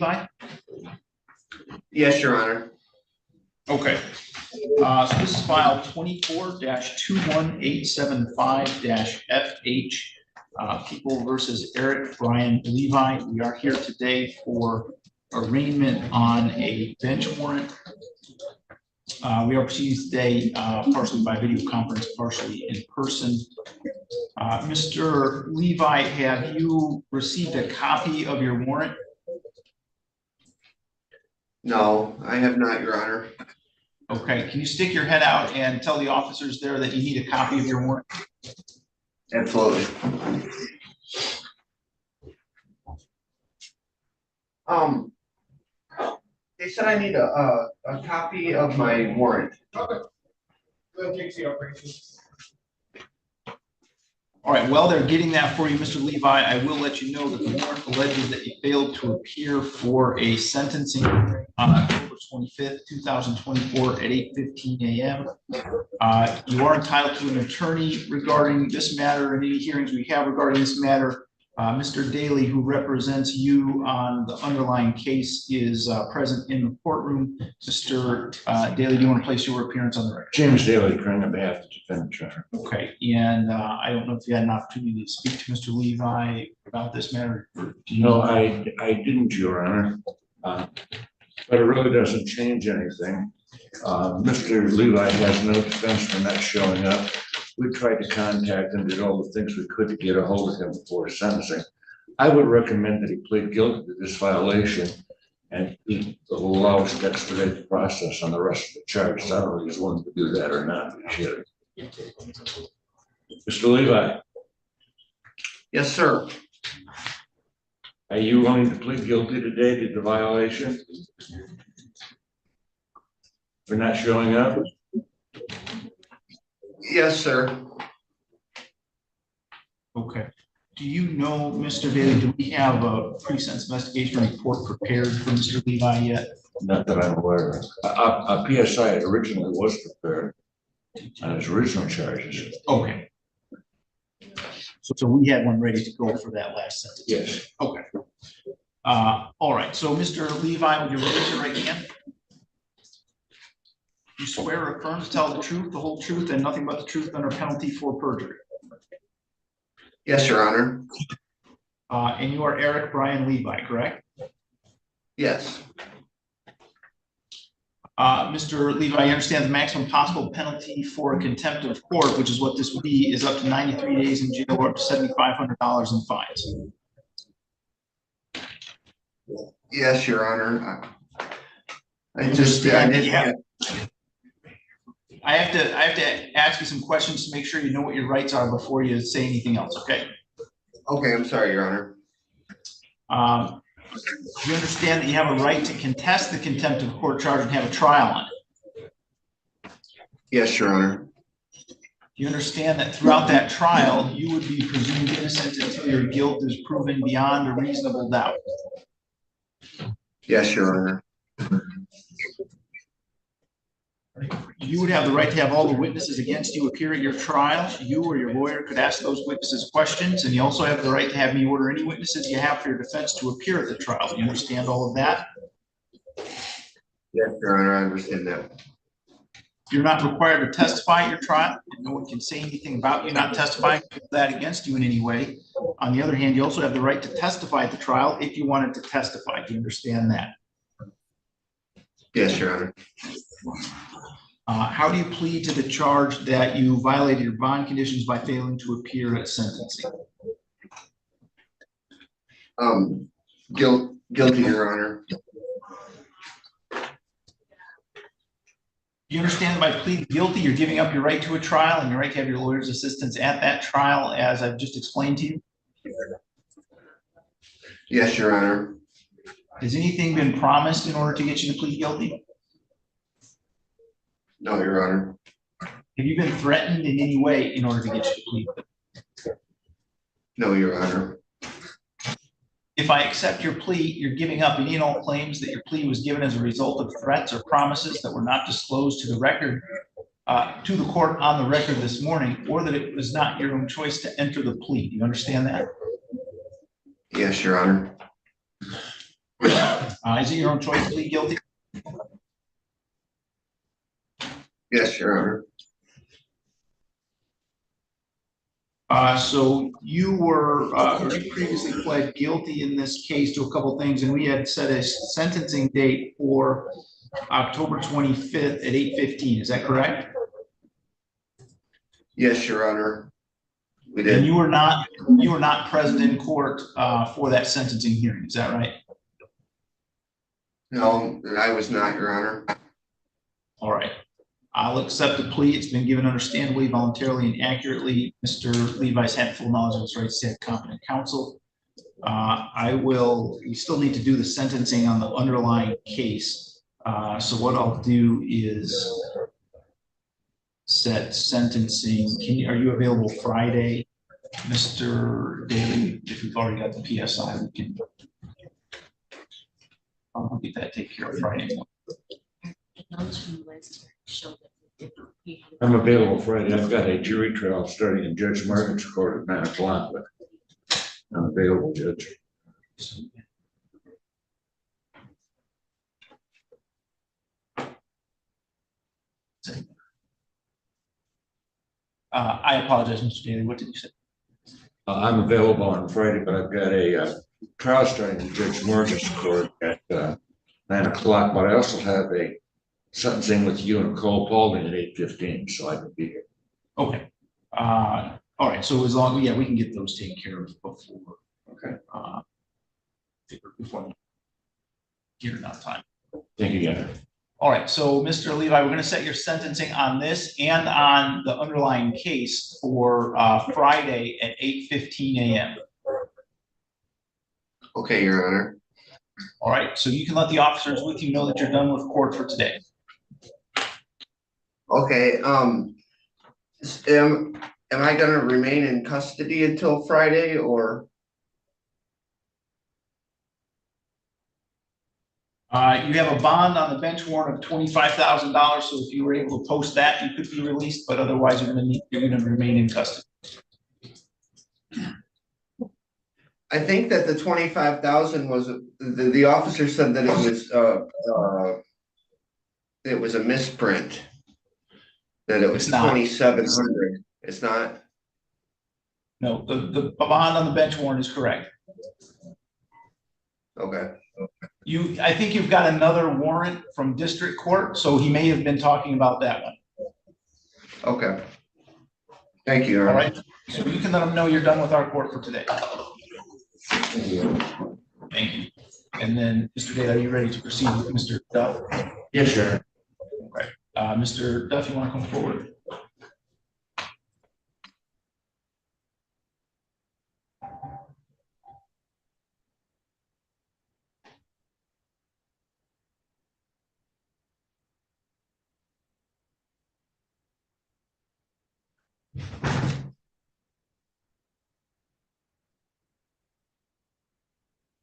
Levi? Yes, Your Honor. Okay. So this is file 24-21875-FH, People versus Eric Brian Levi. We are here today for arraignment on a bench warrant. We are proceeding today partially by video conference, partially in person. Mr. Levi, have you received a copy of your warrant? No, I have not, Your Honor. Okay, can you stick your head out and tell the officers there that you need a copy of your warrant? Absolutely. They said I need a copy of my warrant. All right, while they're getting that for you, Mr. Levi, I will let you know that the warrant alleges that you failed to appear for a sentencing on October 25th, 2024 at 8:15 a.m. You are entitled to an attorney regarding this matter and any hearings we have regarding this matter. Mr. Daly, who represents you on the underlying case, is present in the courtroom. Mr. Daly, do you want to place your appearance on the record? James Daly, appearing on behalf of the defendant, Your Honor. Okay, and I don't know if you had an opportunity to speak to Mr. Levi about this matter. No, I didn't, Your Honor. But it really doesn't change anything. Mr. Levi has no defense for not showing up. We tried to contact him, did all the things we could to get a hold of him before sentencing. I would recommend that he plead guilty to this violation and he will allow us to expedite the process on the rest of the charges. I don't know if he's willing to do that or not. Mr. Levi. Yes, sir. Are you willing to plead guilty today to the violation for not showing up? Yes, sir. Okay. Do you know, Mr. Daly, do we have a pre-sentence investigation report prepared for Mr. Levi yet? Not that I'm aware of. A PSI originally was prepared on his original charges. Okay. So we had one ready to go for that last sentence. Yes. Okay. All right. So Mr. Levi, would you raise your right hand? You swear or affirm to tell the truth, the whole truth, and nothing but the truth under penalty for perjury? Yes, Your Honor. And you are Eric Brian Levi, correct? Yes. Mr. Levi, I understand the maximum possible penalty for contempt of court, which is what this would be, is up to 93 days in jail or up to $7,500 in fines. Yes, Your Honor. I have to ask you some questions to make sure you know what your rights are before you say anything else, okay? Okay, I'm sorry, Your Honor. Do you understand that you have a right to contest the contempt of court charge and have a trial on it? Yes, Your Honor. Do you understand that throughout that trial, you would be presumed innocent until your guilt is proven beyond a reasonable doubt? Yes, Your Honor. You would have the right to have all the witnesses against you appear at your trial. You or your lawyer could ask those witnesses questions, and you also have the right to have me order any witnesses you have for your defense to appear at the trial. Do you understand all of that? Yes, Your Honor, I understand that. You're not required to testify at your trial. No one can say anything about you not testifying that against you in any way. On the other hand, you also have the right to testify at the trial if you wanted to testify. Do you understand that? Yes, Your Honor. How do you plead to the charge that you violated your bond conditions by failing to appear at sentencing? Guilty, Your Honor. Do you understand that by pleading guilty, you're giving up your right to a trial and your right to have your lawyer's assistance at that trial, as I've just explained to you? Yes, Your Honor. Has anything been promised in order to get you to plead guilty? No, Your Honor. Have you been threatened in any way in order to get you to plead guilty? No, Your Honor. If I accept your plea, you're giving up any and all claims that your plea was given as a result of threats or promises that were not disclosed to the record, to the court on the record this morning, or that it was not your own choice to enter the plea. Do you understand that? Yes, Your Honor. Is it your own choice to plead guilty? Yes, Your Honor. So you were, or you previously pled guilty in this case to a couple things, and we had set a sentencing date for October 25th at 8:15. Is that correct? Yes, Your Honor. We And did. you were not present in court for that sentencing hearing. Is that right? No, I was not, Your Honor. All right. I'll accept the plea. It's been given understandably, voluntarily, and accurately. Mr. Levi's had full knowledge of his rights to have competent counsel. We still need to do the sentencing on the underlying case. So what I'll do is set sentencing. Are you available Friday, Mr. Daly? If you've already got the PSI, we can. I'll get that taken care of Friday morning. I'm available Friday. I've got a jury trial starting in Judge Margaret's court at 9 o'clock, but I'm available, Judge. I apologize, Mr. Daly. What did you say? I'm available on Friday, but I've got a trial starting in Judge Margaret's court at 9 o'clock, but I also have a sentencing with you and Cole Paulding at 8:15, so I can be here. Okay. All right. So as long, yeah, we can get those taken care of before. Okay. Before here enough time. Thank you, Governor. All right. So Mr. Levi, we're going to set your sentencing on this and on the underlying case for Friday at 8:15 a.m. Okay, Your Honor. All right. So you can let the officers with you know that you're done with court for today. Okay, am I gonna remain in custody until Friday or? You have a bond on the bench warrant of $25,000. So if you were able to post that, you could be released, but otherwise you're going to remain in custody. I think that the 25,000 was, the officer said that it was a misprint. That it was It's not. 2,700. It's not? No, the bond on the bench warrant is correct. Okay. I think you've got another warrant from district court, so he may have been talking about that one. Okay. Thank you, Your All Honor. right, so you can let them know you're done with our court for today. Thank you. And then, Mr. Day, are you ready to proceed with Mr. Duff? Yes, sir. Okay. Mr. Duff, you want to come forward?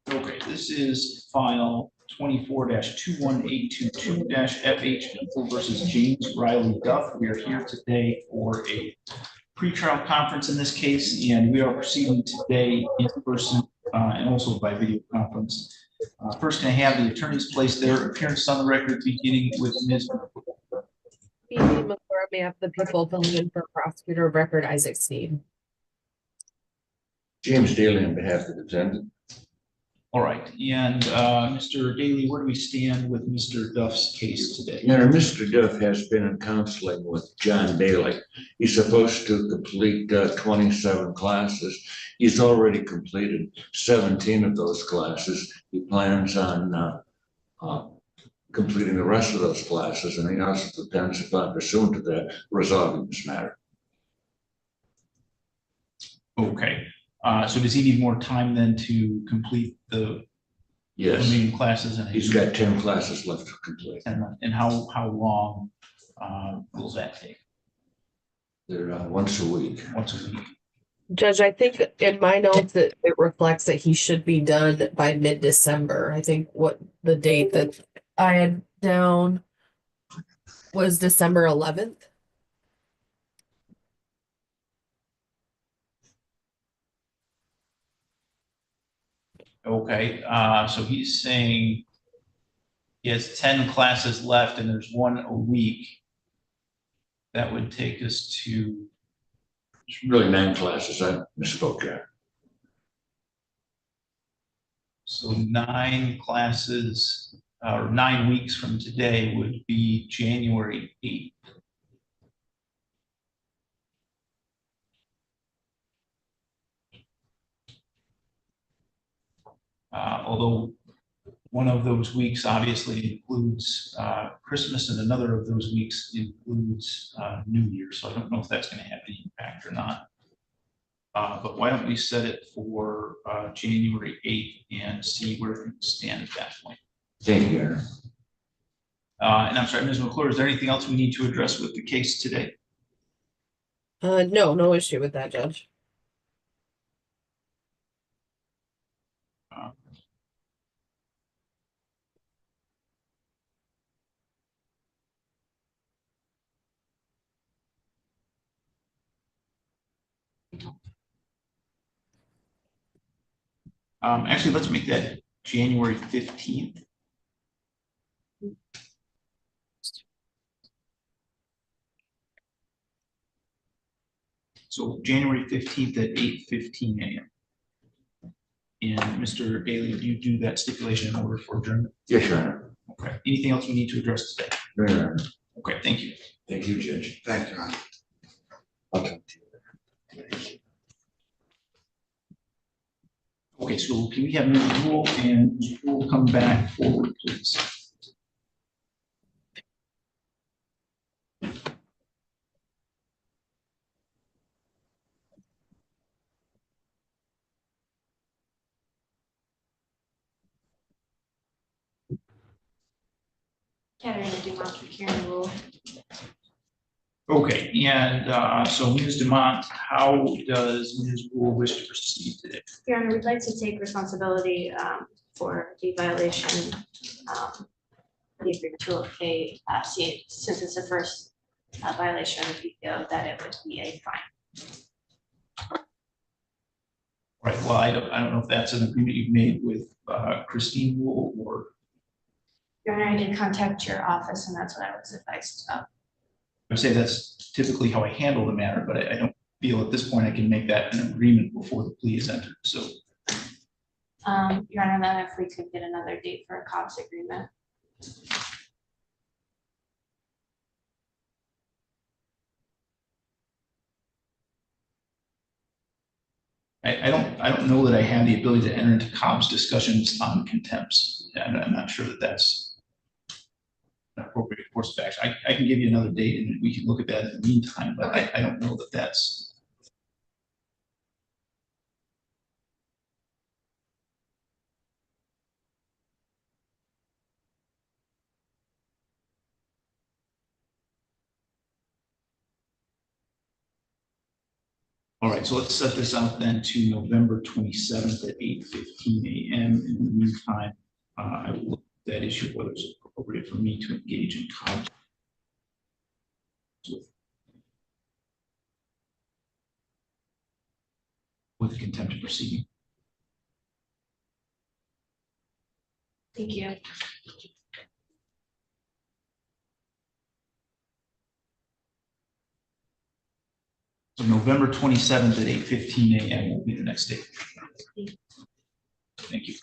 Okay, this is file 24-21822-FH People versus James Riley Duff. We are here today for a pretrial conference in this case, and we are proceeding today in person and also by video conference. First, can I have the attorneys place their appearance on the record, beginning with Ms. McClure, may I have the people filling in for prosecutor of record Isaac Sneed. James Daly on behalf of the defendant. All right, and Mr. Daly, where do we stand with Mr. Duff's case today? Your Honor, Mr. Duff has been in counseling with John Daly. He's supposed to complete 27 classes. He's already completed 17 of those classes. He plans on completing the rest of those classes, and he also depends upon pursuant to that resolving this matter. Okay, so does he need more time then to complete the Yes, remaining classes? And he's got 10 classes left to complete. And how long will that take? They're once a week. Once a week? Judge, I think in my notes that it reflects that he should be done by mid-December. I think what the date that I had down was December 11th. Okay, so he's saying He has 10 classes left and there's one a week. That would take us to, It's really 9 classes, I misspoke there. so 9 classes, or 9 weeks from today would be January 8th. Although one of those weeks obviously includes Christmas and another of those weeks includes New Year. So I don't know if that's going to have any impact or not. But why don't we set it for January 8th and see where things stand at that point. Thank you, Aaron. And I'm sorry, Ms. McClure, is there anything else we need to address with the case today? No, no issue with that, Judge. Actually, let's make that January 15th. So January 15th at 8:15 a.m. And Mr. Bailey, do you do that stipulation in order for adjournment? Yes, Your Honor. Okay. Anything else we need to address today? No, Your Honor. Okay, thank you. Thank you, Judge. Thanks, John. I'll talk to you later. Okay, so can we have Ms. Rule and Ms. Rule come back forward, please? Katarina Dumont for Karen Rule. Okay, and so Ms. Demont, how does Ms. Rule wish to proceed today? Your Honor, we'd like to take responsibility for the violation. The agreement to pay, since it's the first violation of PPO, that it would be a fine. Right, well, I don't know if that's an agreement you've made with Christine Rule or. Your Honor, I did contact your office and that's what I was advised of. I would say that's typically how I handle the matter, but I don't feel at this point I can make that an agreement before the plea is entered, so. Your Honor, then if we could get another date for a COPS agreement. I don't know that I have the ability to enter into Cobb's discussions on contempts, and I'm not sure that that's an appropriate course of action. I can give you another date and we can look at that in the meantime, but I don't know that that's. All right, so let's set this out then to November 27th at 8:15 a.m. In the meantime, I will look at that issue, whether it's appropriate for me to engage in Cobb with contempt proceeding. Thank you. So November 27th at 8:15 a.m. will be the next date. Thank you.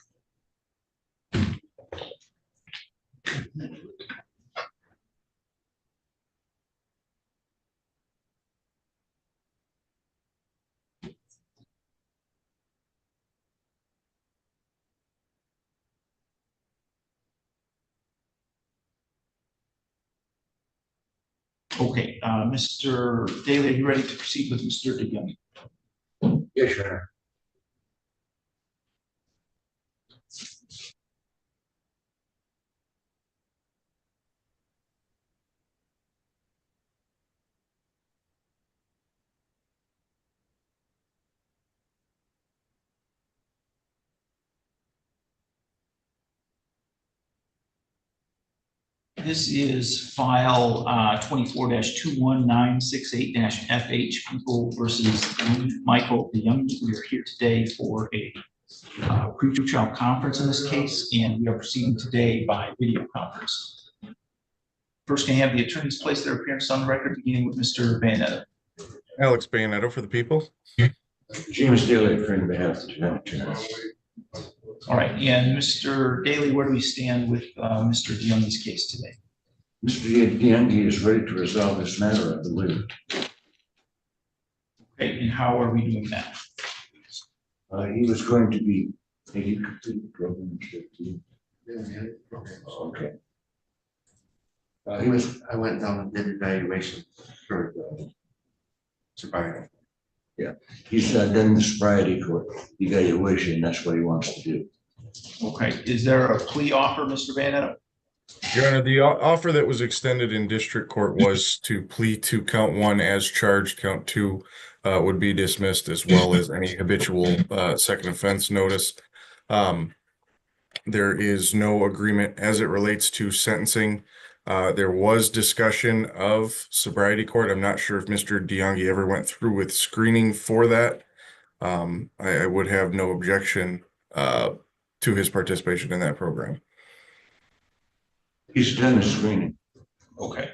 Okay, Mr. Daly, are you ready to proceed with Mr. DeYoung? Yes, Your Honor. This is file 24-21968-FH, People versus Michael DeYoung. We are here today for a pretrial conference in this case, and we are proceeding today by video conference. First, can I have the attorneys place their appearance on the record, beginning with Mr. Bayonetta? Alex Bayonetta for the people. James Daly, on behalf of the attorney. All right, and Mr. Daly, where do we stand with Mr. DeYoung's case today? Mr. DeYoung is ready to resolve this matter, I believe. Okay, and how are we doing that? He was going to be, did you complete the program? Okay. I went down and did evaluation for the sobriety. He's done the sobriety court evaluation, that's what he wants to do. Okay, is there a plea offer, Mr. Bayonetta? Your Honor, the offer that was extended in district court was to plea to count 1 as charged, count 2 would be dismissed, as well as any habitual second offense notice. There is no agreement as it relates to sentencing. There was discussion of sobriety court. I'm not sure if Mr. DeYoung ever went through with screening for that. I would have no objection to his participation in that program. He's done the screening. Okay.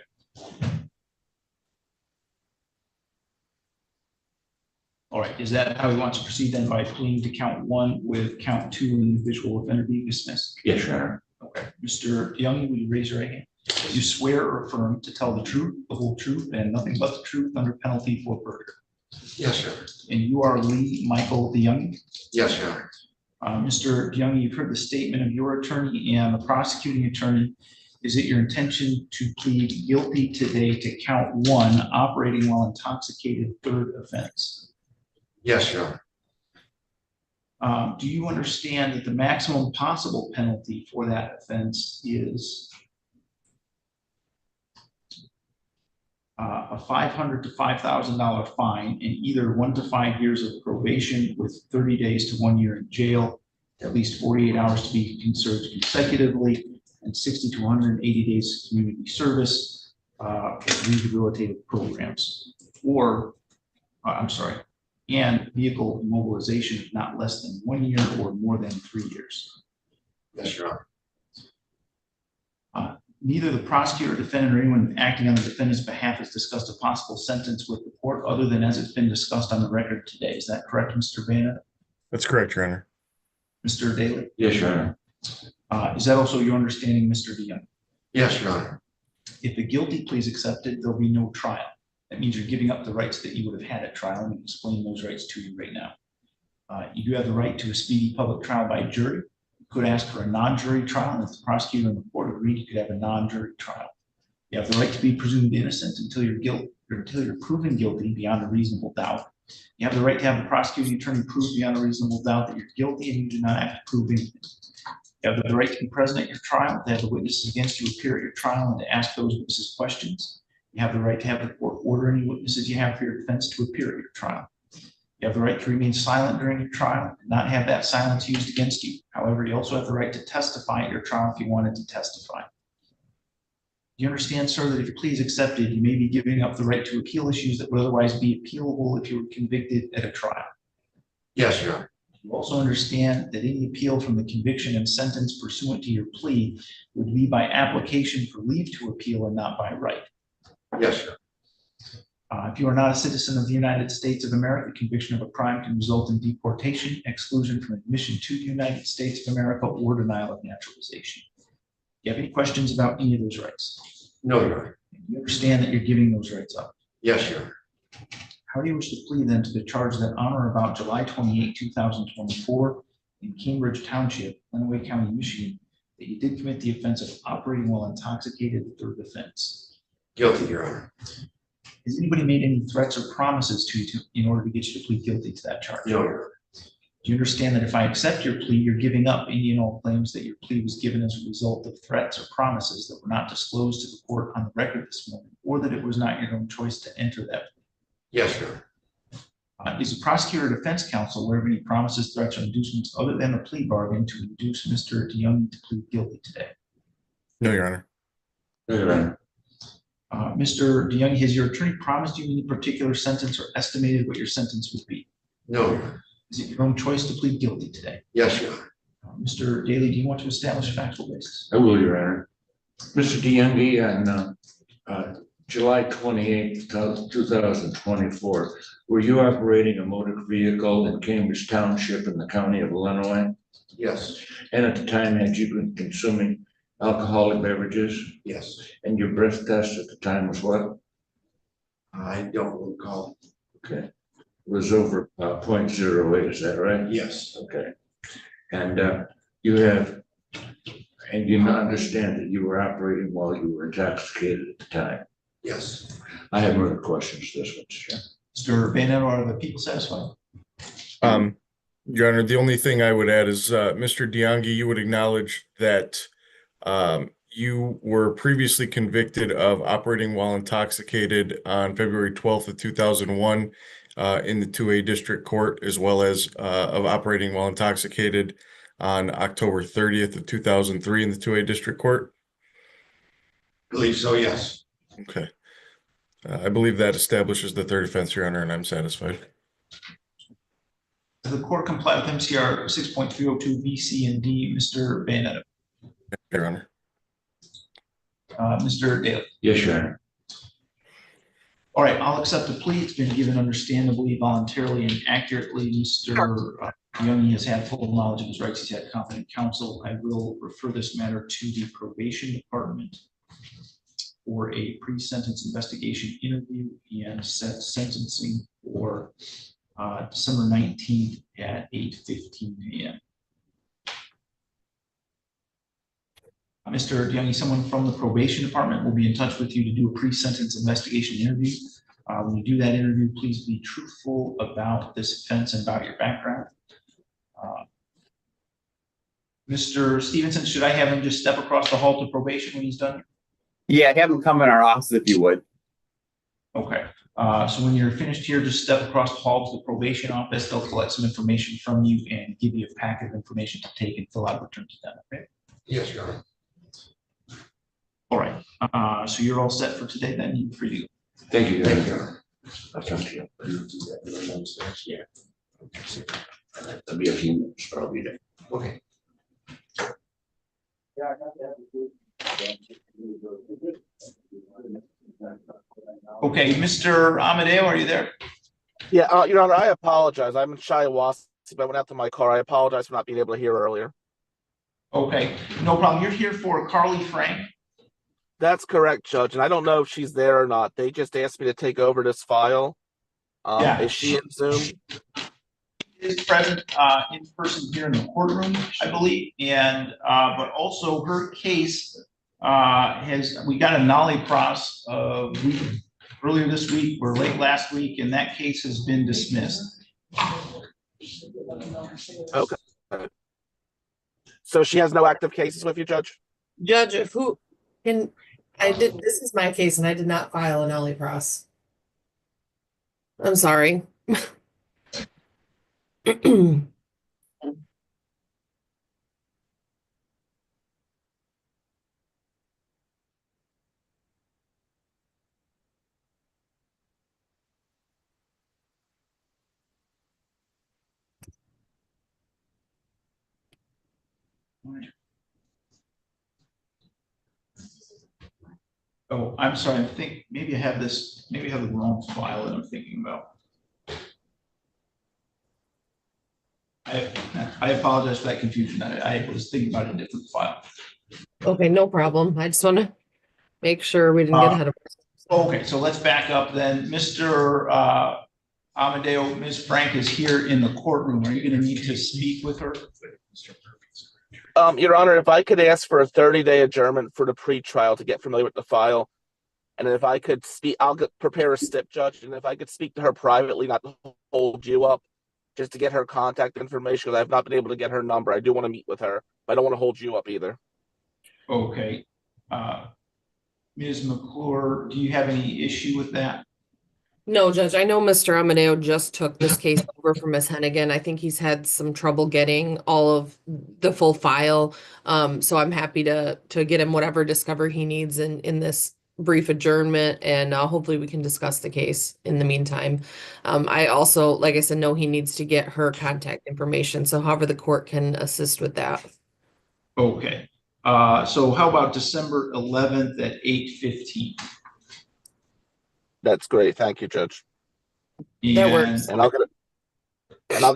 All right, is that how he wants to proceed then, by pleading to count 1 with count 2 and the visual offender being dismissed? Yes, Your Honor. Okay, Mr. DeYoung, will you raise your right hand? You swear or affirm to tell the truth, the whole truth, and nothing but the truth under penalty for perjury? Yes, sir. And you are Lee Michael DeYoung? Yes, sir. Mr. DeYoung, you've heard the statement of your attorney and the prosecuting attorney. Is it your intention to plead guilty today to count 1, operating while intoxicated, 3rd offense? Yes, sir. Do you understand that the maximum possible penalty for that offense is a $500 to $5,000 fine and either 1 to 5 years of probation with 30 days to 1 year in jail, at least 48 hours to be served consecutively, and 60 to 180 days of community service, rehabilitative programs, or, and vehicle immobilization of not less than 1 year or more than 3 years. Yes, Your Honor. Neither the prosecutor, defendant, or anyone acting on the defendant's behalf has discussed a possible sentence with the court other than as it's been discussed on the record today. Is that correct, Mr. Bayonetta? That's correct, Your Honor. Mr. Daly? Yes, Your Honor. Is that also your understanding, Mr. DeYoung? Yes, Your Honor. If a guilty plea is accepted, there'll be no trial. That means you're giving up the rights that you would have had at trial, and I'm explaining those rights to you right now. You do have the right to a speedy public trial by jury. You could ask for a non-jury trial, and if the prosecutor and the court agreed, you could have a non-jury trial. You have the right to be presumed innocent until you're proven guilty beyond a reasonable doubt. You have the right to have the prosecuting attorney prove beyond a reasonable doubt that you're guilty, and you do not have to prove anything. You have the right to be present at your trial, to have the witnesses against you appear at your trial, and to ask those witnesses questions. You have the right to have the court order any witnesses you have for your defense to appear at your trial. You have the right to remain silent during your trial and not have that silence used against you. However, you also have the right to testify at your trial if you wanted to testify. You understand, sir, that if your plea is accepted, you may be giving up the right to appeal issues that would otherwise be appealable if you were convicted at a trial. Yes, Your Honor. You also understand that any appeal from the conviction and sentence pursuant to your plea would be by application for leave to appeal and not by right. Yes, sir. If you are not a citizen of the United States of America, conviction of a crime can result in deportation, exclusion from admission to the United States of America, or denial of naturalization. Do you have any questions about any of those rights? No, Your Honor. You understand that you're giving those rights up. Yes, Your Honor. How do you wish to plead then to the charge that on or about July 28, 2024 in Cambridge Township, Lenawee County, Michigan, that you did commit the offense of operating while intoxicated, the 3rd offense? Guilty, Your Honor. Has anybody made any threats or promises to you in order to get you to plead guilty to that charge? No, Your Honor. Do you understand that if I accept your plea, you're giving up any and all claims that your plea was given as a result of threats or promises that were not disclosed to the court on the record this morning, or that it was not your own choice to enter that plea? Yes, Your Honor. Is the prosecutor or defense counsel aware of any promises, threats, or inducements other than the plea bargain to induce Mr. DeYoung to plead guilty today? No, Your Honor. No, Your Honor. Mr. DeYoung, has your attorney promised you any particular sentence or estimated what your sentence would be? No, Your Honor. Is it your own choice to plead guilty today? Yes, Your Honor. Mr. Daly, do you want to establish a factual basis? I will, Your Honor. Mr. DeYoung, on July 28th, 2024, were you operating a motor vehicle in Cambridge Township in the county of Illinois? Yes, And at the time, had you been consuming alcoholic beverages? yes. And your breath test at the time was what? I don't recall. Okay. It was over 0.08, is that right? Yes, Okay. And you have, and you understand that you were operating while you were intoxicated at the time? yes. I have no other questions to this one, Mr. Chair. Mr. Bayonet, are the people satisfied? Your Honor, the only thing I would add is, Mr. DeYoung, you would acknowledge that you were previously convicted of operating while intoxicated on February 12th of 2001 in the 2A District Court, as well as of operating while intoxicated on October 30th of 2003 in the 2A District Court? Believe so, yes. Okay. I believe that establishes the third offense, Your Honor, and I'm satisfied. Does the court comply with MCR 6.302 B, C, and D, Mr. Bayonet? Your Honor. Mr. Daly? Yes, Your Honor. All right, I'll accept the plea. It's been given understandably, voluntarily, and accurately. Mr. Young has had full knowledge of his rights. He's had competent counsel. I will refer this matter to the probation department for a pre-sentence investigation interview and set sentencing for December 19th at 8:15 a.m. Mr. DeYoung, someone from the probation department will be in touch with you to do a pre-sentence investigation interview. When you do that interview, please be truthful about this offense and about your background. Mr. Stevenson, should I have him just step across the hall to probation when he's done? Yeah, have him come in our office if you would. Okay, so when you're finished here, just step across the hall to the probation office. They'll collect some information from you and give you a packet of information to take and fill out and return to them, okay? Yes, Your Honor. All right, so you're all set for today then, you're free to go. Thank you, Your Thank you, Honor. Your Honor. I'll talk to you. Yeah. It'll be a few minutes, but I'll be there. Okay. Okay, Mr. Amadeo, are you there? Yeah, Your Honor, I apologize. I'm in Shiawassee, but I went out to my car. I apologize for not being able to hear earlier. Okay, no problem. You're here for Carly Frank. That's correct, Judge, and I don't know if she's there or not. They just asked me to take over this file. Yeah. Is she in Zoom? She is present in person here in the courtroom, I believe, and but also her case we got a nollie pros earlier this week or late last week, and that case has been dismissed. Okay. So she has no active cases with you, Judge? Judge, if who can this is my case and I did not file an Ollie Pros. I'm sorry. Oh, I'm sorry. I think maybe I have the wrong file that I'm thinking about. I apologize for that confusion. I was thinking about a different file. Okay, no problem. I just want to make sure we didn't get ahead of ourselves. Okay, so let's back up then. Mr. Amadeo, Ms. Frank is here in the courtroom. Are you going to need to speak with her? Your Honor, if I could ask for a 30-day adjournment for the pretrial to get familiar with the file, and if I could speak, prepare a stip, Judge, and if I could speak to her privately, not to hold you up, just to get her contact information, because I've not been able to get her number. I do want to meet with her, but I don't want to hold you up either. Okay. Ms. McClure, do you have any issue with that? No, Judge, I know Mr. Amadeo just took this case over from Ms. Hennigan. I think he's had some trouble getting all of the full file. So I'm happy to get him whatever discovery he needs in this brief adjournment, and hopefully we can discuss the case in the meantime. I also, like I said, know he needs to get her contact information, so however the court can assist with that. Okay, so how about December 11th at 8:15? That's great. Thank you, Judge. That works. And I'll get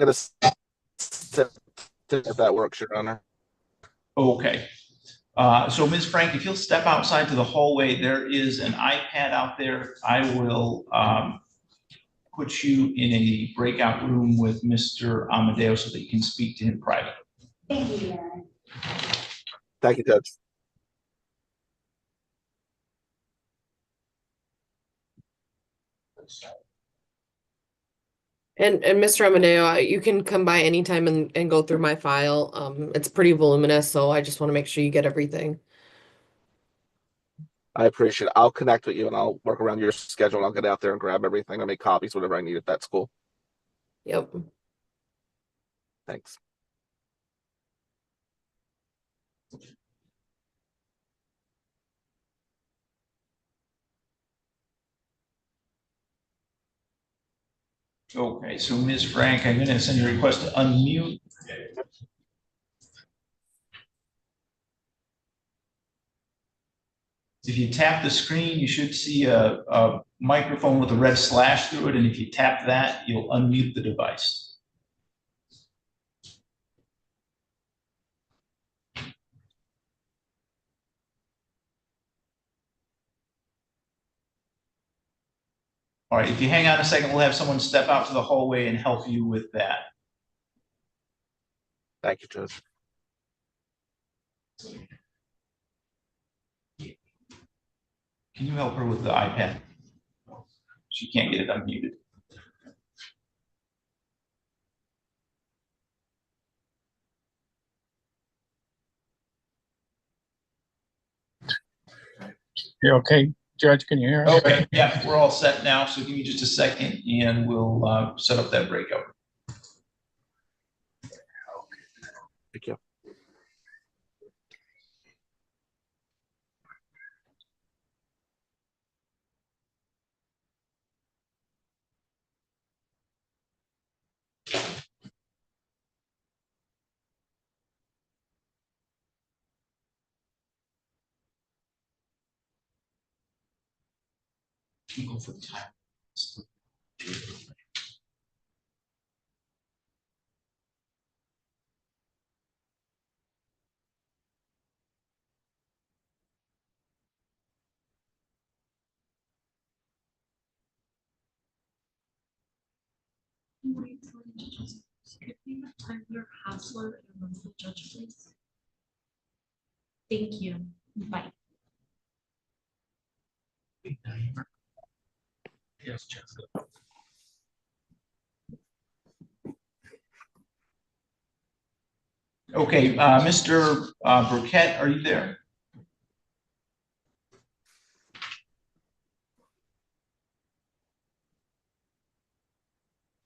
a if that works, Your Honor. Okay. So Ms. Frank, if you'll step outside to the hallway, there is an iPad out there. I will put you in a breakout room with Mr. Amadeo so that you can speak to him privately. Thank you, Your Honor. Thank you, Judge. And Mr. Amadeo, you can come by anytime and go through my file. It's pretty voluminous, so I just want to make sure you get everything. I appreciate it. I'll connect with you and I'll work around your schedule and I'll get out there and grab everything and make copies, whatever I need if that's cool. Yep. Thanks. Okay, so Ms. Frank, I'm going to send you a request to unmute. If you tap the screen, you should see a microphone with a red slash through it, and if you tap that, you'll unmute the device. All right, if you hang on a second, we'll have someone step out to the hallway and help you with that. Thank you, Judge. Can you help her with the iPad? She can't get it unmuted. You okay, Judge? Can you hear us? Okay, yeah, we're all set now, so give me just a second and we'll set up that breakout. Thank you. Go for the time. Could we have Tyler Hassler and the judge, please? Thank you. Bye. Yes, Jessica. Okay, Mr. Burkett, are you there?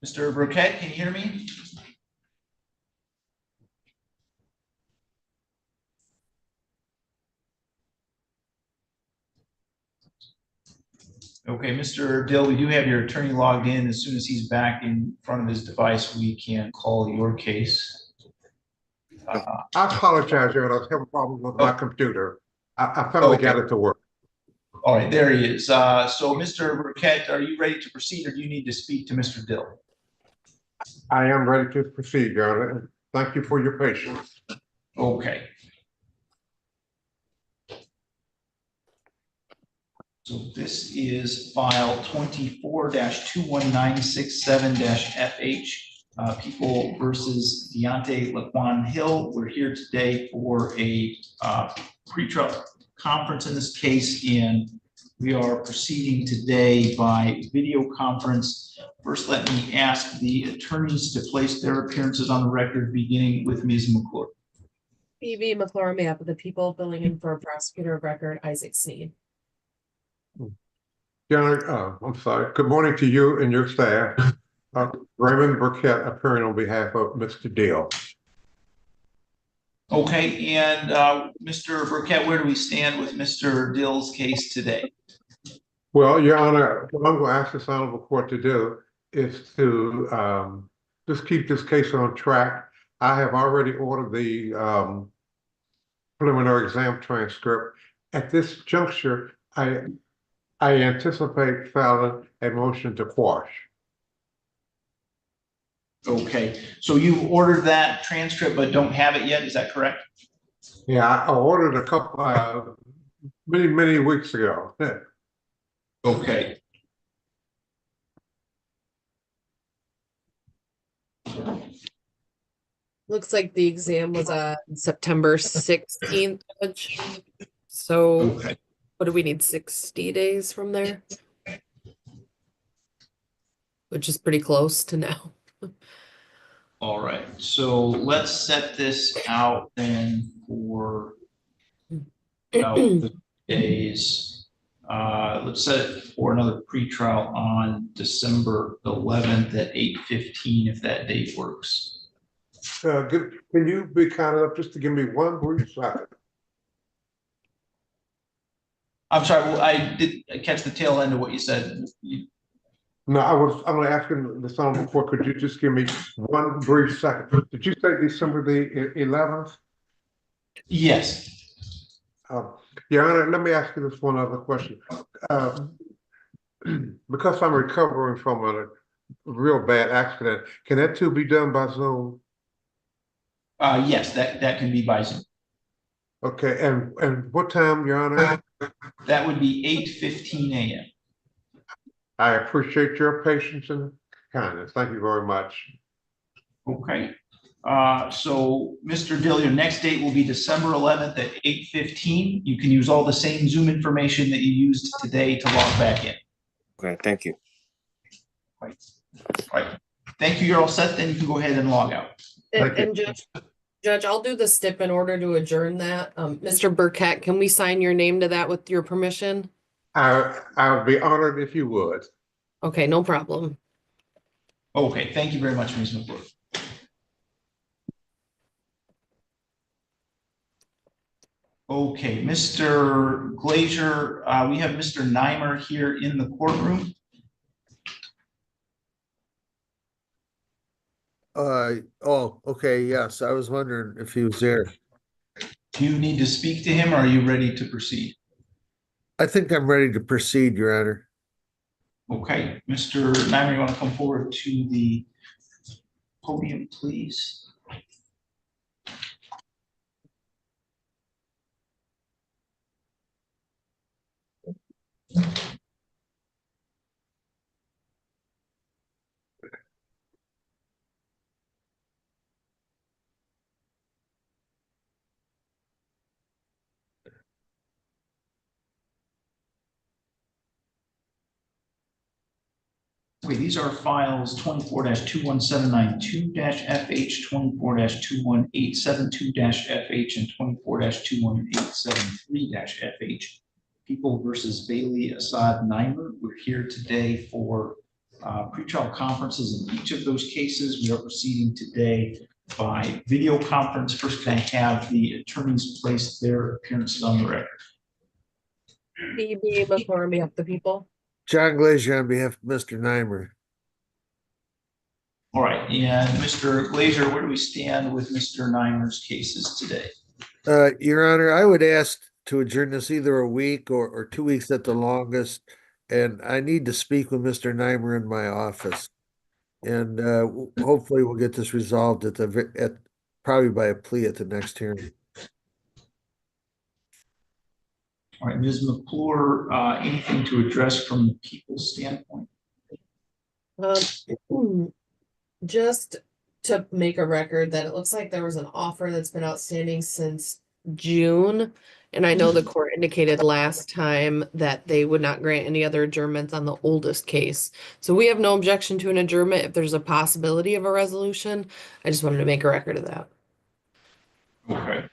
Mr. Burkett, can you hear me? Okay, Mr. Dill, we do have your attorney logged in. As soon as he's back in front of his device, we can call your case. I apologize, Aaron. I was having a problem with my computer. I finally got it to work. All right, there he is. So Mr. Burkett, are you ready to proceed or do you need to speak to Mr. Dill? I am ready to proceed, Your Honor, and thank you for your patience. Okay. So this is file 24-21967-FH, People versus Deontay Laquan Hill. We're here today for a pretrial conference in this case, and we are proceeding today by video conference. First, let me ask the attorneys to place their appearances on the record, beginning with Ms. McClure. PV McClure on behalf of the people, filling in for prosecutor of record Isaac Sneed. Your Honor, I'm sorry. Good morning to you and your staff. Raymond Burkett appearing on behalf of Mr. Dill. Okay, and Mr. Burkett, where do we stand with Mr. Dill's case today? Well, Your Honor, what I'm going to ask this honorable court to do is to just keep this case on track. I have already ordered the preliminary exam transcript. At this juncture, I anticipate filing a motion to quash. Okay, so you ordered that transcript but don't have it yet, is that correct? Yeah, I ordered a couple, many weeks ago. Okay. Looks like the exam was on September 16th, Judge. So Okay. what do we need, 60 days from there? Which is pretty close to now. All right, so let's set this out then for about the days. Let's set it for another pretrial on December 11th at 8:15, if that date works. Can you be kind enough just to give me one brief second? I'm sorry, well, I did catch the tail end of what you said. No, I'm asking the honorable court, could you just give me one brief second? Did you say December the 11th? Yes. Your Honor, let me ask you this one other question. Because I'm recovering from a real bad accident, can that too be done by Zoom? Yes, that can be by Zoom. Okay, and what time, Your Honor? That would be 8:15 a.m. I appreciate your patience and kindness. Thank you very much. Okay. So Mr. Dill, your next date will be December 11th at 8:15. You can use all the same Zoom information that you used today to log back in. Okay, thank you. Right. Right. Thank you. You're all set. Then you can go ahead and log out. And Judge, I'll do the stip in order to adjourn that. Mr. Burkett, can we sign your name to that with your permission? I would be honored if you would. Okay, no problem. Okay. Thank you very much, Ms. McClure. Okay, Mr. Glazier, we have Mr. Nimer here in the courtroom. Oh, okay, yes, I was wondering if he was there. Do you need to speak to him or are you ready to proceed? I think I'm ready to proceed, Your Honor. Okay, Mr. Nimer, you want to come forward to the podium, please? Okay, these are files 24-21792-FH, 24-21872-FH, and 24-21873-FH. People versus Bailey Assad Nimer. We're here today for pretrial conferences in each of those cases. We are proceeding today by video conference. First, can I have the attorneys place their appearances on the record? B.B. McClure on behalf of the people. John Glazier on behalf of Mr. Nimer. All right, and Mr. Glazier, where do we stand with Mr. Nimer's cases today? Your Honor, I would ask to adjourn this either a week or 2 weeks at the longest. And I need to speak with Mr. Nimer in my office. And hopefully we'll get this resolved at probably by a plea at the next hearing. All right, Ms. McClure, anything to address from the people's standpoint? Just to make a record that it looks like there was an offer that's been outstanding since June. And I know the court indicated last time that they would not grant any other adjournments on the oldest case. So we have no objection to an adjournment if there's a possibility of a resolution. I just wanted to make a record of that. Okay.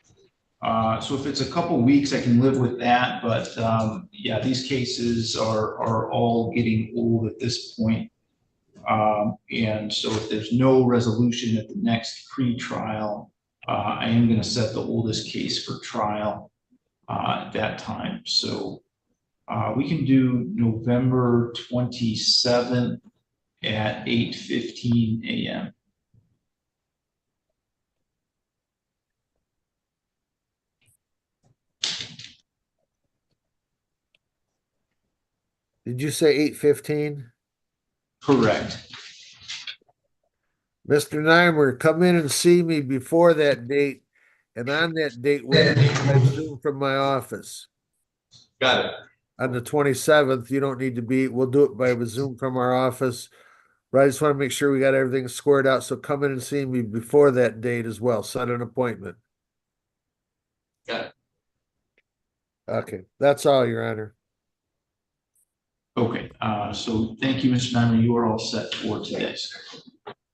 So if it's a couple weeks, I can live with that, but yeah, these cases are all getting old at this point. And so if there's no resolution at the next pre-trial, I am going to set the oldest case for trial at that time. So We can do November 27th at 8:15 a.m. Did you say 8:15? Correct. Mr. Nimer, come in and see me before that date, and on that date, we'll do it by Zoom from my office. Got it. On the 27th, you don't need to be, we'll do it by Zoom from our office. But I just want to make sure we got everything squared out, so come in and see me before that date as well. Set an appointment. Got it. Okay, that's all, Your Honor. Okay, so thank you, Mr. Nyman. You are all set for today.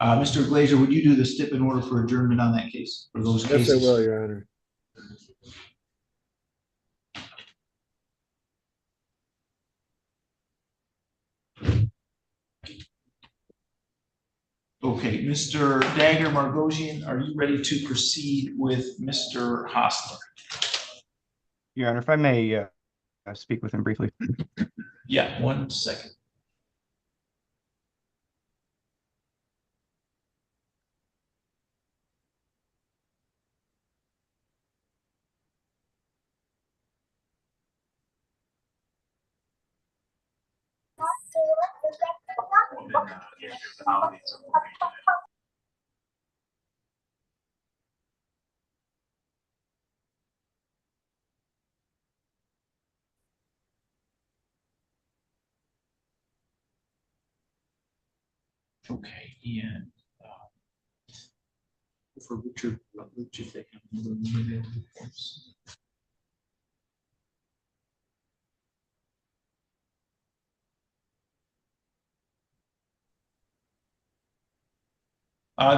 Mr. Glazer, would you do the stip in order for adjournment on that case, for those Yes, I cases? will, Your Honor. Okay, Mr. Dagger Margosian, are you ready to proceed with Mr. Hostler? Your Honor, if I may speak with him briefly. Yeah, 1 second. Okay, and for Richard Rutledge, if they have another email.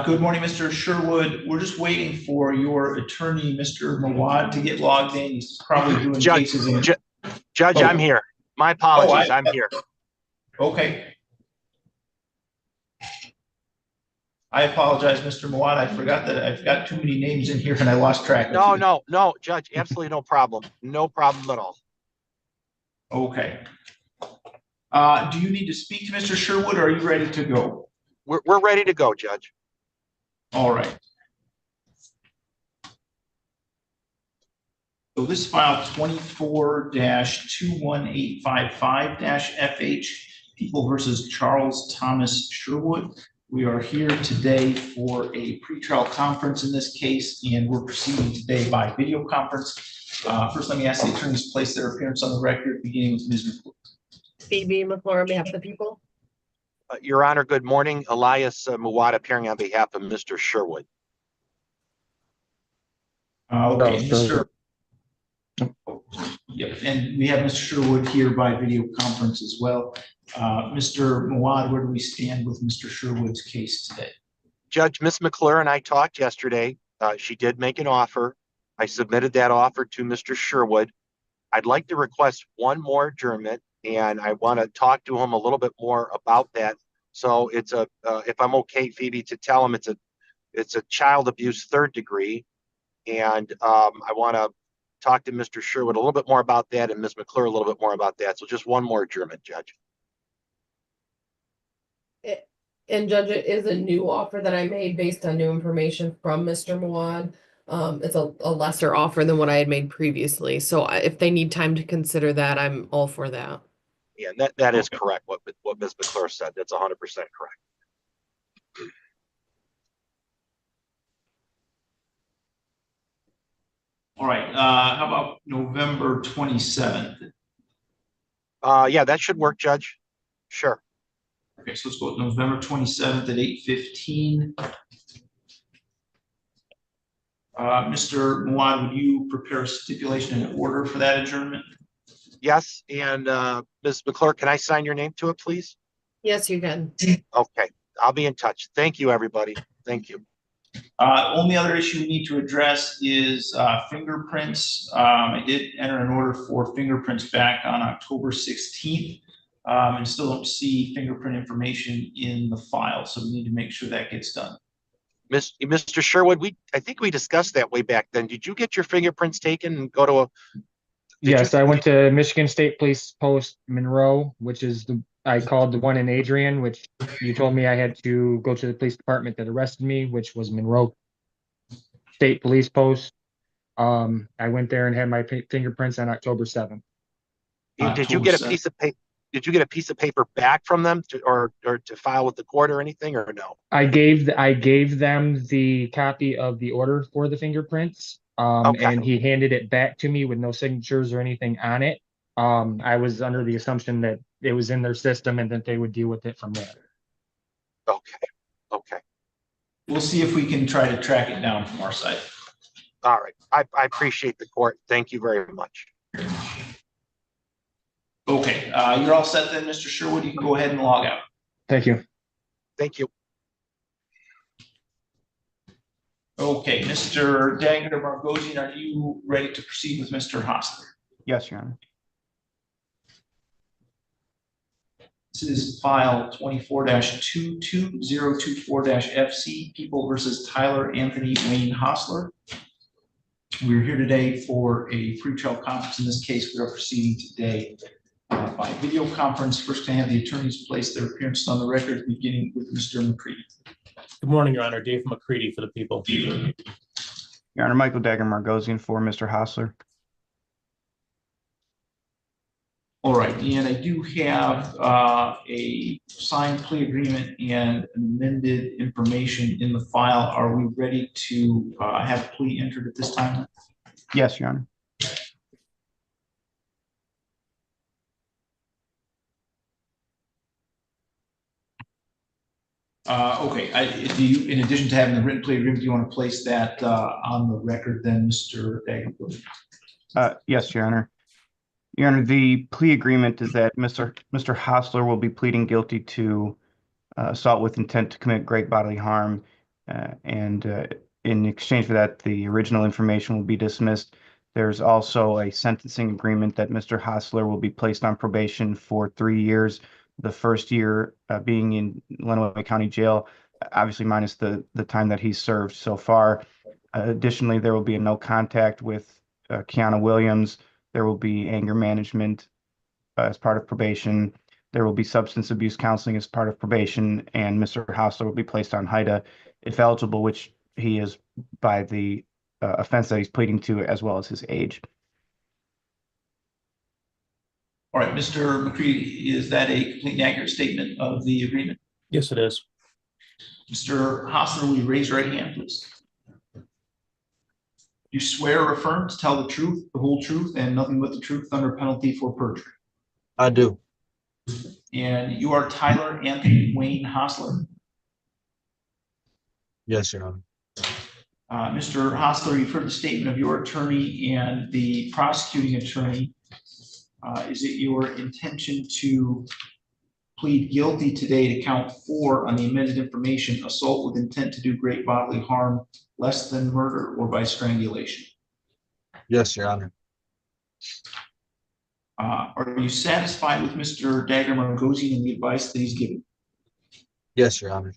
Good morning, Mr. Sherwood. We're just waiting for your attorney, Mr. Mawad, to get logged in. He's probably doing cases in. Judge, Oh. I'm here. My apologies, I'm here. Okay. I apologize, Mr. Mawad. I forgot that I've got too many names in here and I lost track of you. No, Judge, absolutely no problem. No problem at all. Okay. Do you need to speak to Mr. Sherwood or are you ready to go? We're ready to go, Judge. All right. So this file 24-21855-FH, People versus Charles Thomas Sherwood. We are here today for a pretrial conference in this case, and we're proceeding today by video conference. First, let me ask the attorneys to place their appearance on the record, beginning with Ms. McClure. Phoebe McClure on behalf of the people. Your Honor, good morning. Elias Muwad appearing on behalf of Mr. Sherwood. Okay, Mr. Yep, and we have Mr. Sherwood here by video conference as well. Mr. Mawad, where do we stand with Mr. Sherwood's case today? Judge, Ms. McClure and I talked yesterday. She did make an offer. I submitted that offer to Mr. Sherwood. I'd like to request one more adjournment, and I want to talk to him a little bit more about that. So it's a, if I'm okay, Phoebe, to tell him it's a child abuse 3rd degree, and I want to talk to Mr. Sherwood a little bit more about that, and Ms. McClure a little bit more about that. So just one more adjournment, Judge. And Judge, it is a new offer that I made based on new information from Mr. Mawad. It's a lesser offer than what I had made previously. So if they need time to consider that, I'm all for that. Yeah, that is correct. What Ms. McClure said, that's 100% correct. All right, how about November 27th? Yeah, that should work, Judge. Sure. Okay, so let's go with November 27th at 8:15. Mr. Mawad, would you prepare a stipulation and order for that adjournment? Yes, and Ms. McClure, can I sign your name to it, please? Yes, you can. Okay, I'll be in touch. Thank you, everybody. Thank you. Only other issue we need to address is fingerprints. I did enter an order for fingerprints back on October 16th. And still don't see fingerprint information in the file, so we need to make sure that gets done. Mr. Sherwood, I think we discussed that way back then. Did you get your fingerprints taken and go to Yes, I went to Michigan State Police Post Monroe, which is I called the one in Adrian, which you told me I had to go to the police department that arrested me, which was Monroe State Police Post. I went there and had my fingerprints on October 7th. Did you get a piece of paper? Did you get a piece of paper back from them or to file with the court or anything, or no? I gave them the copy of the order for the fingerprints. Okay. And he handed it back to me with no signatures or anything on it. I was under the assumption that it was in their system and that they would deal with it from there. Okay. Okay. We'll see if we can try to track it down from our side. All right. I appreciate the court. Thank you very much. Okay, you're all set then, Mr. Sherwood. You can go ahead and log out. Thank you. Thank you. Okay, Mr. Dagger Margosian, are you ready to proceed with Mr. Hostler? Yes, Your Honor. This is file 24-22024-FC, People versus Tyler Anthony Wayne Hostler. We're here today for a pretrial conference. In this case, we are proceeding today by video conference. First, can I have the attorneys place their appearances on the record, beginning with Mr. McCready. Good morning, Your Honor. Dave McCready for the people. Your Honor, Michael Dagger Margosian for Mr. Hostler. All right, and I do have a signed plea agreement and amended information in the file. Are we ready to have a plea entered at this time? Yes, Your Honor. Okay, do you, in addition to having the written plea agreement, do you want to place that on the record then, Mr. Dagger? Yes, Your Honor. Your Honor, the plea agreement is that Mr. Hostler will be pleading guilty to assault with intent to commit great bodily harm, and in exchange for that, the original information will be dismissed. There's also a sentencing agreement that Mr. Hostler will be placed on probation for 3 years. The first year being in Lenawee County Jail, obviously minus the time that he's served so far. Additionally, there will be a no contact with Kiana Williams. There will be anger management as part of probation. There will be substance abuse counseling as part of probation, and Mr. Hostler will be placed on HIDA if eligible, which he is by the offense that he's pleading to, as well as his age. All right, Mr. McCready, is that a complete and accurate statement of the agreement? Yes, it is. Mr. Hostler, will you raise your right hand, please? You swear or affirm to tell the truth, the whole truth, and nothing but the truth under penalty for perjury? I do. And you are Tyler Anthony Wayne Hostler? Yes, Your Honor. Mr. Hostler, you've heard the statement of your attorney and the prosecuting attorney. Is it your intention to plead guilty today to count 4 on the amended information, assault with intent to do great bodily harm, less than murder, or by strangulation? Yes, Your Honor. Are you satisfied with Mr. Dagger Margosian and the advice that he's given? Yes, Your Honor.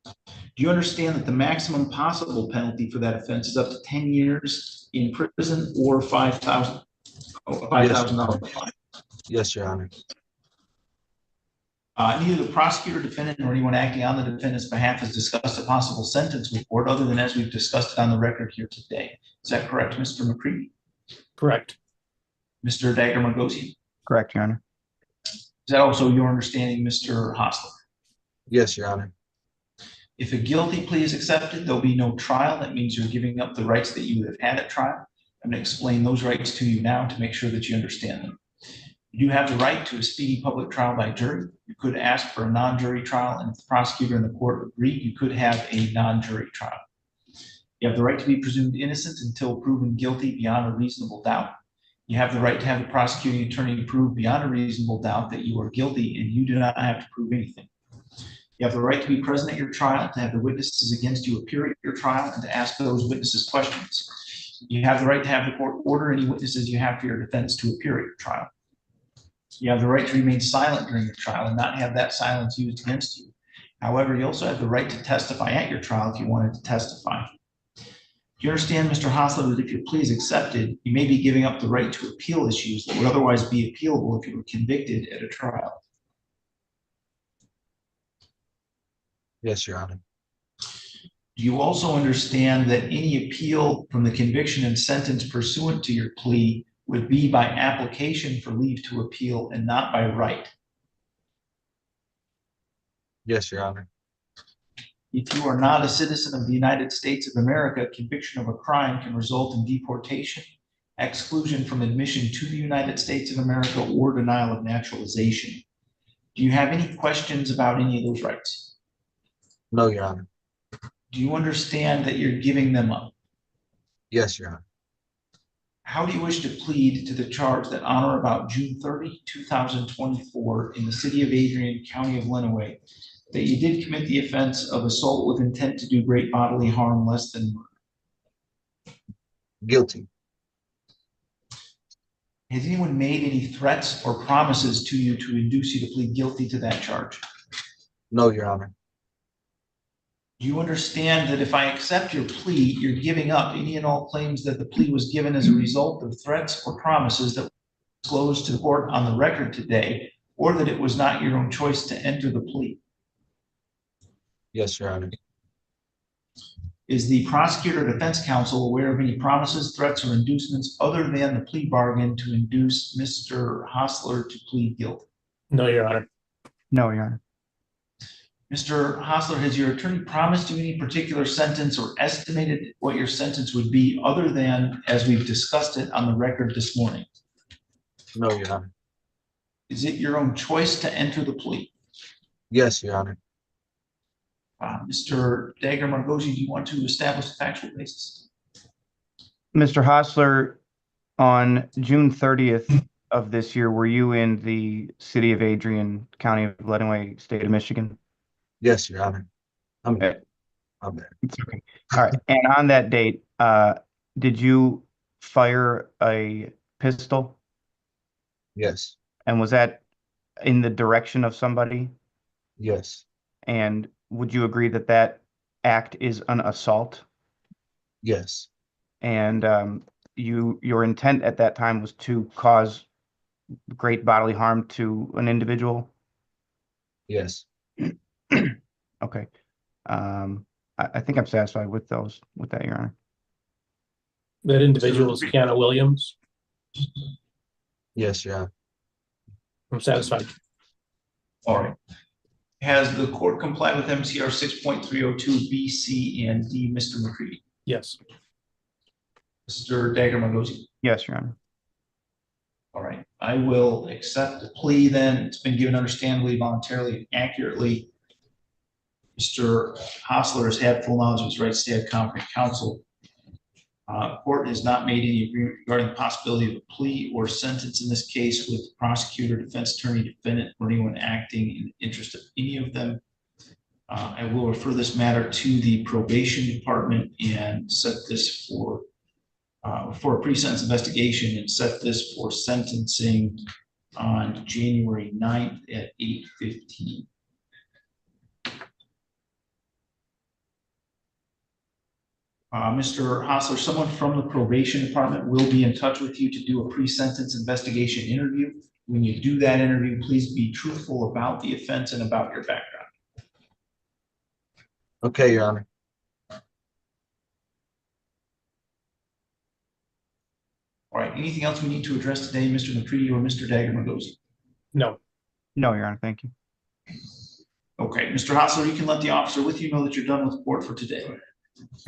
Do you understand that the maximum possible penalty for that offense is up to 10 years in prison or $5,000 fine? Yes, Your Honor. Neither the prosecutor, defendant, nor anyone acting on the defendant's behalf has discussed a possible sentence with court other than as we've discussed it on the record here today. Is that correct, Mr. McCready? Correct. Mr. Dagger Margosian? Correct, Your Honor. Is that also your understanding, Mr. Hostler? Yes, Your Honor. If a guilty plea is accepted, there'll be no trial. That means you're giving up the rights that you would have had at trial. I'm going to explain those rights to you now to make sure that you understand them. You have the right to a speedy public trial by jury. You could ask for a non-jury trial, and if the prosecutor and the court agree, you could have a non-jury trial. You have the right to be presumed innocent until proven guilty beyond a reasonable doubt. You have the right to have the prosecuting attorney prove beyond a reasonable doubt that you are guilty, and you do not have to prove anything. You have the right to be present at your trial, to have the witnesses against you appear at your trial, and to ask those witnesses questions. You have the right to have the court order any witnesses you have for your defense to appear at your trial. You have the right to remain silent during your trial and not have that silence used against you. However, you also have the right to testify at your trial if you wanted to testify. you understand, Mr. Hostler, that if your plea is accepted, you may be giving up the right to appeal issues that would otherwise be appealable if you were convicted at a trial? Yes, Your Honor. Do you also understand that any appeal from the conviction and sentence pursuant to your plea would be by application for leave to appeal and not by right? Yes, Your Honor. If you are not a citizen of the United States of America, conviction of a crime can result in deportation, exclusion from admission to the United States of America, or denial of naturalization. Do you have any questions about any of those rights? No, Your Honor. Do you understand that you're giving them up? Yes, Your Honor. How do you wish to plead to the charge that on or about June 30, 2024, in the city of Adrian, county of Lenawee, that you did commit the offense of assault with intent to do great bodily harm less than murder? Guilty. Has anyone made any threats or promises to you to induce you to plead guilty to that charge? No, Your Honor. Do you understand that if I accept your plea, you're giving up any and all claims that the plea was given as a result of threats or promises that were disclosed to the court on the record today, or that it was not your own choice to enter the plea? Yes, Your Honor. Is the prosecutor or defense counsel aware of any promises, threats, or inducements other than the plea bargain to induce Mr. Hostler to plead guilty? No, Your Honor. No, Your Honor. Mr. Hostler, has your attorney promised you any particular sentence or estimated what your sentence would be other than as we've discussed it on the record this morning? No, Your Honor. Is it your own choice to enter the plea? Yes, Your Honor. Mr. Dagger Margosi, do you want to establish the factual basis? Mr. Hostler, on June 30th of this year, were you in the city of Adrian, county of Lenawee, state of Michigan? Yes, Your Honor. I'm there. I'm there. It's okay. All right. And on that date, did you fire a pistol? Yes. And was that in the direction of somebody? Yes. And would you agree that that act is an assault? Yes. And your intent at that time was to cause great bodily harm to an individual? Yes. Okay. I think I'm satisfied with that, Your Honor. That individual is Kiana Williams. Yes, Your Honor. I'm satisfied. All right. Has the court complied with MCR 6.302 B, C, and D, Mr. McCready? Yes. Mr. Dagger Margosi? Yes, Your Honor. All right. I will accept the plea then. It's been given understandably, voluntarily, and accurately. Mr. Hostler has had full knowledge of his rights to have competent counsel. Court has not made any agreement regarding the possibility of a plea or sentence in this case with the prosecutor, defense attorney, defendant, or anyone acting in the interest of any of them. I will refer this matter to the probation department and set this for a pre-sentence investigation and set this for sentencing on January 9th at 8:15. Mr. Hostler, someone from the probation department will be in touch with you to do a pre-sentence investigation interview. When you do that interview, please be truthful about the offense and about your background. Okay, Your Honor. All right, anything else we need to address today, Mr. McCready or Mr. Dagger Margosi? No. No, Your Honor. Thank you. Okay, Mr. Hostler, you can let the officer with you know that you're done with court for today.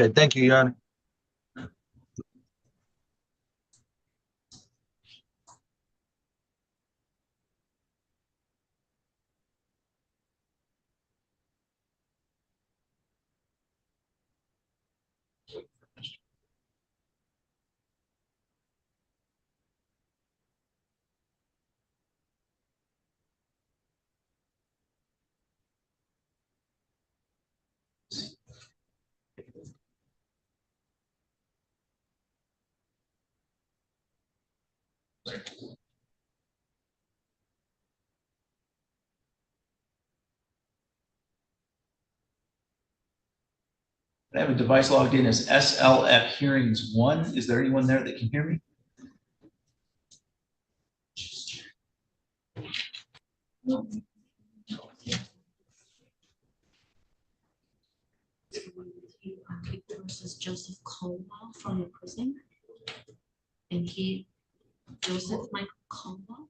Okay, thank you, Your Honor. I have a device logged in as SLF Hearings 1. Is there anyone there that can hear me? Versus Joseph Colwell from the prison. And Joseph Michael Colwell.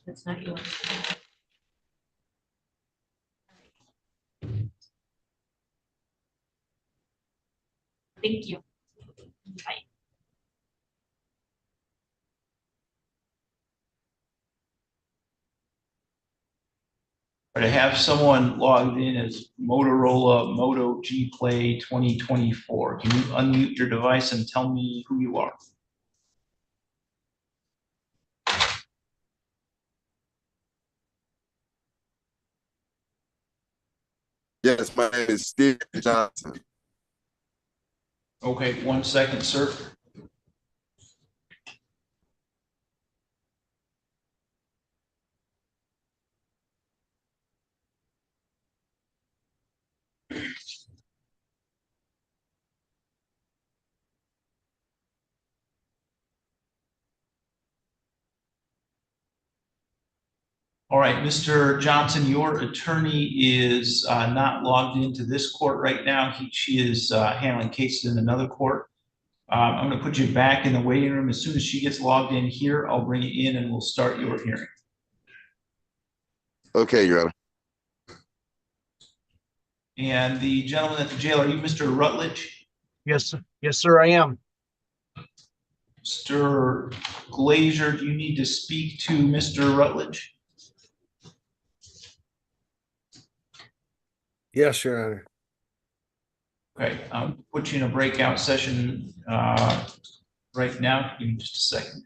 That's not yours. Thank you. Bye. To have someone logged in as Motorola Moto G Play 2024. Can you unmute your device and tell me who you are? Yes, my name is Steve Johnson. Okay, 1 second, sir. All right, Mr. Johnson, your attorney is not logged into this court right now. She is handling cases in another court. I'm going to put you back in the waiting room. As soon as she gets logged in here, I'll bring you in and we'll start your hearing. Okay, Your Honor. And the gentleman at the jail, are you Mr. Rutledge? Yes, yes, sir, I am. Mr. Glazier, do you need to speak to Mr. Rutledge? Yes, Your Honor. Okay, I'll put you in a breakout session right now. Give me just a second.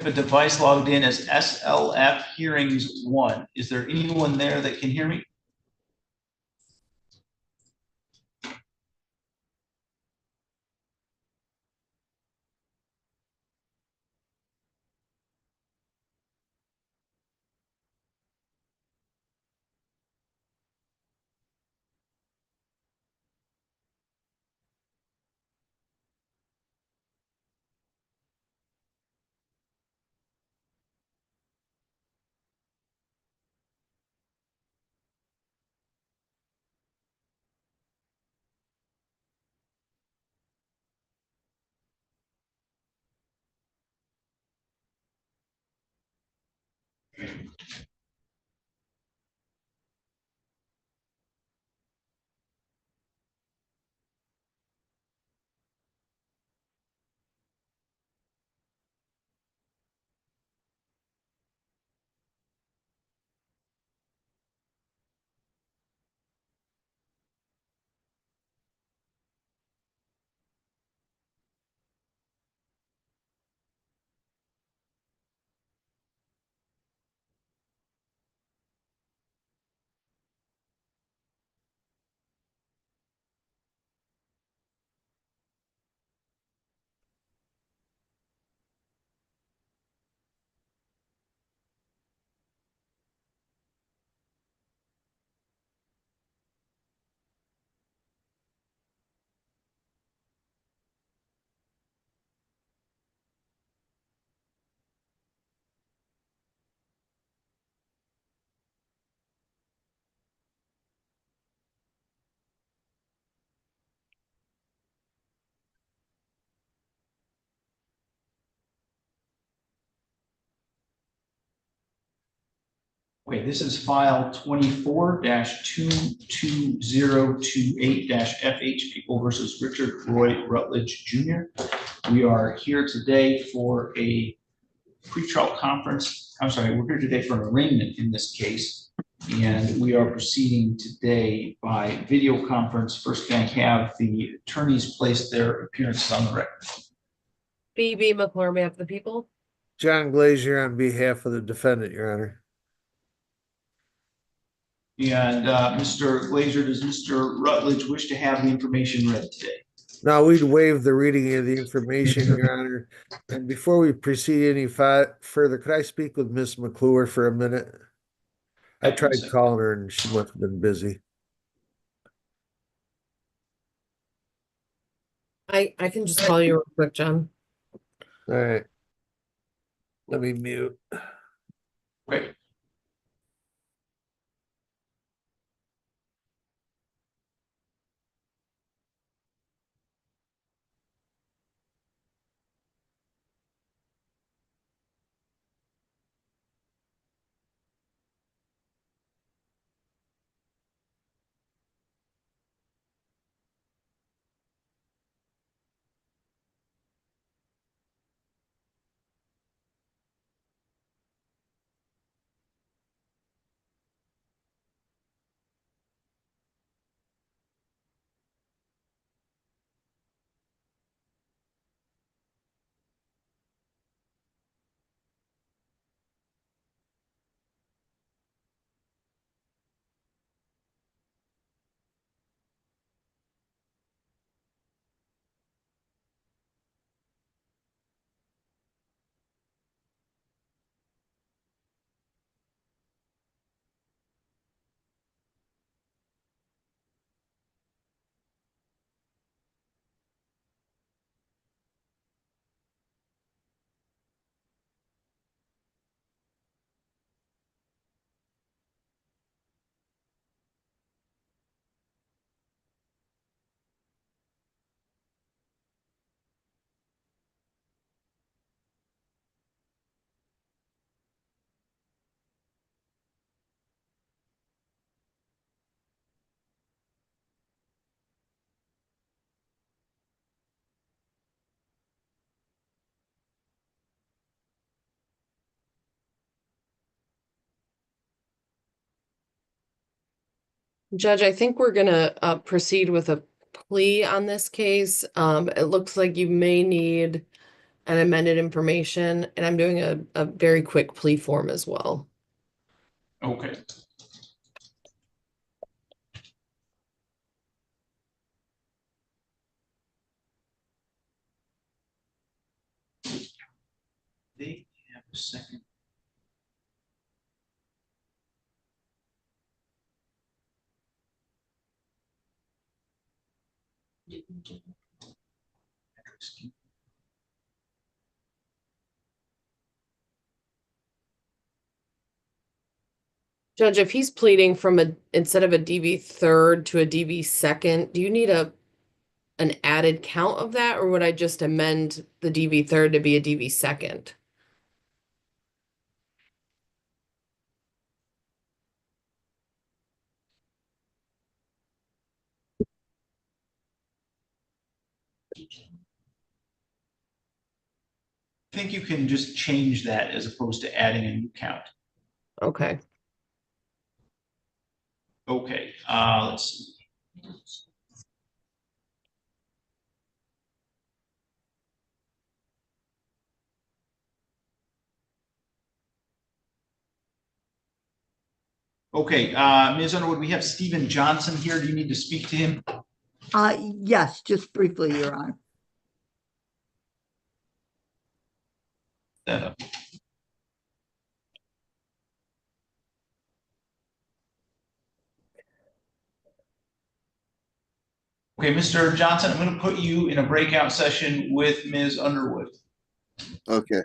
A device logged in as SLF Hearings 1. Is there anyone there that can hear me? Okay, this is file 24-22028-FH People versus Richard Roy Rutledge Jr. We are here today for a pretrial conference. I'm sorry, we're here today for an arraignment in this case. And we are proceeding today by video conference. First, can I have the attorneys place their appearances on the record? B.B. McClure, behalf of the people. John Glazier on behalf of the defendant, Your Honor. And Mr. Glazer, does Mr. Rutledge wish to have the information read today? Now, we'd waive the reading of the information, Your Honor. And before we proceed any further, could I speak with Miss McClure for a minute? I tried calling her and she must have been busy. I can just call you real quick, John. All right. Let me mute. Great. Judge, I think we're gonna proceed with a plea on this case. It looks like you may need an amended information, and I'm doing a very quick plea form as well. Okay. They have a second. Judge, if he's pleading from instead of a DV third to a DV second, do you need an added count of that, or would I just amend the DV third to be a DV second? I think you can just change that as opposed to adding a new count. Okay. Okay, let's see. Okay, Ms. Underwood, we have Stephen Johnson here. Do you need to speak to him? Yes, just briefly, Your Honor. That up. Okay, Mr. Johnson, I'm going to put you in a breakout session with Ms. Underwood. Okay.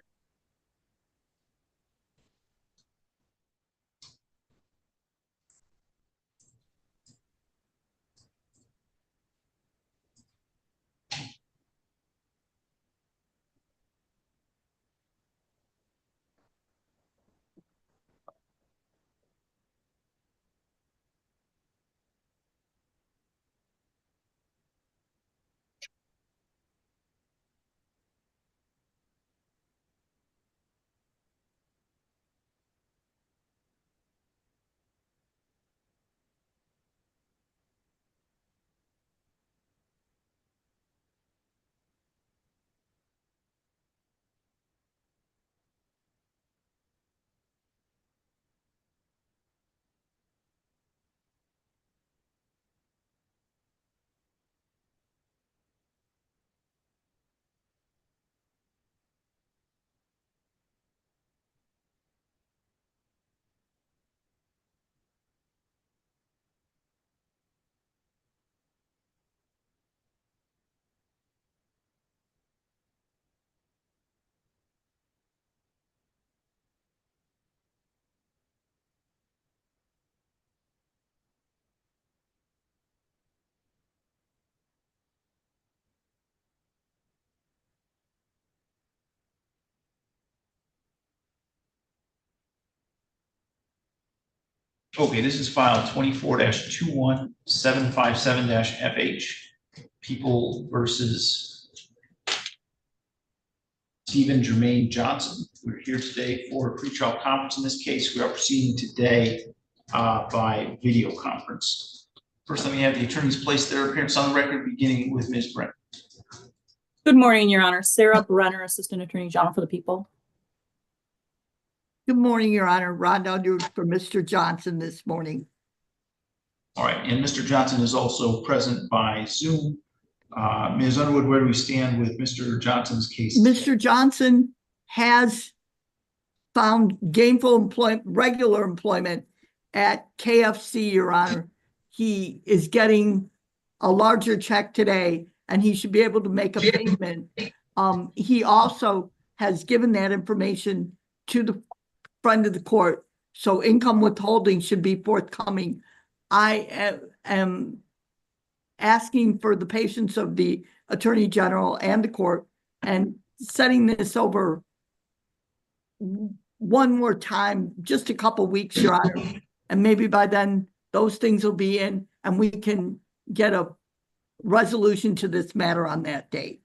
Okay, this is file 24-21757-FH. People versus Stephen Jermaine Johnson. We're here today for a pretrial conference. In this case, we are proceeding today by video conference. First, let me have the attorneys place their appearance on the record, beginning with Ms. Brent. Good morning, Your Honor. Sarah Brenner, Assistant Attorney General for the people. Good morning, Your Honor. Rhonda Underwood for Mr. Johnson this morning. All right, and Mr. Johnson is also present by Zoom. Ms. Underwood, where do we stand with Mr. Johnson's case? Mr. Johnson has found gainful employment, regular employment at KFC, Your Honor. He is getting a larger check today, and he should be able to make a payment. He also has given that information to the friend of the court, so income withholding should be forthcoming. I am asking for the patience of the Attorney General and the court and setting this over one more time, just a couple weeks, Your Honor. And maybe by then those things will be in and we can get a resolution to this matter on that date.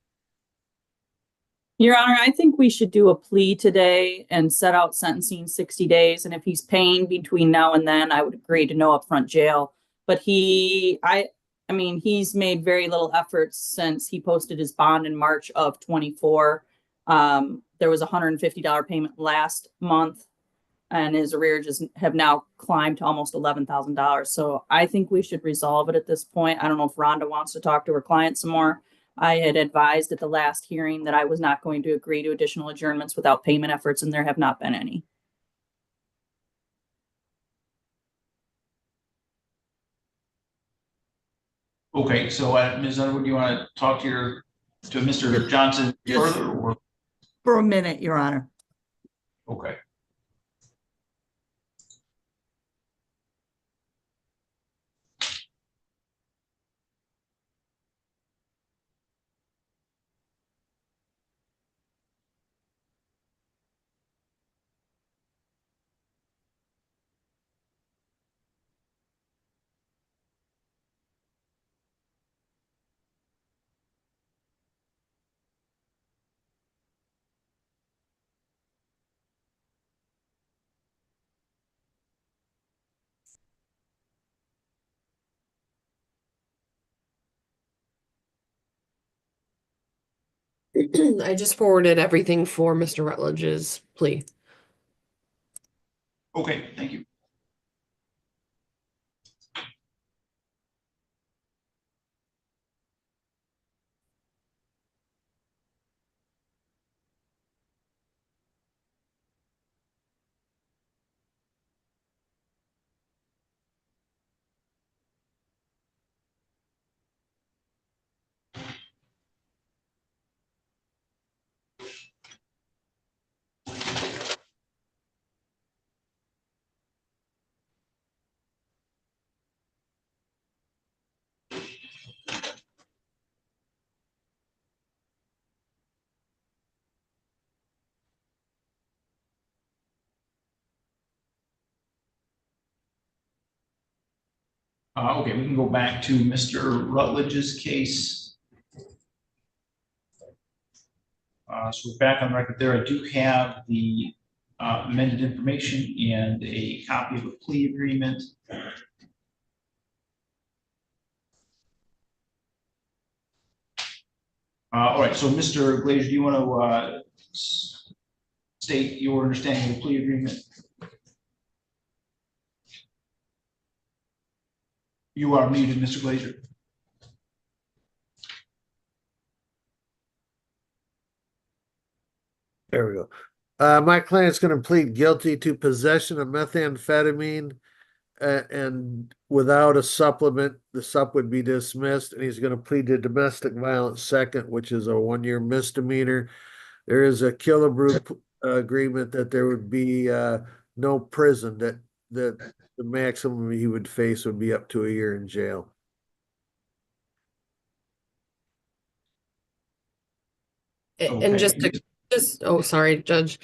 Your Honor, I think we should do a plea today and set out sentencing 60 days. And if he's paying between now and then, I would agree to no upfront jail. But I mean, he's made very little efforts since he posted his bond in March of 24. There was a $150 payment last month, and his arrearages have now climbed to almost $11,000. So I think we should resolve it at this point. I don't know if Rhonda wants to talk to her client some more. I had advised at the last hearing that I was not going to agree to additional adjournments without payment efforts, and there have not been any. Okay, so Ms. Underwood, do you want to talk to Mr. Johnson further? Or? For a minute, Your Honor. Okay. I just forwarded everything for Mr. Rutledge's plea. Okay, thank you. Okay, we can go back to Mr. Rutledge's case. So we're back on record there. I do have the amended information and a copy of a plea agreement. All right, so Mr. Glazer, do you want to state your understanding of the plea agreement? You are muted, Mr. Glazer. There we go. My client's going to plead guilty to possession of methamphetamine and without a supplement, the sup would be dismissed, and he's going to plead to domestic violence second, which is a 1-year misdemeanor. There is a Killebrew agreement that there would be no prison, that the maximum he would face would be up to a year in jail. And oh, sorry, Judge.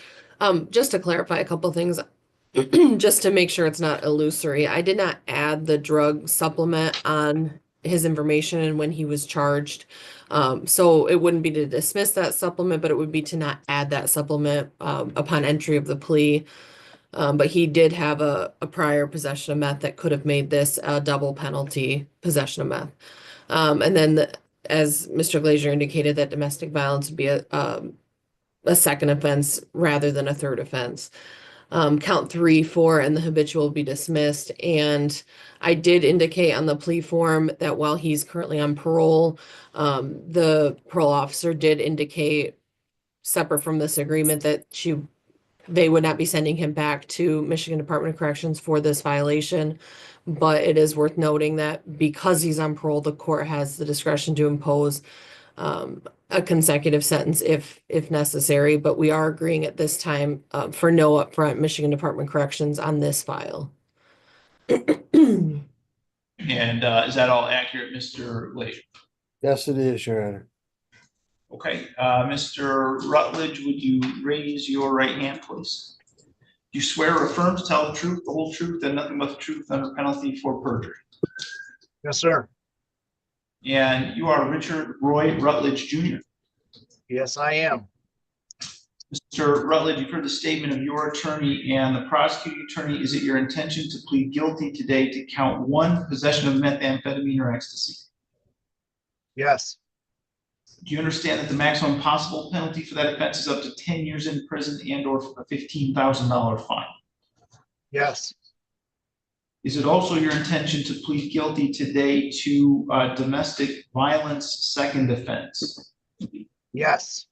Just to clarify a couple things, just to make sure it's not illusory, I did not add the drug supplement on his information and when he was charged. So it wouldn't be to dismiss that supplement, but it would be to not add that supplement upon entry of the plea. But he did have a prior possession of meth that could have made this a double penalty possession of meth. And then as Mr. Glazier indicated, that domestic violence would be a second offense rather than a third offense. Count 3, 4, and the habitual will be dismissed. And I did indicate on the plea form that while he's currently on parole, the parole officer did indicate, separate from this agreement, that they would not be sending him back to Michigan Department of Corrections for this violation. But it is worth noting that because he's on parole, the court has the discretion to impose a consecutive sentence if necessary, but we are agreeing at this time for no upfront Michigan Department of Corrections on this file. And is that all accurate, Mr. Glazier? Yes, it is, Your Honor. Okay, Mr. Rutledge, would you raise your right hand, please? Do you swear or affirm to tell the truth, the whole truth, and nothing but the truth under penalty for perjury? Yes, sir. And you are Richard Roy Rutledge Jr. Yes, I am. Mr. Rutledge, you've heard the statement of your attorney and the prosecuting attorney. Is it your intention to plead guilty today to count 1, possession of methamphetamine or ecstasy? Yes. Do you understand that the maximum possible penalty for that offense is up to 10 years in prison and or a $15,000 fine? Yes. Is it also your intention to plead guilty today to domestic violence second offense? Yes.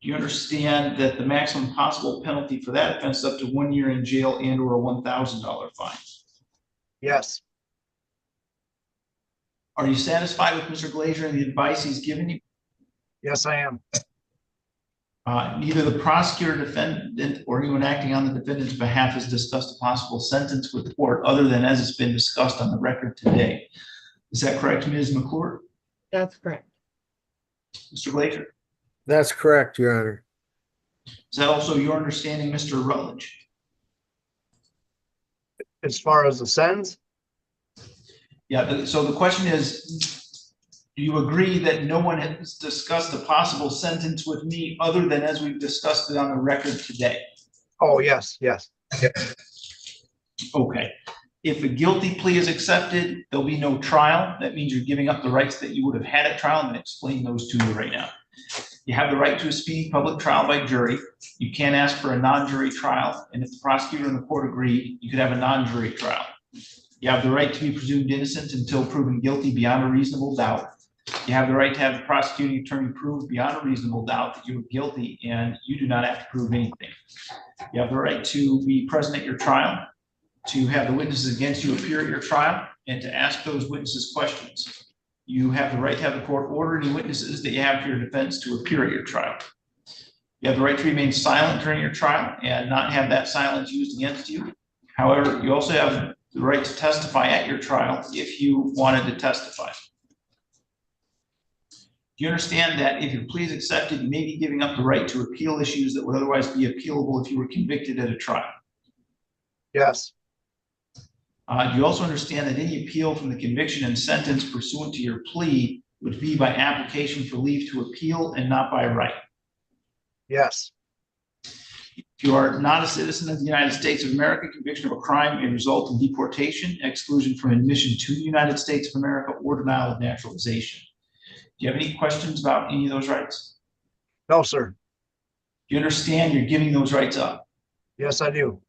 Do you understand that the maximum possible penalty for that offense is up to 1 year in jail and or a $1,000 fine? Yes. Are you satisfied with Mr. Glazier and the advice he's given you? Yes, I am. Neither the prosecutor, defendant, or anyone acting on the defendant's behalf has discussed a possible sentence with the court other than as it's been discussed on the record today. Is that correct, Ms. McClure? That's correct. Mr. Glazier? That's correct, Your Honor. Is that also your understanding, Mr. Rutledge? As far as the sentence? Yeah, so the question is, do you agree that no one has discussed a possible sentence with me other than as we've discussed it on the record today? Oh, yes, yes. Okay. If a guilty plea is accepted, there'll be no trial. That means you're giving up the rights that you would have had at trial. I'm going to explain those to you right now. You have the right to a speedy public trial by jury. You can't ask for a non-jury trial. And if the prosecutor and the court agree, you could have a non-jury trial. You have the right to be presumed innocent until proven guilty beyond a reasonable doubt. You have the right to have the prosecuting attorney prove beyond a reasonable doubt that you are guilty, and you do not have to prove anything. You have the right to be present at your trial, to have the witnesses against you appear at your trial, and to ask those witnesses questions. You have the right to have the court order any witnesses that you have for your defense to appear at your trial. You have the right to remain silent during your trial and not have that silence used against you. However, you also have the right to testify at your trial if you wanted to testify. Do you understand that if your plea is accepted, you may be giving up the right to appeal issues that would otherwise be appealable if you were convicted at a trial? Yes. Do you also understand that any appeal from the conviction and sentence pursuant to your plea would be by application for leave to appeal and not by right? Yes. If you are not a citizen of the United States of America, conviction of a crime may result in deportation, exclusion from admission to the United States of America, or denial of naturalization. Do you have any questions about any of those rights? No, sir. Do you understand you're giving those rights up? Yes, I do.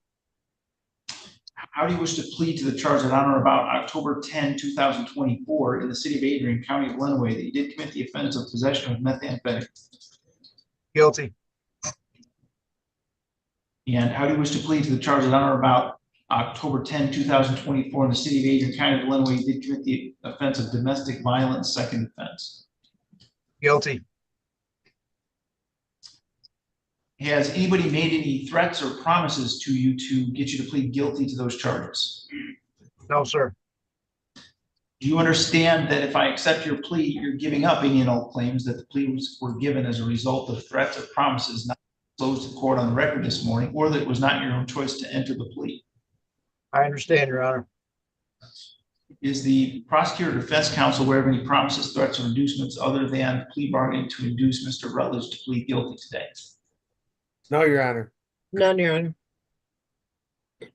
How do you wish to plead to the charge that on or about October 10, 2024 in the city of Adrian, county of Lenawee, that you did commit the offense of possession of methamphetamine? Guilty. And how do you wish to plead to the charge that on or about October 10, 2024 in the city of Adrian, county of Lenawee, you did commit the offense of domestic violence second offense? Guilty. Has anybody made any threats or promises to you to get you to plead guilty to those charges? No, sir. Do you understand that if I accept your plea, you're giving up any and all claims that the pleas were given as a result of threats or promises not disclosed to the court on the record this morning, or that it was not your own choice to enter the plea. I understand, Your Honor. Is the prosecutor or defense counsel aware of any promises, threats, or inducements other than plea bargaining to induce Mr. Rutledge to plead guilty today? No, Your Honor. None, Your Honor.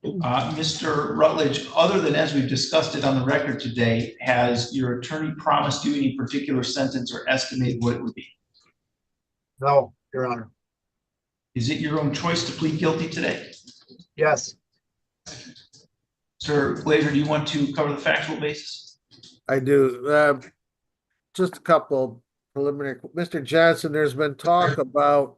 Mr. Rutledge, other than as we've discussed it on the record today, has your attorney promised you any particular sentence or estimated what it would be? No, Your Honor. Is it your own choice to plead guilty today? Yes. Sir Glazer, do you want to cover the factual basis? I do. Just a couple preliminary. Mr. Johnson, there's been talk about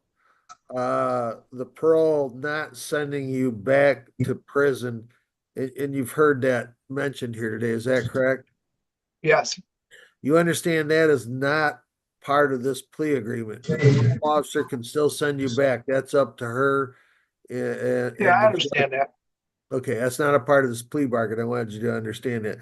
the parole not sending you back to prison, and you've heard that mentioned here today. Is that correct? Yes. You understand that is not part of this plea agreement. The officer can still send you back. That's up to her. Yeah, I understand that. Okay, that's not a part of this plea bargain. I wanted you to understand that.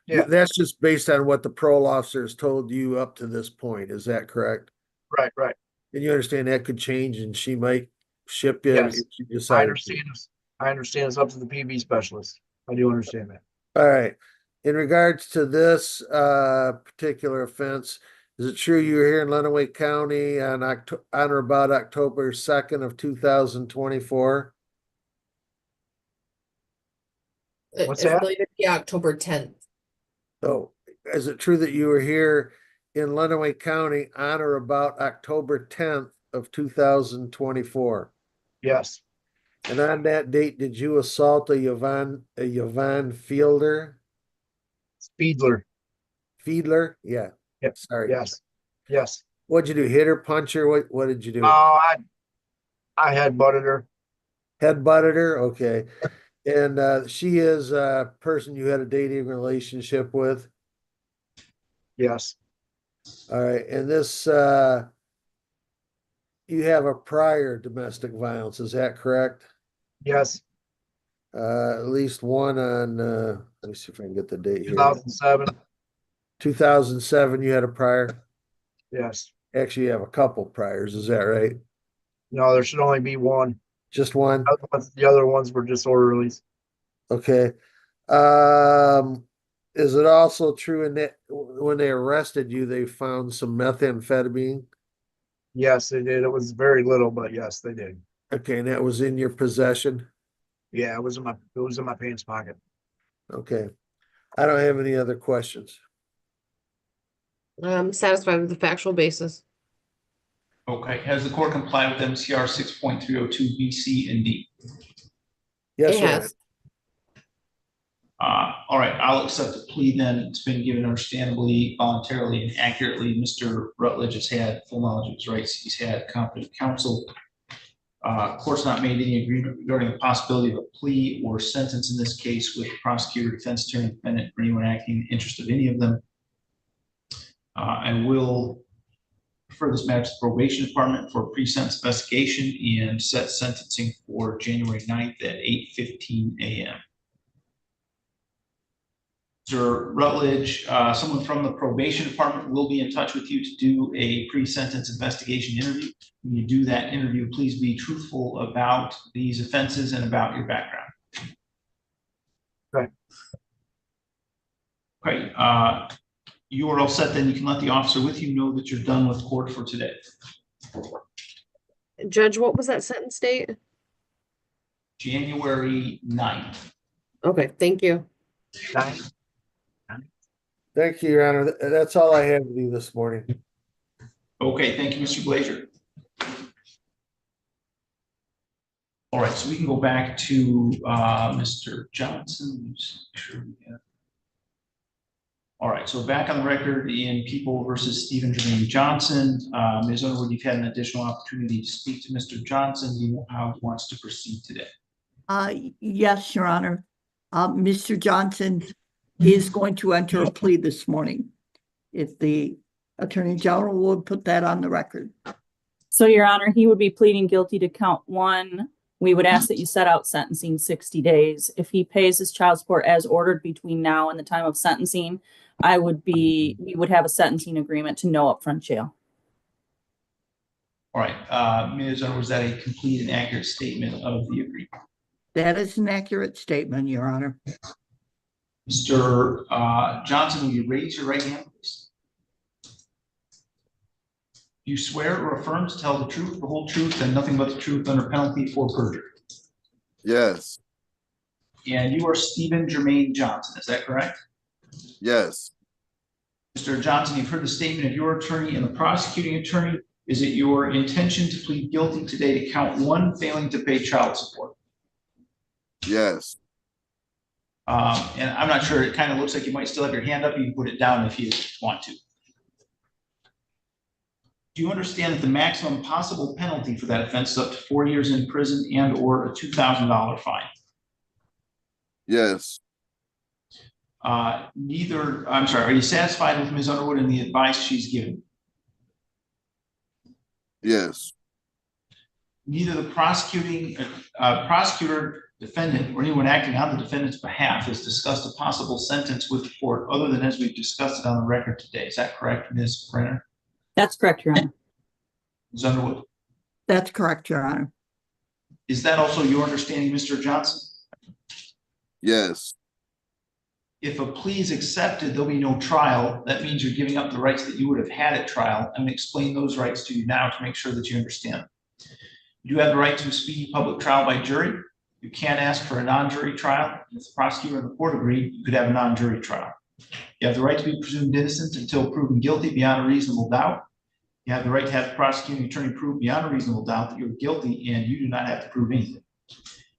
Yeah. That's just based on what the parole officer has told you up to this point. Is that correct? Right, right. And you understand that could change and she might ship you Yes. if she I decides. understand this. I understand it's up to the PV specialist. I do understand that. All right. In regards to this particular offense, is it true you were here in Lenawee County on or about October 2nd of 2024? What's It's that? going to be October 10th. So is it true that you were here in Lenawee County on or about October 10th of 2024? Yes. And on that date, did you assault a Yvonne Fielder? Fiedler. Fiedler? Yeah. Yep. Sorry. Yes. Yes. What'd you do? Hit her, punch her? What did you do? Oh, I had butted her. Head butted her? Okay. And she is a person you had a dating relationship with? Yes. All right. And this, you have a prior domestic violence, is that correct? Yes. At least one on, let me see if I can get the date here. 2007. 2007, you had a prior? Yes. Actually, you have a couple priors, is that right? No, there should only be one. Just one? The other ones were disorderlies. Okay. Is it also true in that when they arrested you, they found some methamphetamine? Yes, they did. It was very little, but yes, they did. Okay, and that was in your possession? Yeah, it was in my pants pocket. Okay. I don't have any other questions. I'm satisfied with the factual basis. Okay, has the court complied with MCR 6.302 B, C, and D? Yes, It sir. has. All right, I'll accept the plea then. It's been given understandably, voluntarily, and accurately. Mr. Rutledge has had full knowledge of his rights. He's had competent counsel. Court's not made any agreement regarding the possibility of a plea or sentence in this case with the prosecutor, defense attorney, defendant, or anyone acting in the interest of any of them. And will refer this matter to the probation department for a pre-sentence investigation and set sentencing for January 9th at 8:15 a.m. Mr. Rutledge, someone from the probation department will be in touch with you to do a pre-sentence investigation interview. When you do that interview, please be truthful about these offenses and about your background. Right. Okay. You are all set, then you can let the officer with you know that you're done with court for today. Judge, what was that sentence date? January 9th. Okay, thank you. Thank you, Your Honor. That's all I have with you this morning. Okay, thank you, Mr. Glazer. All right, so we can go back to Mr. Johnson. Just make sure we have. All right, so back on the record in People versus Stephen Jermaine Johnson. Ms. Underwood, you've had an additional opportunity to speak to Mr. Johnson. Do you know how he wants to proceed today? Yes, Your Honor. Mr. Johnson is going to enter a plea this morning. If the Attorney General would put that on the record. So, Your Honor, he would be pleading guilty to count 1. We would ask that you set out sentencing 60 days. If he pays his child support as ordered between now and the time of sentencing, we would have a sentencing agreement to no upfront jail. All right, Ms. Underwood, was that a complete and accurate statement of the agreement? That is an accurate statement, Your Honor. Mr. Johnson, will you raise your right hand, please? Do you swear or affirm to tell the truth, the whole truth, and nothing but the truth under penalty for perjury? Yes. And you are Stephen Jermaine Johnson, is that correct? Yes. Mr. Johnson, you've heard the statement of your attorney and the prosecuting attorney. Is it your intention to plead guilty today to count 1, failing to pay child support? Yes. And I'm not sure, it kind of looks like you might still have your hand up. You can put it down if you want to. Do you understand that the maximum possible penalty for that offense is up to 4 years in prison and or a $2,000 fine? Yes. Are you satisfied with Ms. Underwood and the advice she's given? Yes. Neither the prosecutor, defendant, or anyone acting on the defendant's behalf has discussed a possible sentence with the court other than as we've discussed it on the record today. Is that correct, Ms. Brenner? That's correct, Your Honor. Ms. Underwood? That's correct, Your Honor. Is that also your understanding, Mr. Johnson? Yes. If a plea is accepted, there'll be no trial. That means you're giving up the rights that you would have had at trial. I'm going to explain those rights to you now to make sure that you understand. You do have the right to a speedy public trial by jury. You can't ask for a non-jury trial. If the prosecutor and the court agree, you could have a non-jury trial. You have the right to be presumed innocent until proven guilty beyond a reasonable doubt. You have the right to have the prosecuting attorney prove beyond a reasonable doubt that you're guilty, and you do not have to prove anything.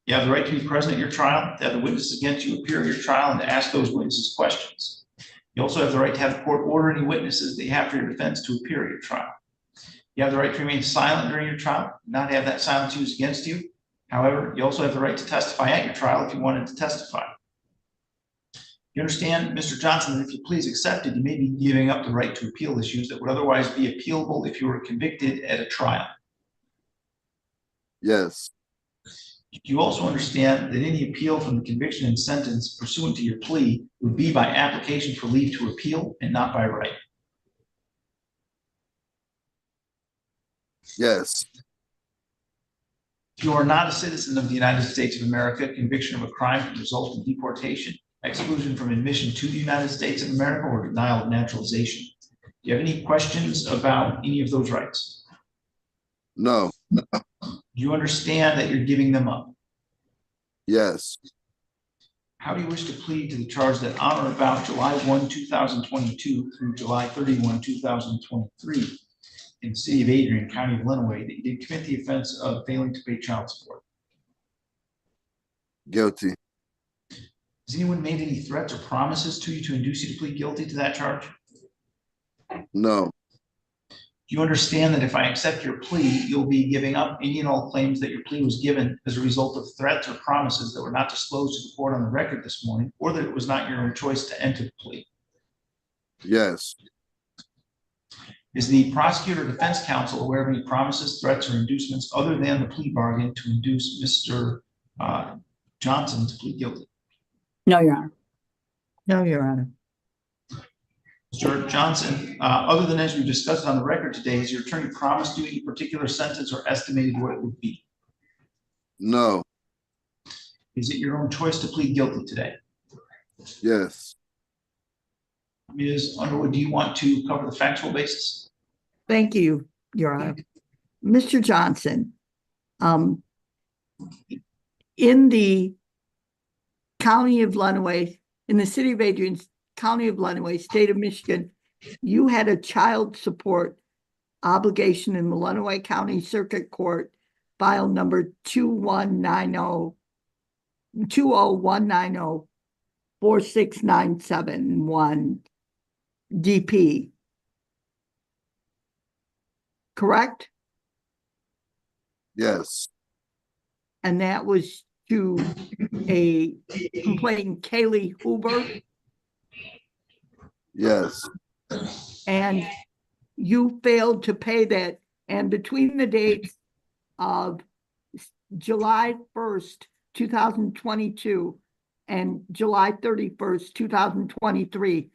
You have the right to be present at your trial, to have the witnesses against you appear at your trial, and to ask those witnesses questions. You also have the right to have the court order any witnesses that you have for your defense to appear at your trial. You have the right to remain silent during your trial, not have that silence used against you. However, you also have the right to testify at your trial if you wanted to testify. You understand, Mr. Johnson, that if your plea is accepted, you may be giving up the right to appeal issues that would otherwise be appealable if you were convicted at a trial. Yes. You also understand that any appeal from the conviction and sentence pursuant to your plea would be by application for leave to appeal and not by right. Yes. If you are not a citizen of the United States of America, conviction of a crime could result in deportation, exclusion from admission to the United States of America, or denial of naturalization. Do you have any questions about any of those rights? No. Do you understand that you're giving them up? Yes. How do you wish to plead to the charge that on or about July 1, 2022 through July 31, 2023 in the city of Adrian, County of Lenawee, that you did commit the offense of failing to pay child support? Guilty. Has anyone made any threats or promises to you to induce you to plead guilty to that charge? No. Do you understand that if I accept your plea, you'll be giving up any and all claims that your plea was given as a result of threats or promises that were not disclosed to the court on the record this morning, or that it was not your own choice to enter the plea? Yes. Is the prosecutor or defense counsel aware of any promises, threats, or inducements other than the plea bargain to induce Mr. Johnson to plead guilty? No, Your Honor. No, Your Honor. Mr. Johnson, other than as we discussed on the record today, has your attorney promised you any particular sentence or estimated what it would be? No. Is it your own choice to plead guilty today? Yes. Ms. Underwood, do you want to cover the factual basis? Thank you, Your Honor. Mr. Johnson, in the County of Lenawee, in the city of Adrian, County of Lenawee, state of Michigan, you had a child support obligation in the Lenawee County Circuit Court, file number 20190-46971 DP. Correct? Yes. And that was to a complainant, Kaylee Huber. Yes. And you failed to pay that. And between the dates of July 1st, 2022 and July 31st, 2023,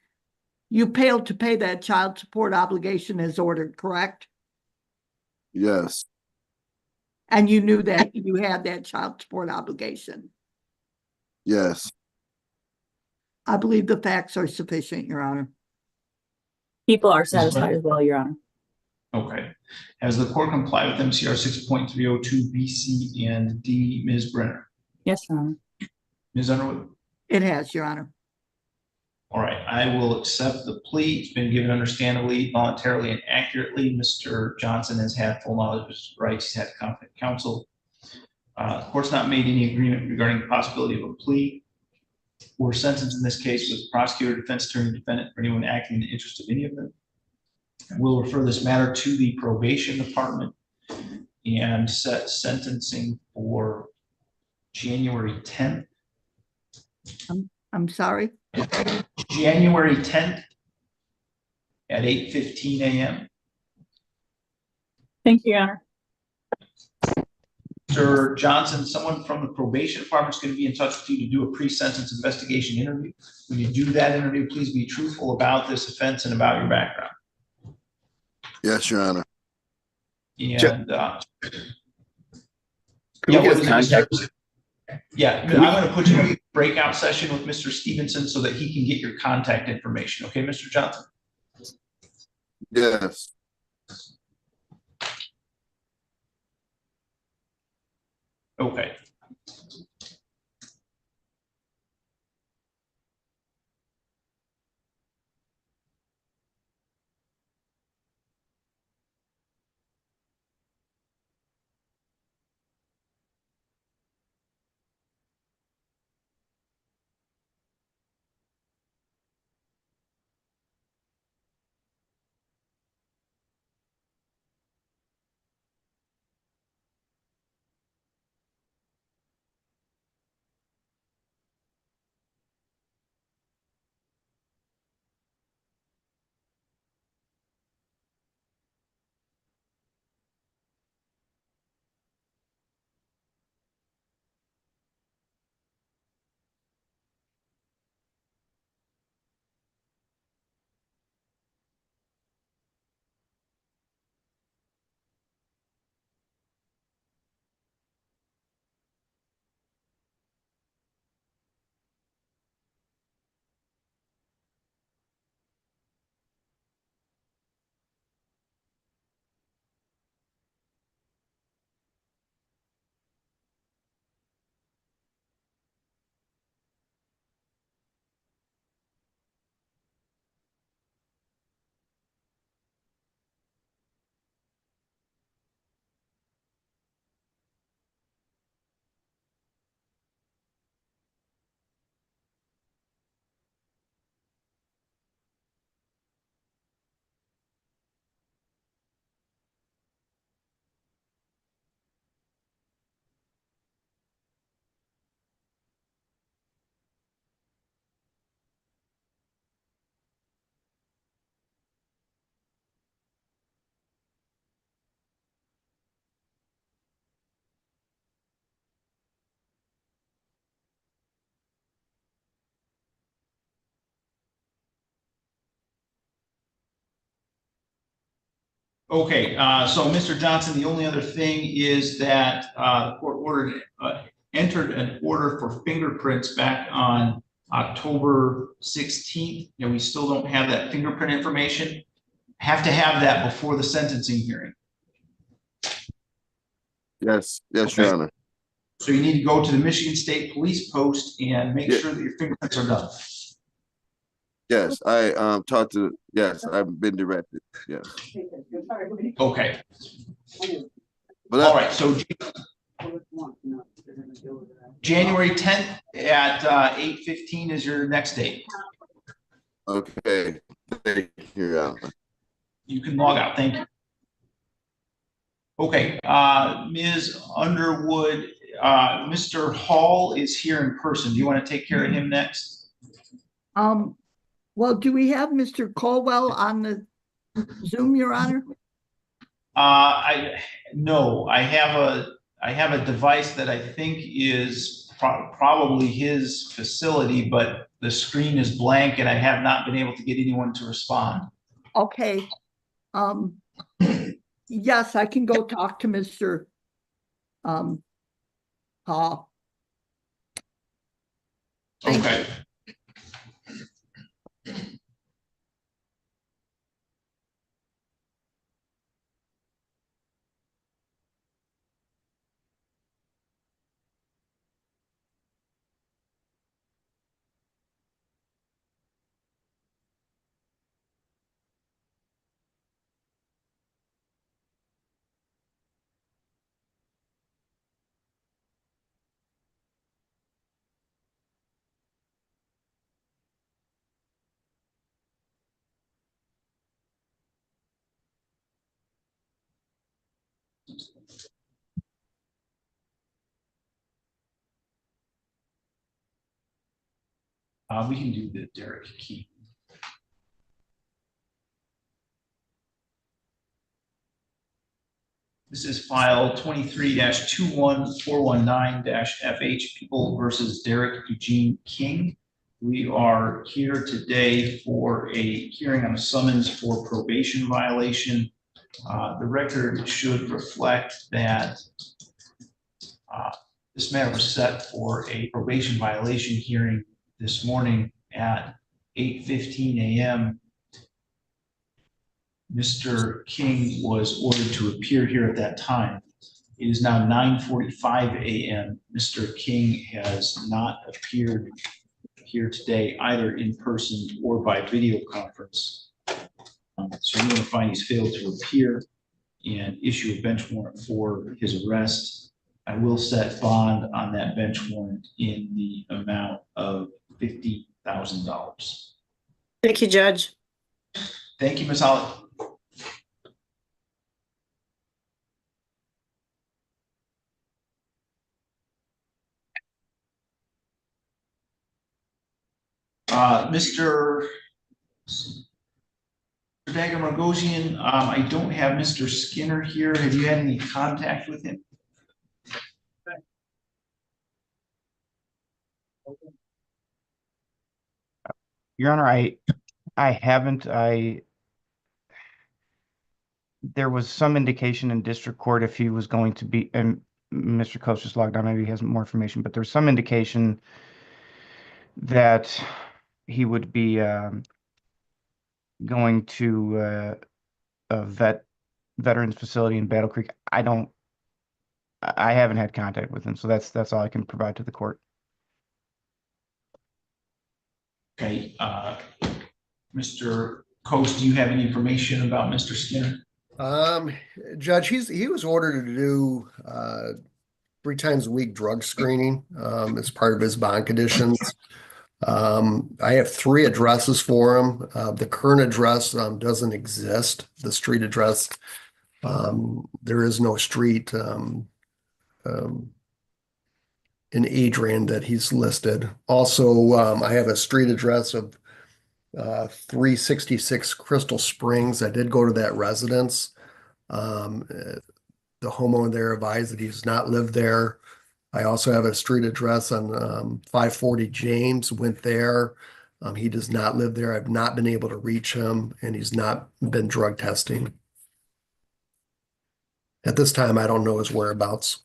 you failed to pay that child support obligation as ordered, correct? Yes. And you knew that you had that child support obligation. Yes. I believe the facts are sufficient, Your Honor. People are satisfied as well, Your Honor. Okay. Has the court complied with MCR 6.302 B, C, and D? Ms. Brenner? Yes, Your Honor. Ms. Underwood? It has, Your Honor. All right, I will accept the plea. It's been given understandably, voluntarily, and accurately. Mr. Johnson has had full knowledge of his rights. He's had competent counsel. The court's not made any agreement regarding the possibility of a plea or sentence in this case with prosecutor, defense attorney, defendant, or anyone acting in the interest of any of them. We'll refer this matter to the probation department and set sentencing for January 10th. I'm sorry. January 10th at 8:15 a.m. Thank you, Your Honor. Mr. Johnson, someone from the probation department is going to be in touch with you to do a pre-sentence investigation interview. When you do that interview, please be truthful about this offense and about your background. Yes, Your Honor. And Can we get his contact? Yeah, I'm going to put you in a breakout session with Mr. Stevenson so that he can get your contact information. Okay, Mr. Johnson? Yes. Okay. Okay, so Mr. Johnson, the only other thing is that the court entered an order for fingerprints back on October 16th, and we still don't have that fingerprint information. Have to have that before the sentencing hearing. Yes, yes, Okay. Your Honor. So you need to go to the Michigan State Police Post and make sure that your fingerprints are done. Yes, I talked to, yes, I've been directed, yes. Okay. But all right, so January 10th at 8:15 is your next date. Okay, thank you, Your Honor. You can log out, thank you. Okay, Ms. Underwood, Mr. Hall is here in person. Do you want to take care of him next? Well, do we have Mr. Colwell on the Zoom, Your Honor? No, I have a device that I think is probably his facility, but the screen is blank and I have not been able to get anyone to respond. Okay. yes, I can go talk to Mr. Hall. Thank Okay. We can do the Derek Key. This is file 23-21419-FH, People versus Derek Eugene King. We are here today for a hearing on a summons for probation violation. The record should reflect that this matter was set for a probation violation hearing this morning at 8:15 a.m. Mr. King was ordered to appear here at that time. It is now 9:45 a.m. Mr. King has not appeared here today, either in person or by video conference. So we're going to find he's failed to appear and issue a bench warrant for his arrest. I will set bond on that bench warrant in the amount of $50,000. Thank you, Judge. Thank you, Ms. Holly. Mr. Dagan Rogosian, I don't have Mr. Skinner here. Have you had any contact with him? Your Honor, I haven't. There was some indication in district court if he was going to be, and Mr. Coast just logged on, maybe he has more information, but there's some indication that he would be going to a veterans facility in Battle Creek. I haven't had contact with him, so that's all I can provide to the court. Okay, Mr. Coast, do you have any information about Mr. Skinner? Judge, he was ordered to do 3 times a week drug screening as part of his bond conditions. I have 3 addresses for him. The current address doesn't exist. The street address, there is no street in Adrian that he's listed. Also, I have a street address of 366 Crystal Springs. I did go to that residence. The homeowner there advised that he does not live there. I also have a street address on 540 James, went there. He does not live there. I've not been able to reach him, and he's not been drug testing. At this time, I don't know his whereabouts.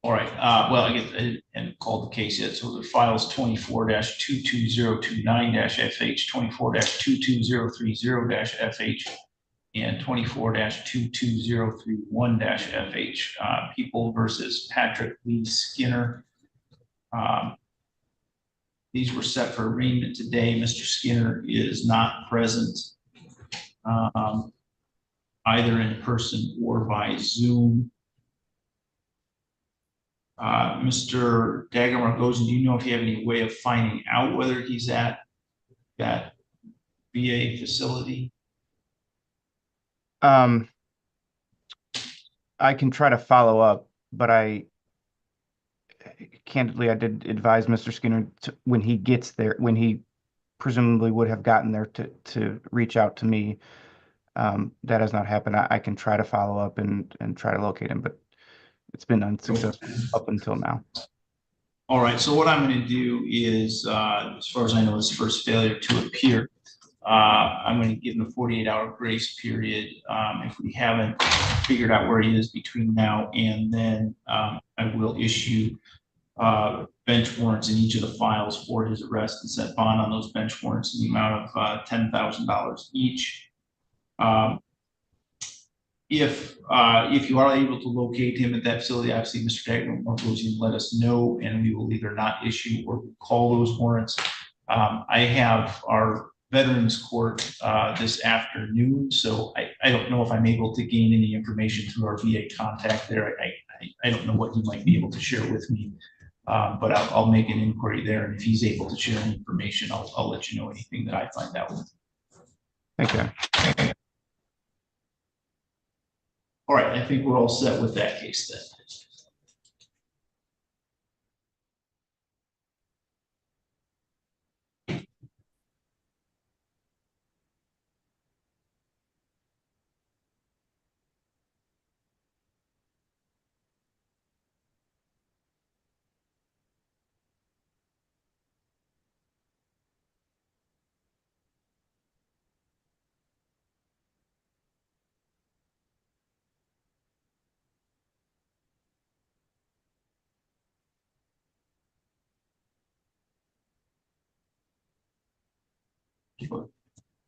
All right, well, I guess I hadn't called the case yet. So the files 24-22029-FH, 24-22030-FH, and 24-22031-FH, People versus Patrick Lee Skinner. These were set for arraignment today. Mr. Skinner is not present either in person or by Zoom. Mr. Dagan-Rogosian, do you know if you have any way of finding out whether he's at that VA facility? I can try to follow up, but candidly, I did advise Mr. Skinner when he gets there, when he presumably would have gotten there to reach out to me. That has not happened. I can try to follow up and try to locate him, but it's been unsuccessful up until now. All right, so what I'm going to do is, as far as I know, his first failure to appear. I'm going to give him a 48-hour grace period. If we haven't figured out where he is between now and then, I will issue bench warrants in each of the files for his arrest and set bond on those bench warrants in the amount of $10,000 each. If you are able to locate him at that facility, obviously Mr. Dagner will let us know, and we will either not issue or call those warrants. I have our Veterans Court this afternoon, so I don't know if I'm able to gain any information through our VA contact there. I don't know what he might be able to share with me, but I'll make an inquiry there, and if he's able to share any information, I'll let you know anything that I find out. Thank you. All right, I think we're all set with that case then.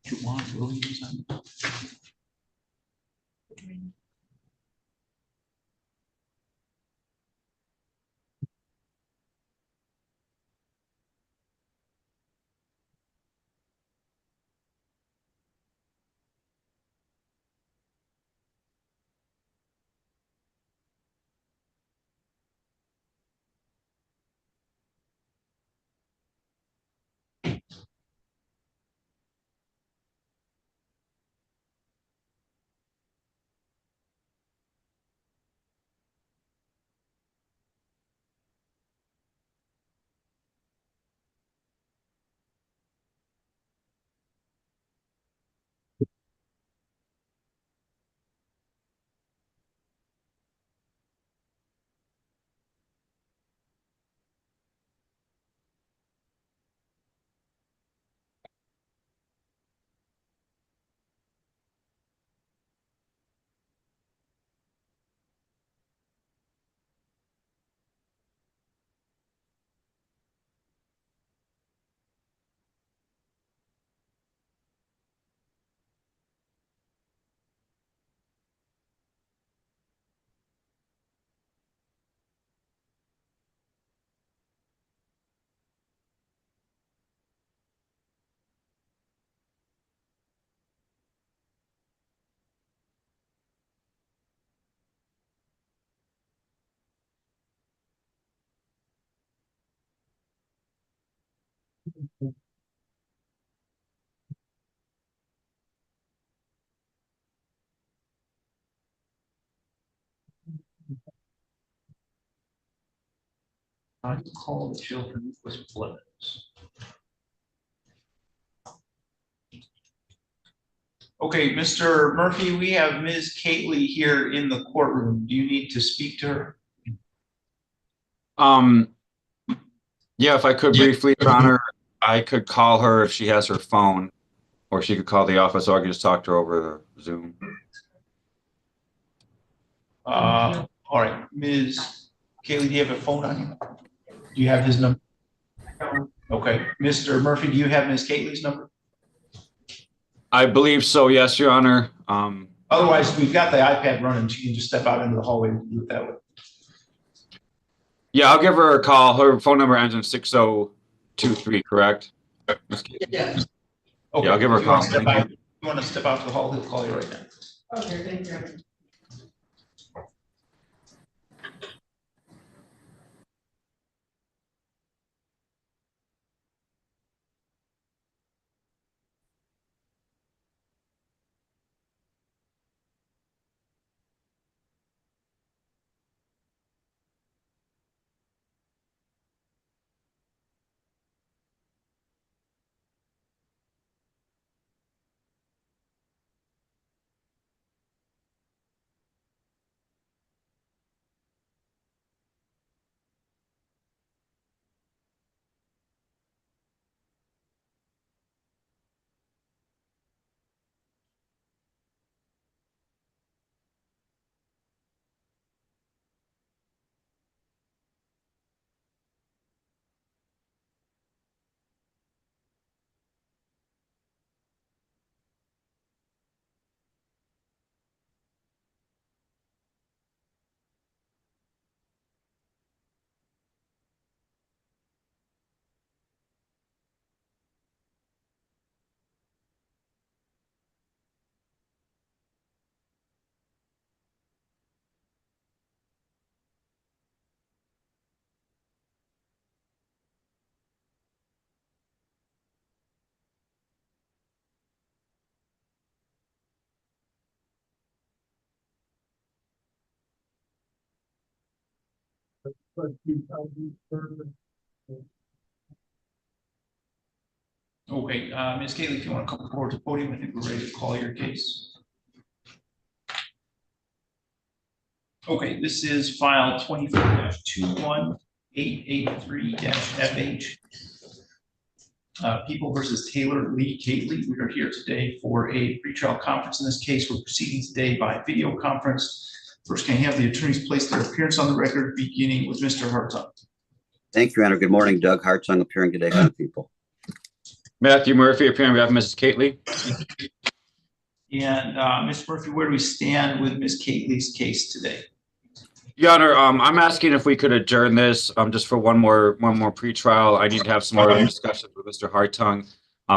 Juwan Williams. I call the children with limits. Okay, Mr. Murphy, we have Ms. Kately here in the courtroom. Do you need to speak to her? Yeah, if I could briefly, Your Honor, I could call her if she has her phone, or she could call the office, or I could just talk to her over Zoom. All right, Ms. Kately, do you have a phone on you? Do you have his number? Okay, Mr. Murphy, do you have Ms. Kately's number? I believe so, yes, Your Honor. Otherwise, we've got the iPad running. She can just step out into the hallway and do it that way. Yeah, I'll give her a call. Her phone number ends in 6023, correct? Yeah. Okay, yeah, I'll give her a call. You want to step out to the hall? He'll call you right now. Okay, thank you. Okay, Ms. Kaylee, if you want to come forward to the podium, I think we're ready to call your case. Okay, this is file 24-21883-FH. People versus Taylor Lee Gately. We are here today for a pretrial conference. In this case, we're proceeding today by video conference. First, can I have the attorneys place their appearance on the record, beginning with Mr. Hartung? Thank you, Your Honor. Good morning, Doug Hartung, appearing today for the people. Matthew Murphy, appearing on behalf of Mrs. Gately. And Ms. Murphy, where do we stand with Ms. Gately's case today? Your Honor, I'm asking if we could adjourn this just for one more pretrial. I need to have some more discussions with Mr. Hartung.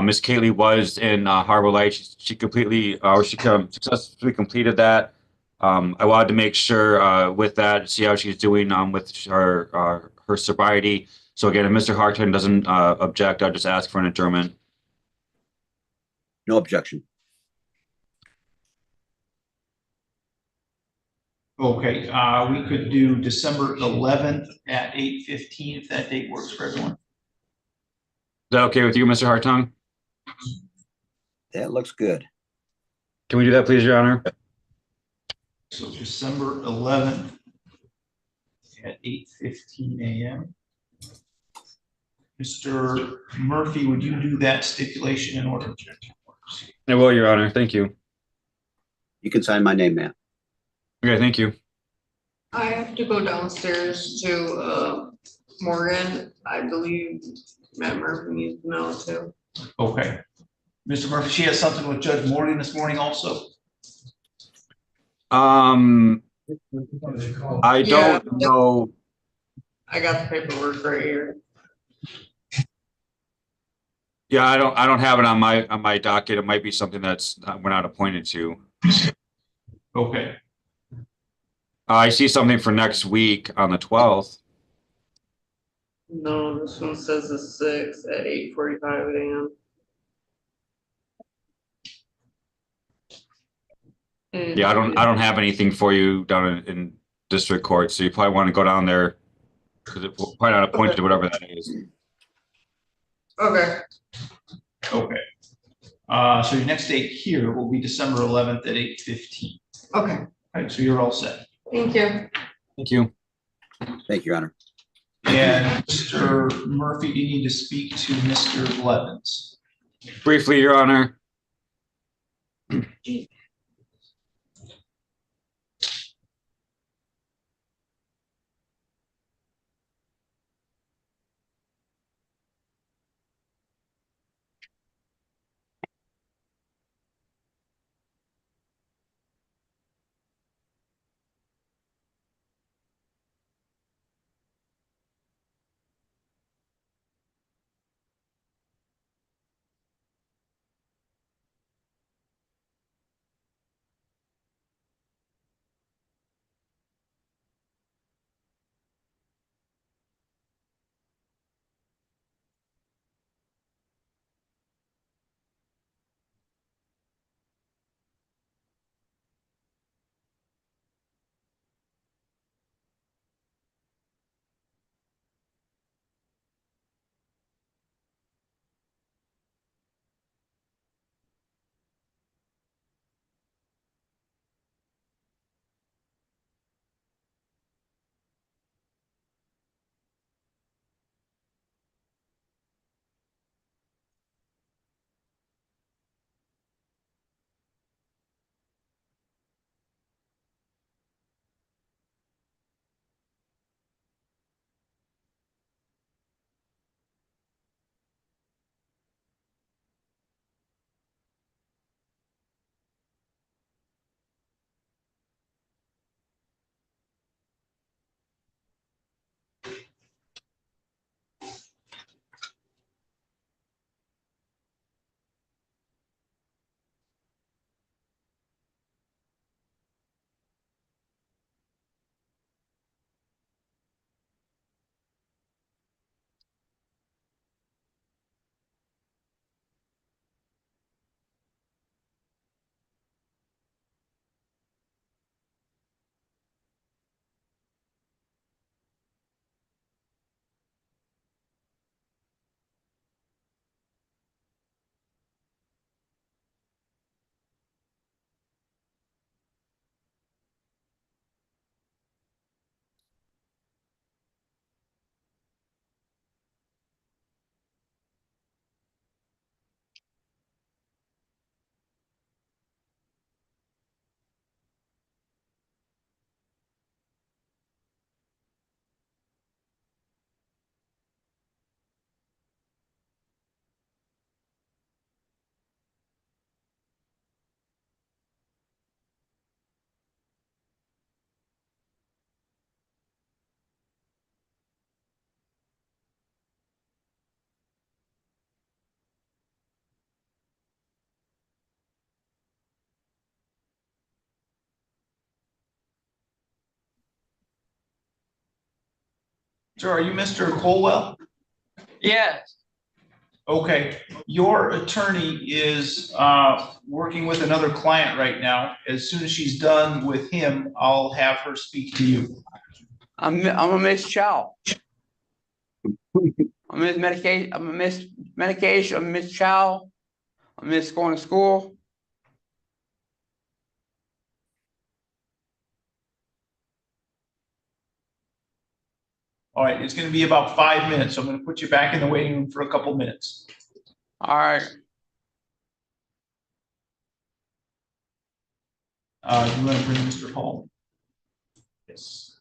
Ms. Gately was in Harbor Light. She completely successfully completed that. I wanted to make sure with that, see how she's doing with her sobriety. So again, if Mr. Hartung doesn't object, I'll just ask for an adjournment. No objection. Okay, we could do December 11th at 8:15 if that date works for everyone. Is that okay with you, Mr. Hartung? That looks good. Can we do that, please, Your Honor? So December 11th at 8:15 a.m. Mr. Murphy, would you do that stipulation in order? I will, Your Honor. Thank you. You can sign my name, man. Okay, thank you. I have to go downstairs to Morgan. I believe Matt Murphy needs to know too. Okay. Mr. Murphy, she has something with Judge Morgan this morning also. I don't know. I got the paperwork right here. Yeah, I don't have it on my docket. It might be something that's we're not appointed to. Okay. I see something for next week on the 12th. No, this one says the 6th at 8:45 a.m. Yeah, I don't have anything for you down in district court, so you probably want to go down there because it's probably not appointed to whatever that is. Okay. Okay. So your next date here will be December 11th at 8:15. Okay. All right, so you're all set. Thank you. Thank you. Thank you, Your Honor. And Mr. Murphy, do you need to speak to Mr. Blevins? Briefly, Your Honor. Sir, are you Mr. Colwell? Yes. Okay, your attorney is working with another client right now. As soon as she's done with him, I'll have her speak to you. I'm a Miss Chow. I'm Miss Medication. I'm a Miss Medication. I'm Miss Chow. I'm Miss going to school. All right, it's going to be about 5 minutes. So I'm going to put you back in the waiting room for a couple minutes. All right. You want to bring Mr. Hall? Yes.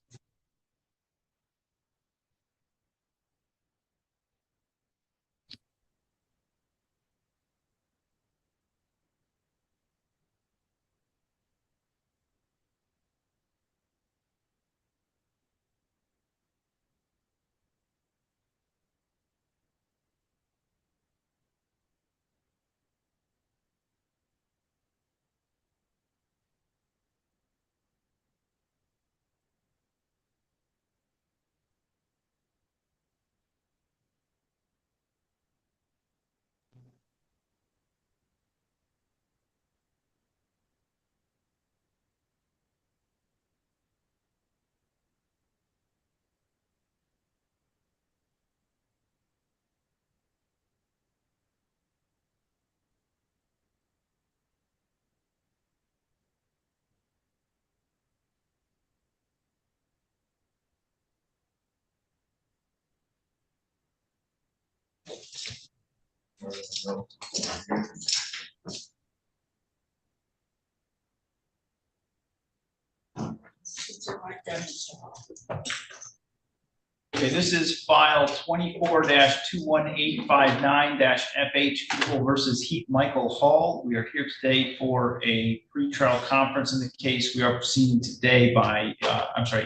Okay, this is file 24-21859-FH People versus Heath Michael Hall. We are here today for a pretrial conference in the case. We are proceeding today by,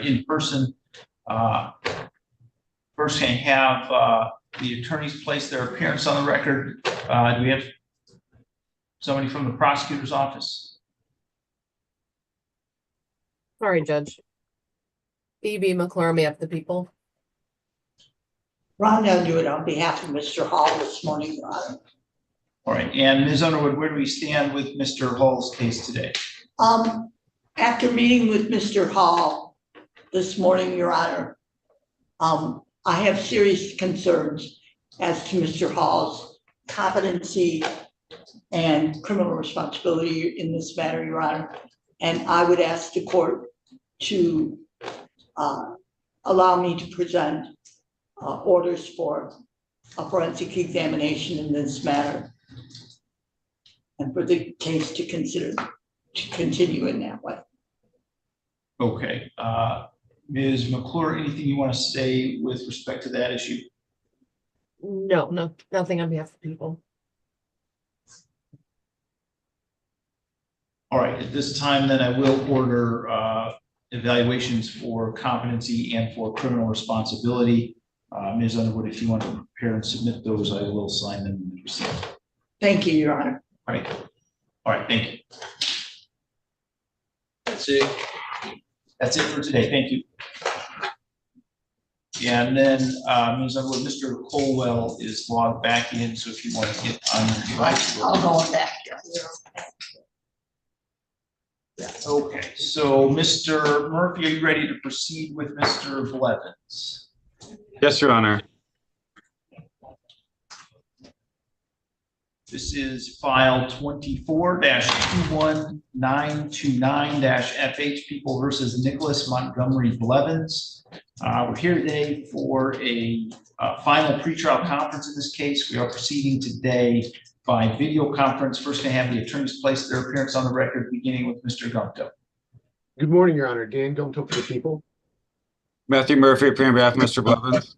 in person. First, can I have the attorneys place their appearance on the record? Do we have somebody from the prosecutor's office? Sorry, Judge. Phoebe McClure, me up the people. Rhonda will do it on behalf of Mr. Hall this morning, Your Honor. All right, and Ms. Underwood, where do we stand with Mr. Hall's case today? After meeting with Mr. Hall this morning, Your Honor, I have serious concerns as to Mr. Hall's competency and criminal responsibility in this matter, Your Honor. And I would ask the court to allow me to present orders for a forensic examination in this matter and for the case to continue in that way. Okay, Ms. McClure, anything you want to say with respect to that issue? No, nothing on behalf of the people. All right, at this time, then I will order evaluations for competency and for criminal responsibility. Ms. Underwood, if you want to prepare and submit those, I will sign them and receive. Thank you, Your Honor. All right, thank you. That's it for today. Thank you. And then, Ms. Underwood, Mr. Colwell is logged back in, so if you want to get on your device. I'll go on back. Okay, so Mr. Murphy, are you ready to proceed with Mr. Blevins? Yes, Your Honor. This is file 24-21929-FH People versus Nicholas Montgomery Blevins. We're here today for a final pretrial conference in this case. We are proceeding today by video conference. First, I have the attorneys place their appearance on the record, beginning with Mr. Gumto. Good morning, Your Honor. Dan Gumto for the people. Matthew Murphy, appearing on behalf of Mr. Blevins.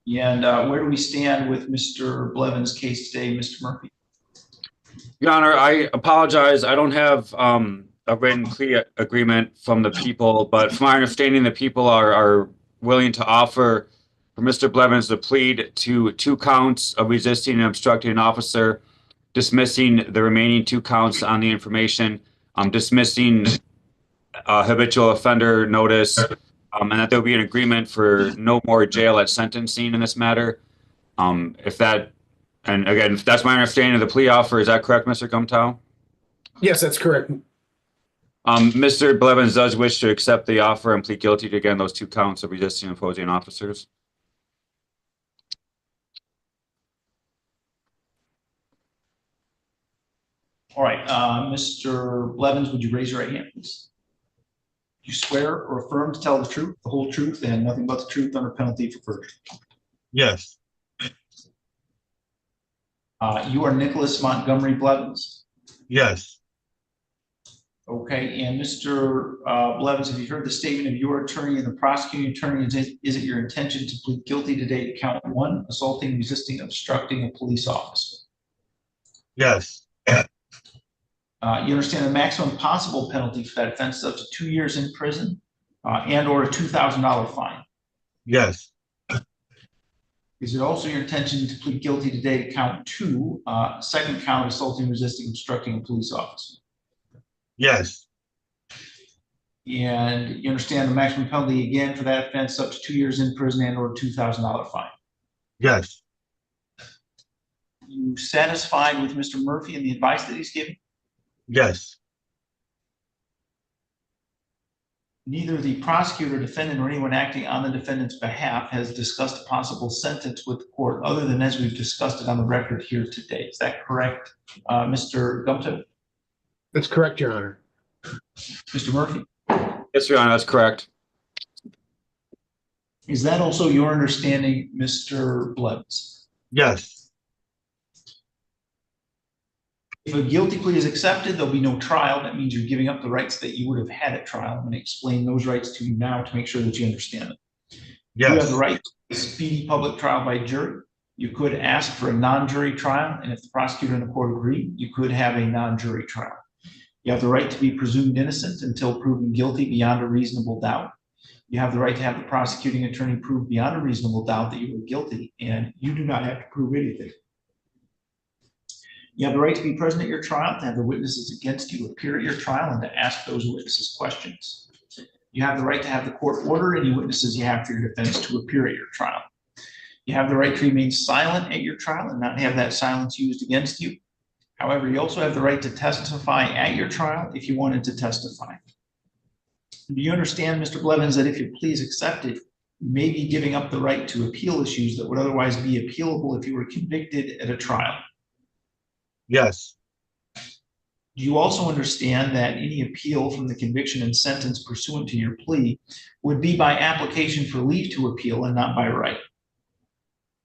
And where do we stand with Mr. Blevins' case today, Mr. Murphy? Your Honor, I apologize. I don't have a written plea agreement from the people, but from my understanding, the people are willing to offer for Mr. Blevins to plead to 2 counts of resisting and obstructing an officer, dismissing the remaining 2 counts on the information, dismissing habitual offender notice, and that there'll be an agreement for no more jail at sentencing in this matter. If that, and again, if that's my understanding of the plea offer, is that correct, Mr. Gumtow? Yes, that's correct. Mr. Blevins does wish to accept the offer and plead guilty to, again, those 2 counts of resisting and opposing officers. All right, Mr. Blevins, would you raise your right hand, please? Do you swear or affirm to tell the truth, the whole truth, and nothing but the truth under penalty for perjury? Yes. You are Nicholas Montgomery Blevins? Yes. Okay, and Mr. Blevins, have you heard the statement of your attorney and the prosecuting attorney? Is it your intention to plead guilty today to count 1, assaulting, resisting, obstructing a police officer? Yes. You understand the maximum possible penalty for that offense is up to 2 years in prison and or a $2,000 fine. Yes. Is it also your intention to plead guilty today to count 2, second count assaulting, resisting, obstructing a police officer? Yes. And you understand the maximum penalty again for that offense up to 2 years in prison and or a $2,000 fine? Yes. You satisfied with Mr. Murphy and the advice that he's giving? Yes. Neither the prosecutor, defendant, or anyone acting on the defendant's behalf has discussed a possible sentence with the court other than as we've discussed it on the record here today. Is that correct, Mr. Gumtow? That's correct, Your Honor. Mr. Murphy? Yes, Your Honor, that's correct. Is that also your understanding, Mr. Blevins? Yes. If a guilty plea is accepted, there'll be no trial. That means you're giving up the rights that you would have had at trial. I'm going to explain those rights to you now to make sure that you understand it. Yes. You have the right to a speedy public trial by jury. You could ask for a non-jury trial, and if the prosecutor and the court agree, you could have a non-jury trial. You have the right to be presumed innocent until proven guilty beyond a reasonable doubt. You have the right to have the prosecuting attorney prove beyond a reasonable doubt that you were guilty, and you do not have to prove anything. You have the right to be present at your trial, to have the witnesses against you appear at your trial, and to ask those witnesses questions. You have the right to have the court order any witnesses you have for your defense to appear at your trial. You have the right to remain silent at your trial and not have that silence used against you. However, you also have the right to testify at your trial if you wanted to testify. Do you understand, Mr. Blevins, that if your plea is accepted, you may be giving up the right to appeal issues that would otherwise be appealable if you were convicted at a trial? Yes. Do you also understand that any appeal from the conviction and sentence pursuant to your plea would be by application for leave to appeal and not by right?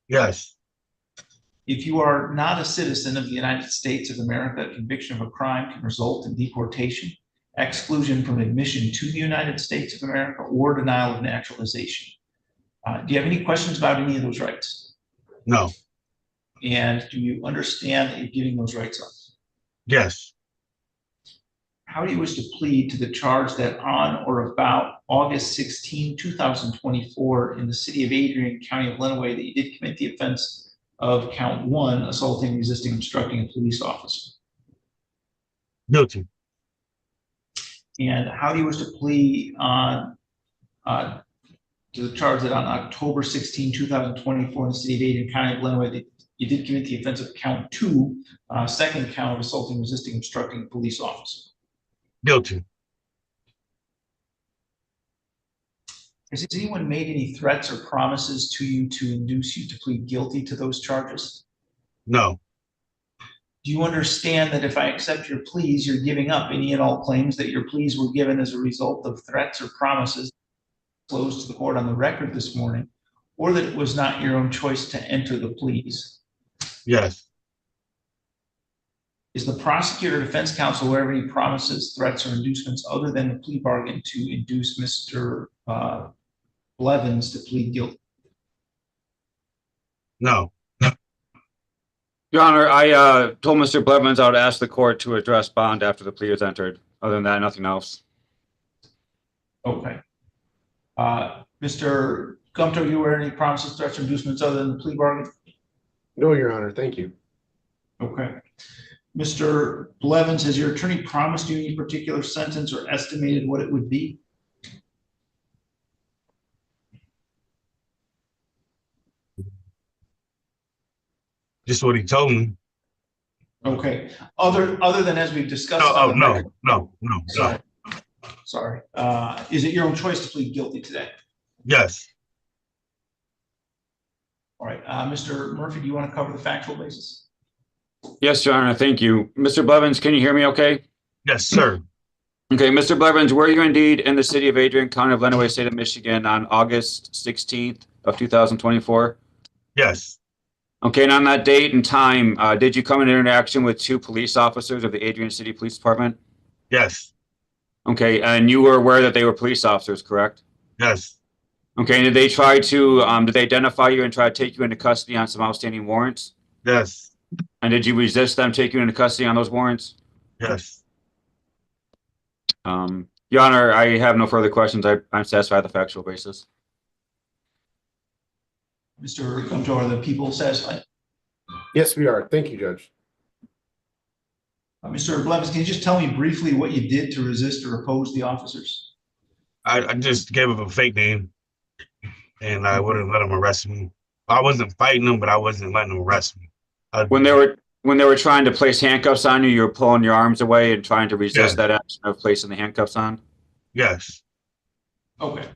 Yes. If you are not a citizen of the United States of America, conviction of a crime can result in deportation, exclusion from admission to the United States of America, or denial of naturalization. Do you have any questions about any of those rights? No. And do you understand that you're giving those rights up? Yes. How do you wish to plead to the charge that on or about August 16, 2024, in the city of Adrian, county of Lenawee, that you did commit the offense of count 1, assaulting, resisting, obstructing a police officer? Guilty. And how do you wish to plead on to the charge that on October 16, 2024, in the city of Adrian, county of Lenawee, that you did commit the offense of count 2, second count of assaulting, resisting, obstructing a police officer? Guilty. Has anyone made any threats or promises to you to induce you to plead guilty to those charges? No. Do you understand that if I accept your pleas, you're giving up any and all claims that your pleas were given as a result of threats or promises disclosed to the court on the record this morning, or that it was not your own choice to enter the pleas? Yes. Is the prosecutor or defense counsel aware of any promises, threats, or inducements other than the plea bargain to induce Mr. Blevins to plead guilty? No. Your Honor, I told Mr. Blevins I would ask the court to address bond after the plea is entered. Other than that, nothing else. Okay. Mr. Gumtow, you aware of any promises, threats, or inducements other than the plea bargain? No, Your Honor. Thank you. Okay. Mr. Blevins, has your attorney promised you any particular sentence or estimated what it would be? Just what he told me. Okay, other than as we've discussed. No, on the no, record- no. Sorry, is it your own choice to plead guilty today? Yes. All right, Mr. Murphy, do you want to cover the factual basis? Yes, Your Honor, thank you. Mr. Blevins, can you hear me okay? Yes, sir. Okay, Mr. Blevins, were you indeed in the city of Adrian, County of Lenawee, State of Michigan on August 16th of 2024? Yes. Okay, and on that date and time, did you come in interaction with two police officers of the Adrian City Police Department? Yes. Okay, and you were aware that they were police officers, correct? Yes. Okay, and did they try to, did they identify you and try to take you into custody on some outstanding warrants? Yes. And did you resist them taking you into custody on those warrants? Yes. Your Honor, I have no further questions. I'm satisfied with the factual basis. Mr. Gumto, are the people satisfied? Yes, we are. Thank you, Judge. Mr. Blevins, can you just tell me briefly what you did to resist or oppose the officers? I just gave him a fake name, and I wouldn't let him arrest me. I wasn't fighting them, but I wasn't letting them arrest me. When they were trying to place handcuffs on you, you were pulling your arms away and trying to resist that action of placing the handcuffs on? Yes. Okay.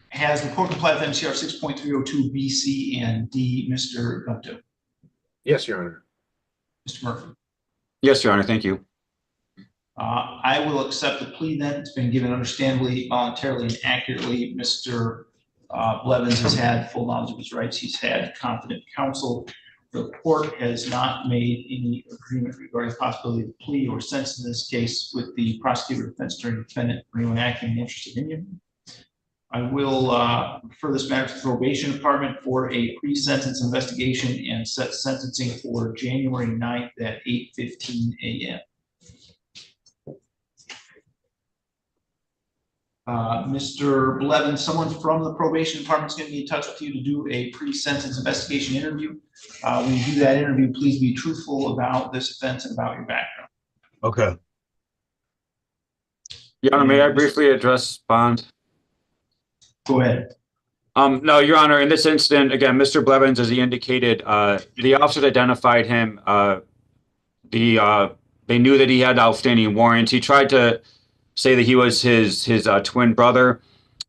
Has the court complied with MCR 6.302 B, C, and D, Mr. Gumto? Yes, Your Honor. Mr. Murphy? Yes, Your Honor, thank you. I will accept the plea then. It's been given understandably, voluntarily, and accurately. Mr. Blevins has had full knowledge of his rights. He's had competent counsel. The court has not made any agreement regarding the possibility of a plea or sentence in this case with the prosecutor, defense attorney, defendant, or anyone acting in the interest of Indian. I will refer this matter to the probation department for a pre-sentence investigation and set sentencing for January 9th at 8:15 a.m. Mr. Blevins, someone from the probation department is going to be in touch with you to do a pre-sentence investigation interview. When you do that interview, please be truthful about this offense and about your background. Okay. Your Honor, may I briefly address bond? Go ahead. No, Your Honor, in this incident, again, Mr. Blevins, as he indicated, the officers identified him. They knew that he had outstanding warrants. He tried to say that he was his twin brother,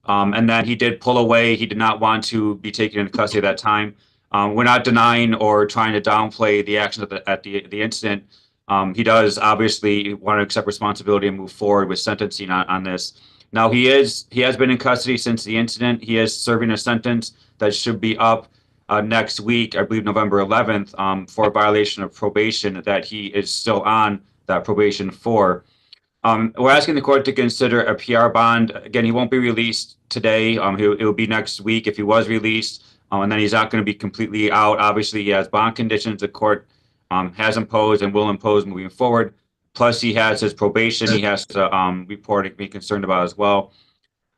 and that he did pull away. He did not want to be taken into custody at that time. We're not denying or trying to downplay the actions at the incident. He does obviously want to accept responsibility and move forward with sentencing on this. Now he has been in custody since the incident. He is serving a sentence that should be up next week, I believe November 11th, for a violation of probation that he is still on that probation for. We're asking the court to consider a PR bond. Again, he won't be released today. It will be next week if he was released, and then he's not going to be completely out. Obviously, he has bond conditions the court has imposed and will impose moving forward. Plus, he has his probation he has to report and be concerned about as well.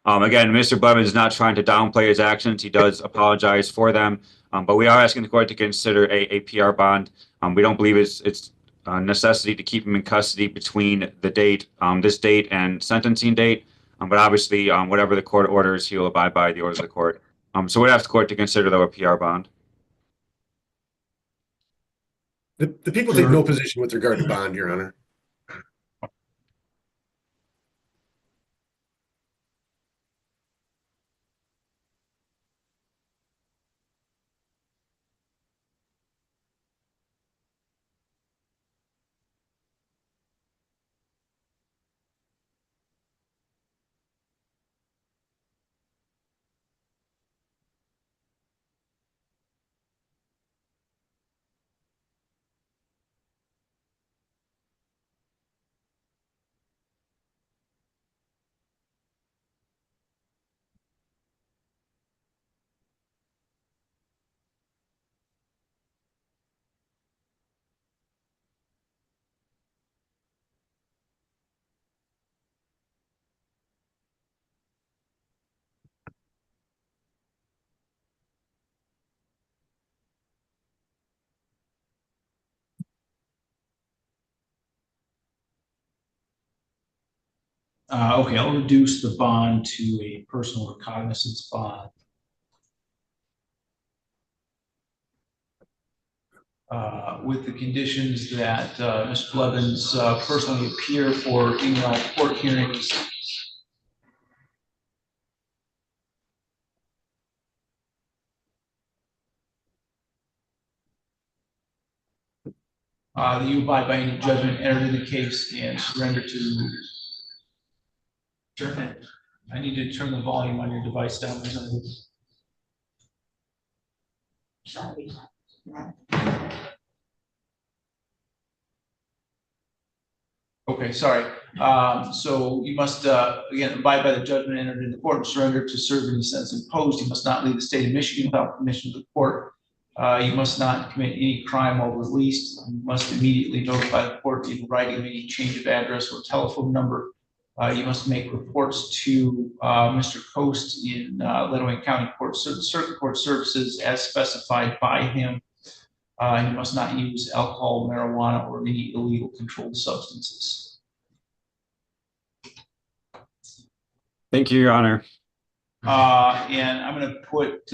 Again, Mr. Blevins is not trying to downplay his actions. He does apologize for them, but we are asking the court to consider a PR bond. We don't believe it's necessity to keep him in custody between the date, this date and sentencing date. But obviously, whatever the court orders, he will abide by the orders of the court. So we'd ask the court to consider, though, a PR bond. The people take no position with regard to bond, Your Honor. Okay, I'll reduce the bond to a personal recognizance bond. with the conditions that Mr. Blevins personally appear for email court hearings. That you abide by any judgment entered in the case and surrender to. Sure. I need to turn the volume on your device down. Sorry. Okay, sorry. So you must, again, abide by the judgment entered in the court and surrender to serve any sentence imposed. You must not leave the state of Michigan without permission of the court. You must not commit any crime while released. You must immediately notify the court in writing of any change of address or telephone number. You must make reports to Mr. Coast in Lenawee County Circuit Court Services as specified by him. You must not use alcohol, marijuana, or any illegal controlled substances. Thank you, Your Honor. And I'm going to put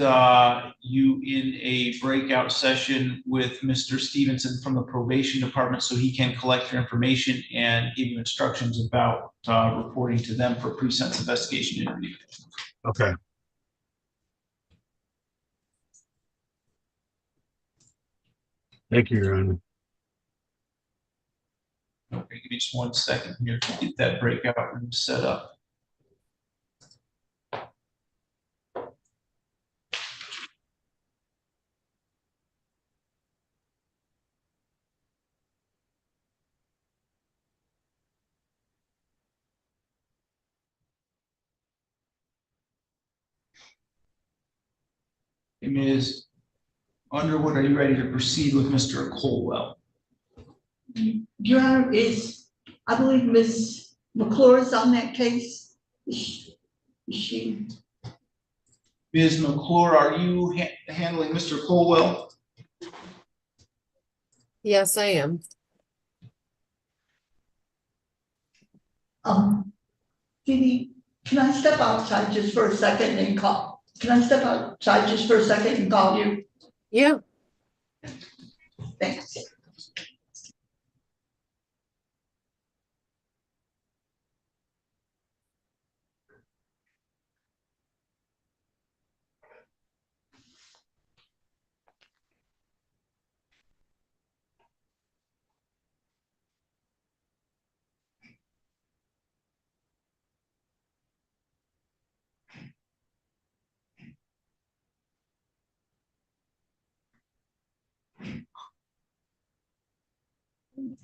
you in a breakout session with Mr. Stevenson from the probation department so he can collect your information and give you instructions about reporting to them for pre-sentence investigation interview. Okay. Thank you, Your Honor. Okay, give me just 1 second here to get that breakout room set up. Ms. Underwood, are you ready to proceed with Mr. Colwell? Your Honor, I believe Ms. McClure is on that case. Is she? Ms. McClure, are you handling Mr. Colwell? Yes, I am. Didi, can I step outside just for a second and call? Can I step outside just for a second and call you? Yeah. Thanks.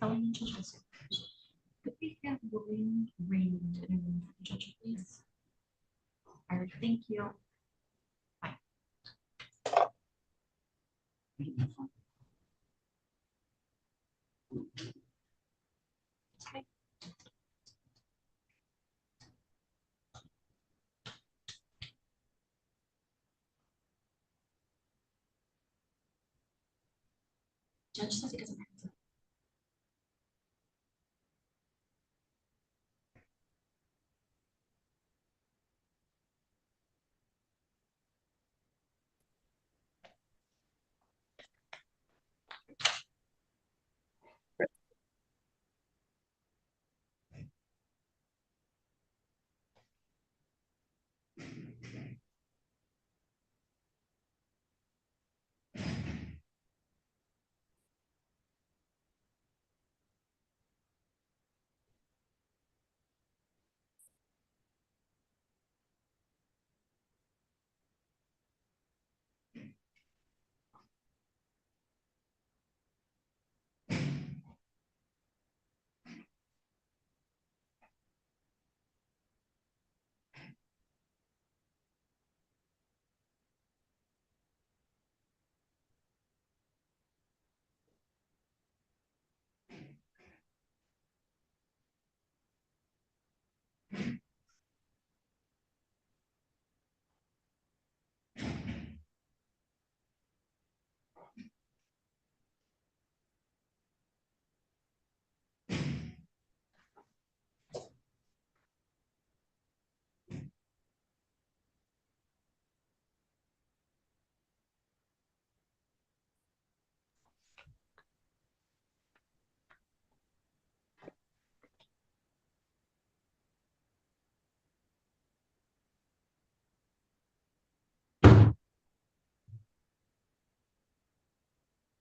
Could we have William Raymond in a room for the judge, please? All right, thank you. Bye. Okay. Judge says he doesn't have to.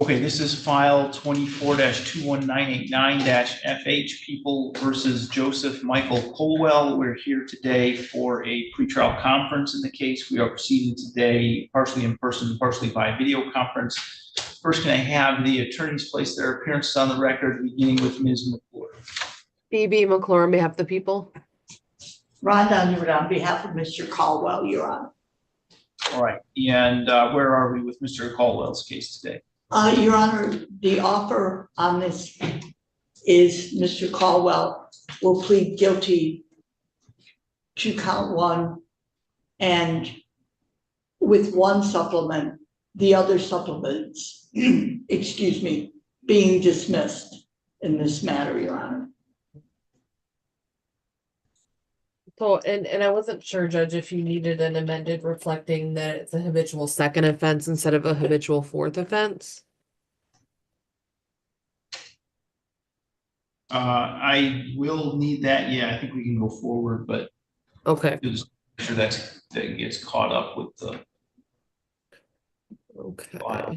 Okay, this is file 24-21989-FH, People versus Joseph Michael Colwell. We're here today for a pretrial conference in the case. We are proceeding today partially in person, partially by video conference. First, can I have the attorneys place their appearances on the record, beginning with Ms. McClure? BB McClure on behalf of the people. Rhonda Underwood on behalf of Mr. Caldwell, Your Honor. All right, and where are we with Mr. Caldwell's case today? Your Honor, the offer on this is Mr. Caldwell will plead guilty to count one and with one supplement, the other supplements, excuse me, being dismissed in this matter, Your Honor. So, and I wasn't sure, Judge, if you needed an amended reflecting that it's a habitual second offense instead of a habitual fourth offense. I will need that. Yeah, I think we can go forward, but okay, just make sure that gets caught up with the. Okay. File.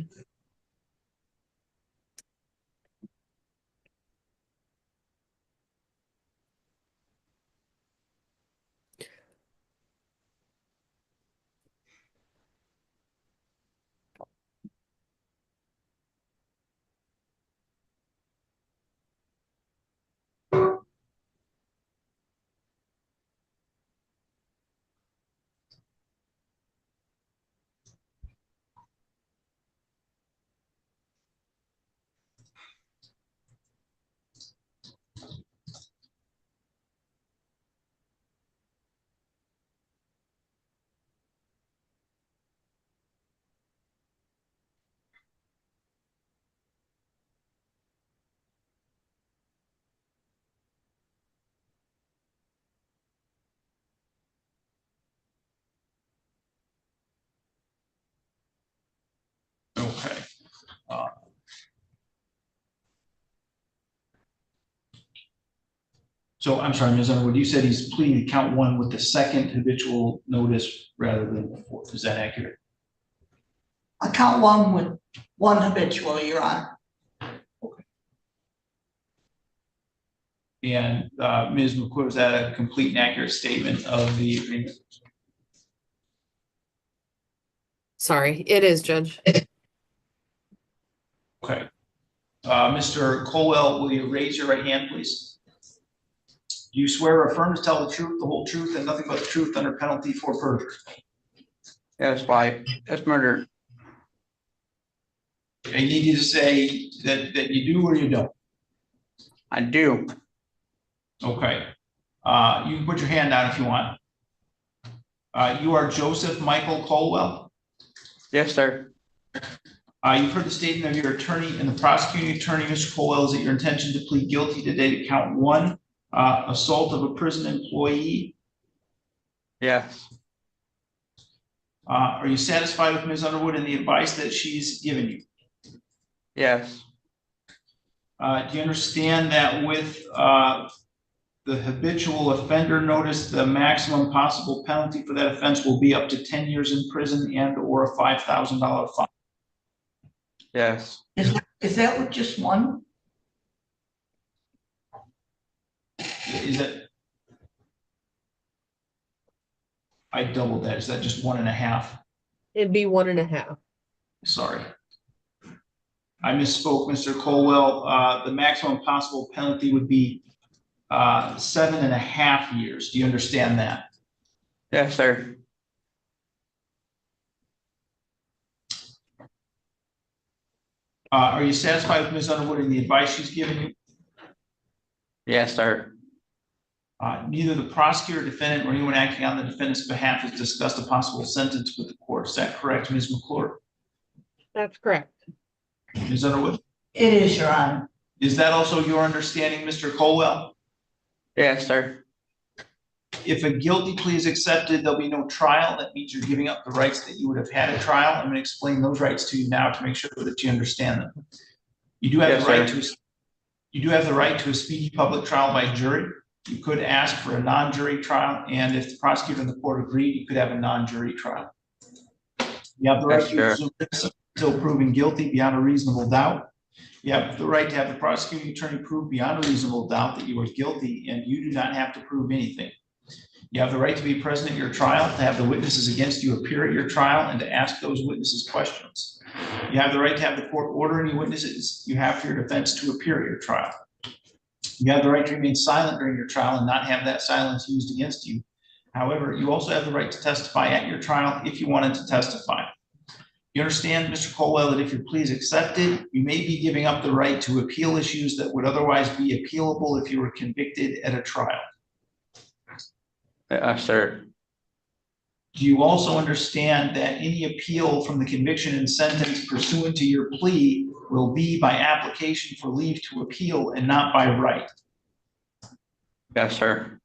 Okay. So I'm sorry, Ms. Underwood, you said he's pleading to count one with the second habitual notice rather than the fourth. Is that accurate? I count one with one habitual, Your Honor. Okay. And Ms. McClure, is that a complete and accurate statement of the agreement? Sorry, it is, Judge. Okay. Mr. Colwell, will you raise your right hand, please? Do you swear or affirm to tell the truth, the whole truth, and nothing but the truth under penalty for perjury? Yes, that's murder. I need you to say that you do or you don't. I do. Okay. You can put your hand down if you want. You are Joseph Michael Colwell? Yes, sir. You've heard the statement of your attorney and the prosecuting attorney, Mr. Colwell, is it your intention to plead guilty today to count one, assault of a prison employee? Yes. Are you satisfied with Ms. Underwood and the advice that she's given you? Yes. Do you understand that with the habitual offender notice, the maximum possible penalty for that offense will be up to 10 years in prison and or a $5,000 fine? Yes. Is that with just one? Is that? I doubled that. Is that just 1.5? It'd be 1.5. Sorry. I misspoke, Mr. Colwell. The maximum possible penalty would be 7.5 years. Do you understand that? Yes, sir. Are you satisfied with Ms. Underwood and the advice she's given you? Yes, sir. Neither the prosecutor, defendant, or anyone acting on the defendant's behalf has discussed a possible sentence with the court. Is that correct, Ms. McClure? That's correct. Ms. Underwood? It is, Your Honor. Is that also your understanding, Mr. Colwell? Yes, sir. If a guilty plea is accepted, there'll be no trial. That means you're giving up the rights that you would have had at trial. I'm going to explain those rights to you now to make sure that you understand them. You do have you do have the right to a speedy public trial by jury. You could ask for a non-jury trial, and if the prosecutor and the court agreed, you could have a non-jury trial. You have the right to presume innocence. until proven guilty beyond a reasonable doubt. You have the right to have the prosecuting attorney prove beyond a reasonable doubt that you are guilty, and you do not have to prove anything. You have the right to be present at your trial, to have the witnesses against you appear at your trial, and to ask those witnesses questions. You have the right to have the court order any witnesses you have for your defense to appear at your trial. You have the right to remain silent during your trial and not have that silence used against you. However, you also have the right to testify at your trial if you wanted to testify. You understand, Mr. Colwell, that if your plea is accepted, you may be giving up the right to appeal issues that would otherwise be appealable if you were convicted at a trial. Yes, sir. Do you also understand that any appeal from the conviction and sentence pursuant to your plea will be by application for leave to appeal and not by right? Yes, sir.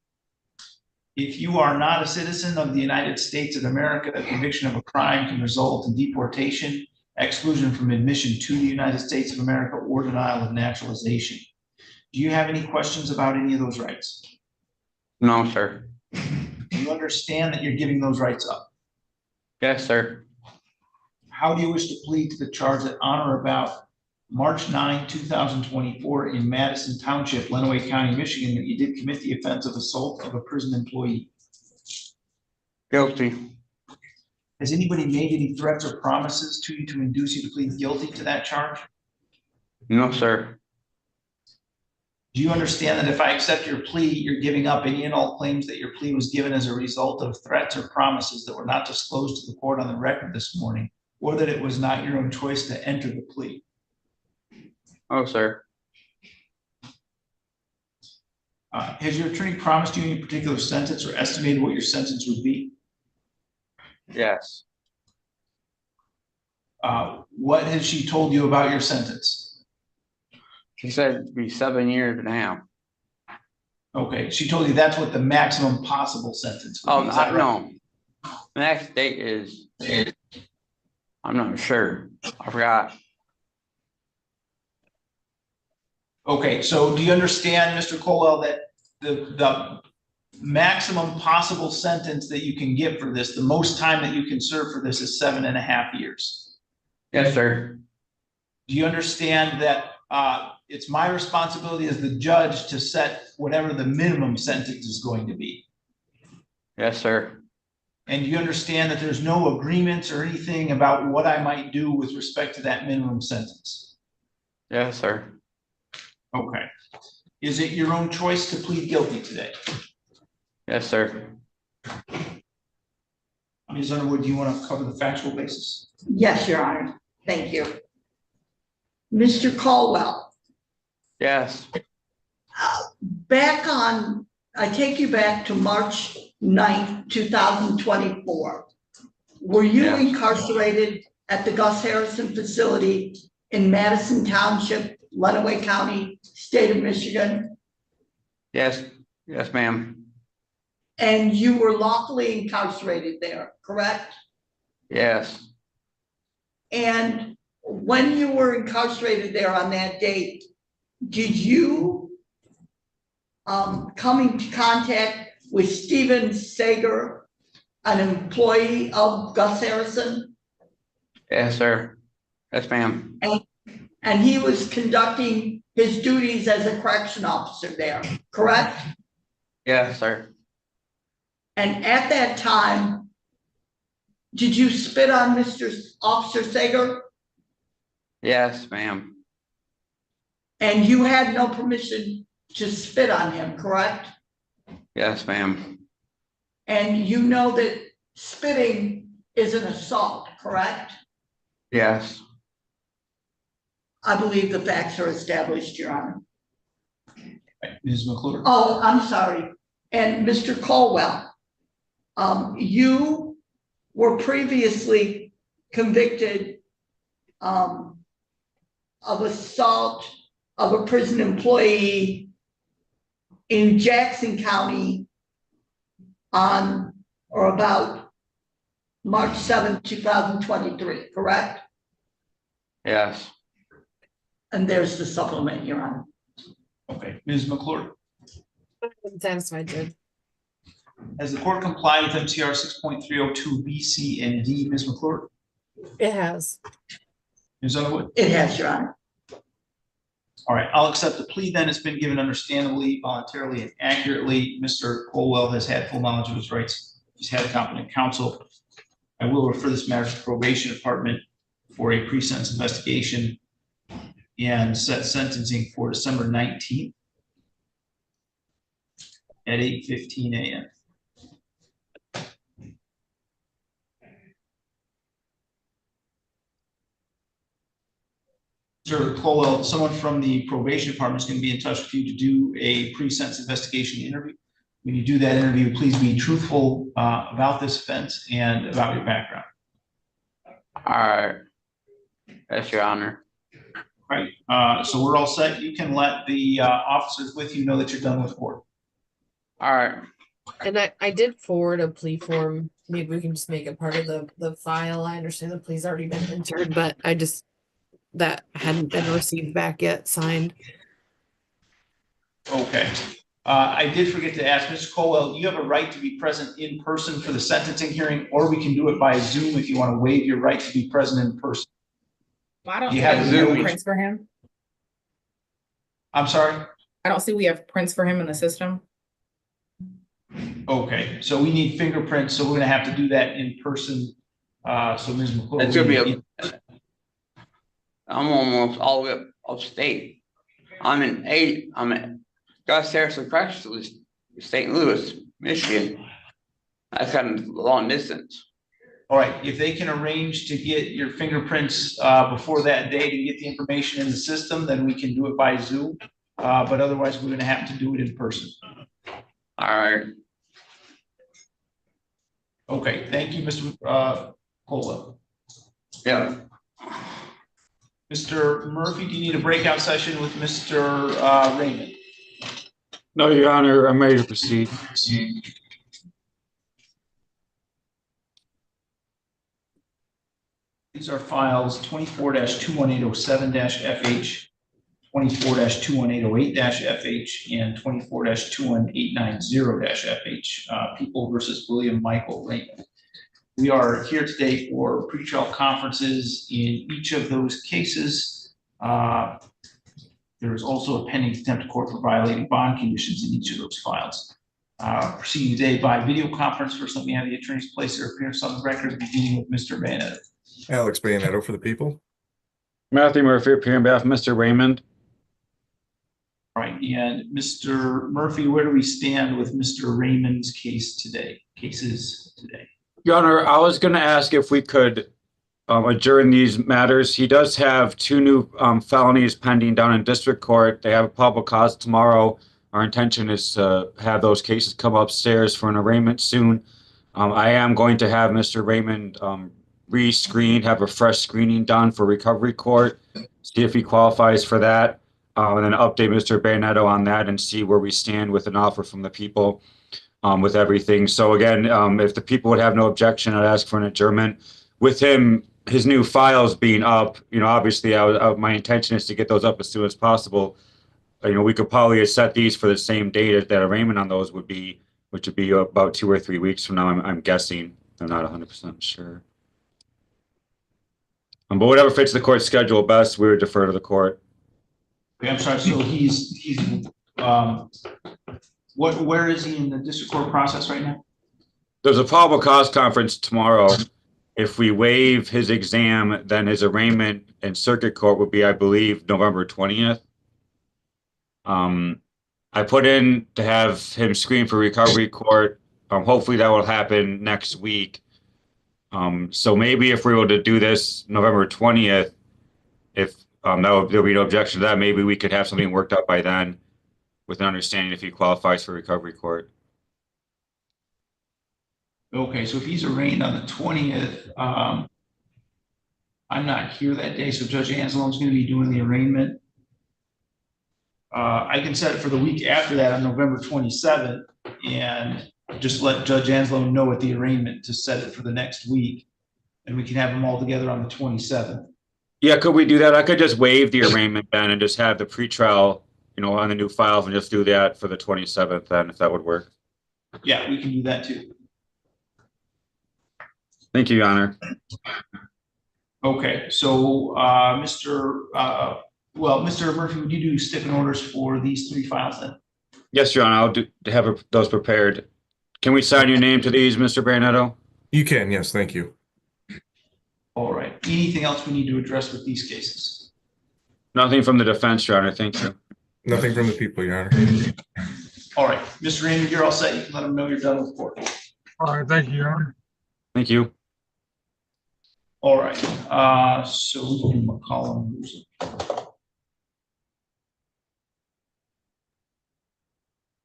If you are not a citizen of the United States of America, a conviction of a crime can result in deportation, exclusion from admission to the United States of America, or denial of naturalization. Do you have any questions about any of those rights? No, sir. Do you understand that you're giving those rights up? Yes, sir. How do you wish to plead to the charge that on or about March 9, 2024 in Madison Township, Lenawee County, Michigan, that you did commit the offense of assault of a prison employee? Guilty. Has anybody made any threats or promises to you to induce you to plead guilty to that charge? No, sir. Do you understand that if I accept your plea, you're giving up any and all claims that your plea was given as a result of threats or promises that were not disclosed to the court on the record this morning, or that it was not your own choice to enter the plea? Oh, sir. Has your attorney promised you any particular sentence or estimated what your sentence would be? Yes. What has she told you about your sentence? She said it'd be 7 years and a half. Okay, she told you that's what the maximum possible sentence would be. Is that right? No. The next date is, I'm not sure. I forgot. Okay, so do you understand, Mr. Colwell, that the maximum possible sentence that you can get for this, the most time that you can serve for this is 7.5 years? Yes, sir. Do you understand that it's my responsibility as the judge to set whatever the minimum sentence is going to be? Yes, sir. And do you understand that there's no agreements or anything about what I might do with respect to that minimum sentence? Yes, sir. Okay. Is it your own choice to plead guilty today? Yes, sir. Ms. Underwood, do you want to cover the factual basis? Yes, Your Honor. Thank you. Mr. Caldwell. Yes. I take you back to March 9th, 2024. Were you incarcerated at the Gus Harrison facility in Madison Township, Lenawee County, state of Michigan? Yes. Yes, ma'am. And you were lawfully incarcerated there, correct? Yes. And when you were incarcerated there on that date, did you come into contact with Stephen Sager, an employee of Gus Harrison? Yes, sir. Yes, ma'am. And he was conducting his duties as a correction officer there, correct? Yes, sir. And at that time, did you spit on Mr. Officer Sager? Yes, ma'am. And you had no permission to spit on him, correct? Yes, ma'am. And you know that spitting is an assault, correct? Yes. I believe the facts are established, Your Honor. Ms. McClure. Oh, I'm sorry. And Mr. Colwell, you were previously convicted of assault of a prison employee in Jackson County on or about March 7th, 2023, correct? Yes. And there's the supplement, Your Honor. Okay, Ms. McClure. I'm satisfied, Judge. Has the court complied with MCR 6.302 B, C, and D, Ms. McClure? It has. Ms. Underwood? It has, Your Honor. All right, I'll accept the plea then. It's been given understandably, voluntarily, and accurately. Mr. Colwell has had full knowledge of his rights. He's had competent counsel. I will refer this matter to the probation department for a pre-sentence investigation and set sentencing for December 19th at 8:15 a.m. Mr. Colwell, someone from the probation department is going to be in touch with you to do a pre-sentence investigation interview. When you do that interview, please be truthful about this offense and about your background. All right. Yes, Your Honor. Right. So we're all set. You can let the officers with you know that you're done with court. All right. And I did forward a plea form. Maybe we can just make it part of the file. I understand the plea's already been entered, but that hadn't been received back yet, signed. Okay. I did forget to ask, Mr. Colwell, you have a right to be present in person for the sentencing hearing, or we can do it by Zoom if you want to waive your right to be present in person. I don't You see have we Zoom. have prints for him. I'm sorry? I don't see we have prints for him in the system. Okay, so we need fingerprints, so we're gonna have to do that in person. So Ms. McClure. It's gonna be I'm almost all the way up upstate. I'm at Gus Harrison Correctional, St. Louis, Michigan. That's kind of a long distance. All right, if they can arrange to get your fingerprints before that date and get the information in the system, then we can do it by Zoom. But otherwise, we're gonna have to do it in person. All right. Okay, thank you, Mr. Colwell. Yeah. Mr. Murphy, do you need a breakout session with Mr. Raymond? No, Your Honor, I'm ready to proceed. These are files 24-21807-FH, 24-21808-FH, and 24-21890-FH, People versus William Michael Raymond. We are here today for pretrial conferences in each of those cases. There is also a pending contempt of court for violating bond conditions in each of those files. Proceeding today by video conference. First, let me have the attorneys place their appearance on the record, beginning with Mr. Bayonet. Alex Bayonet for the people. Matthew Murphy, appearing on behalf of Mr. Raymond. All right, and Mr. Murphy, where do we stand with Mr. Raymond's cases today? Your Honor, I was going to ask if we could adjourn these matters. He does have two new felonies pending down in district court. They have a public cause tomorrow. Our intention is to have those cases come upstairs for an arraignment soon. I am going to have Mr. Raymond re-screened, have a fresh screening done for recovery court, see if he qualifies for that, and then update Mr. Bayonet on that and see where we stand with an offer from the people. With everything. So again, if the people would have no objection, I'd ask for an adjournment. With him, his new files being up, obviously my intention is to get those up as soon as possible. We could probably set these for the same date that arraignment on those would be, which would be about 2 or 3 weeks from now, I'm guessing. I'm not 100% sure. But whatever fits the court schedule best, we would defer to the court. Okay, I'm sorry, so he's where is he in the district court process right now? There's a probable cause conference tomorrow. If we waive his exam, then his arraignment in circuit court would be, I believe, November 20th. I put in to have him screened for recovery court. Hopefully that will happen next week. So maybe if we were to do this November 20th, if there'll be no objection to that, maybe we could have something worked out by then, with an understanding if he qualifies for recovery court. Okay, so if he's arraigned on the 20th, I'm not here that day, so Judge Anzalone's going to be doing the arraignment. I can set it for the week after that on November 27th and just let Judge Anzalone know at the arraignment to set it for the next week, and we can have them all together on the 27th. Yeah, could we do that? I could just waive the arraignment then and just have the pretrial on the new files and just do that for the 27th then, if that would work. Yeah, we can do that too. Thank you, Your Honor. Okay, so, Mr. Murphy, would you do stipping orders for these 3 files then? Yes, Your Honor, have those prepared. Can we sign your name to these, Mr. Brunetto? You can, yes, thank you. All right, anything else we need to address with these cases? Nothing from the defense, Your Honor, thank you. Nothing from the people, Your Honor. All right, Mr. Raymond, you're all set. You can let them know you're done with court. All right, thank you, Your Honor. Thank you. All right, so we can McCollum.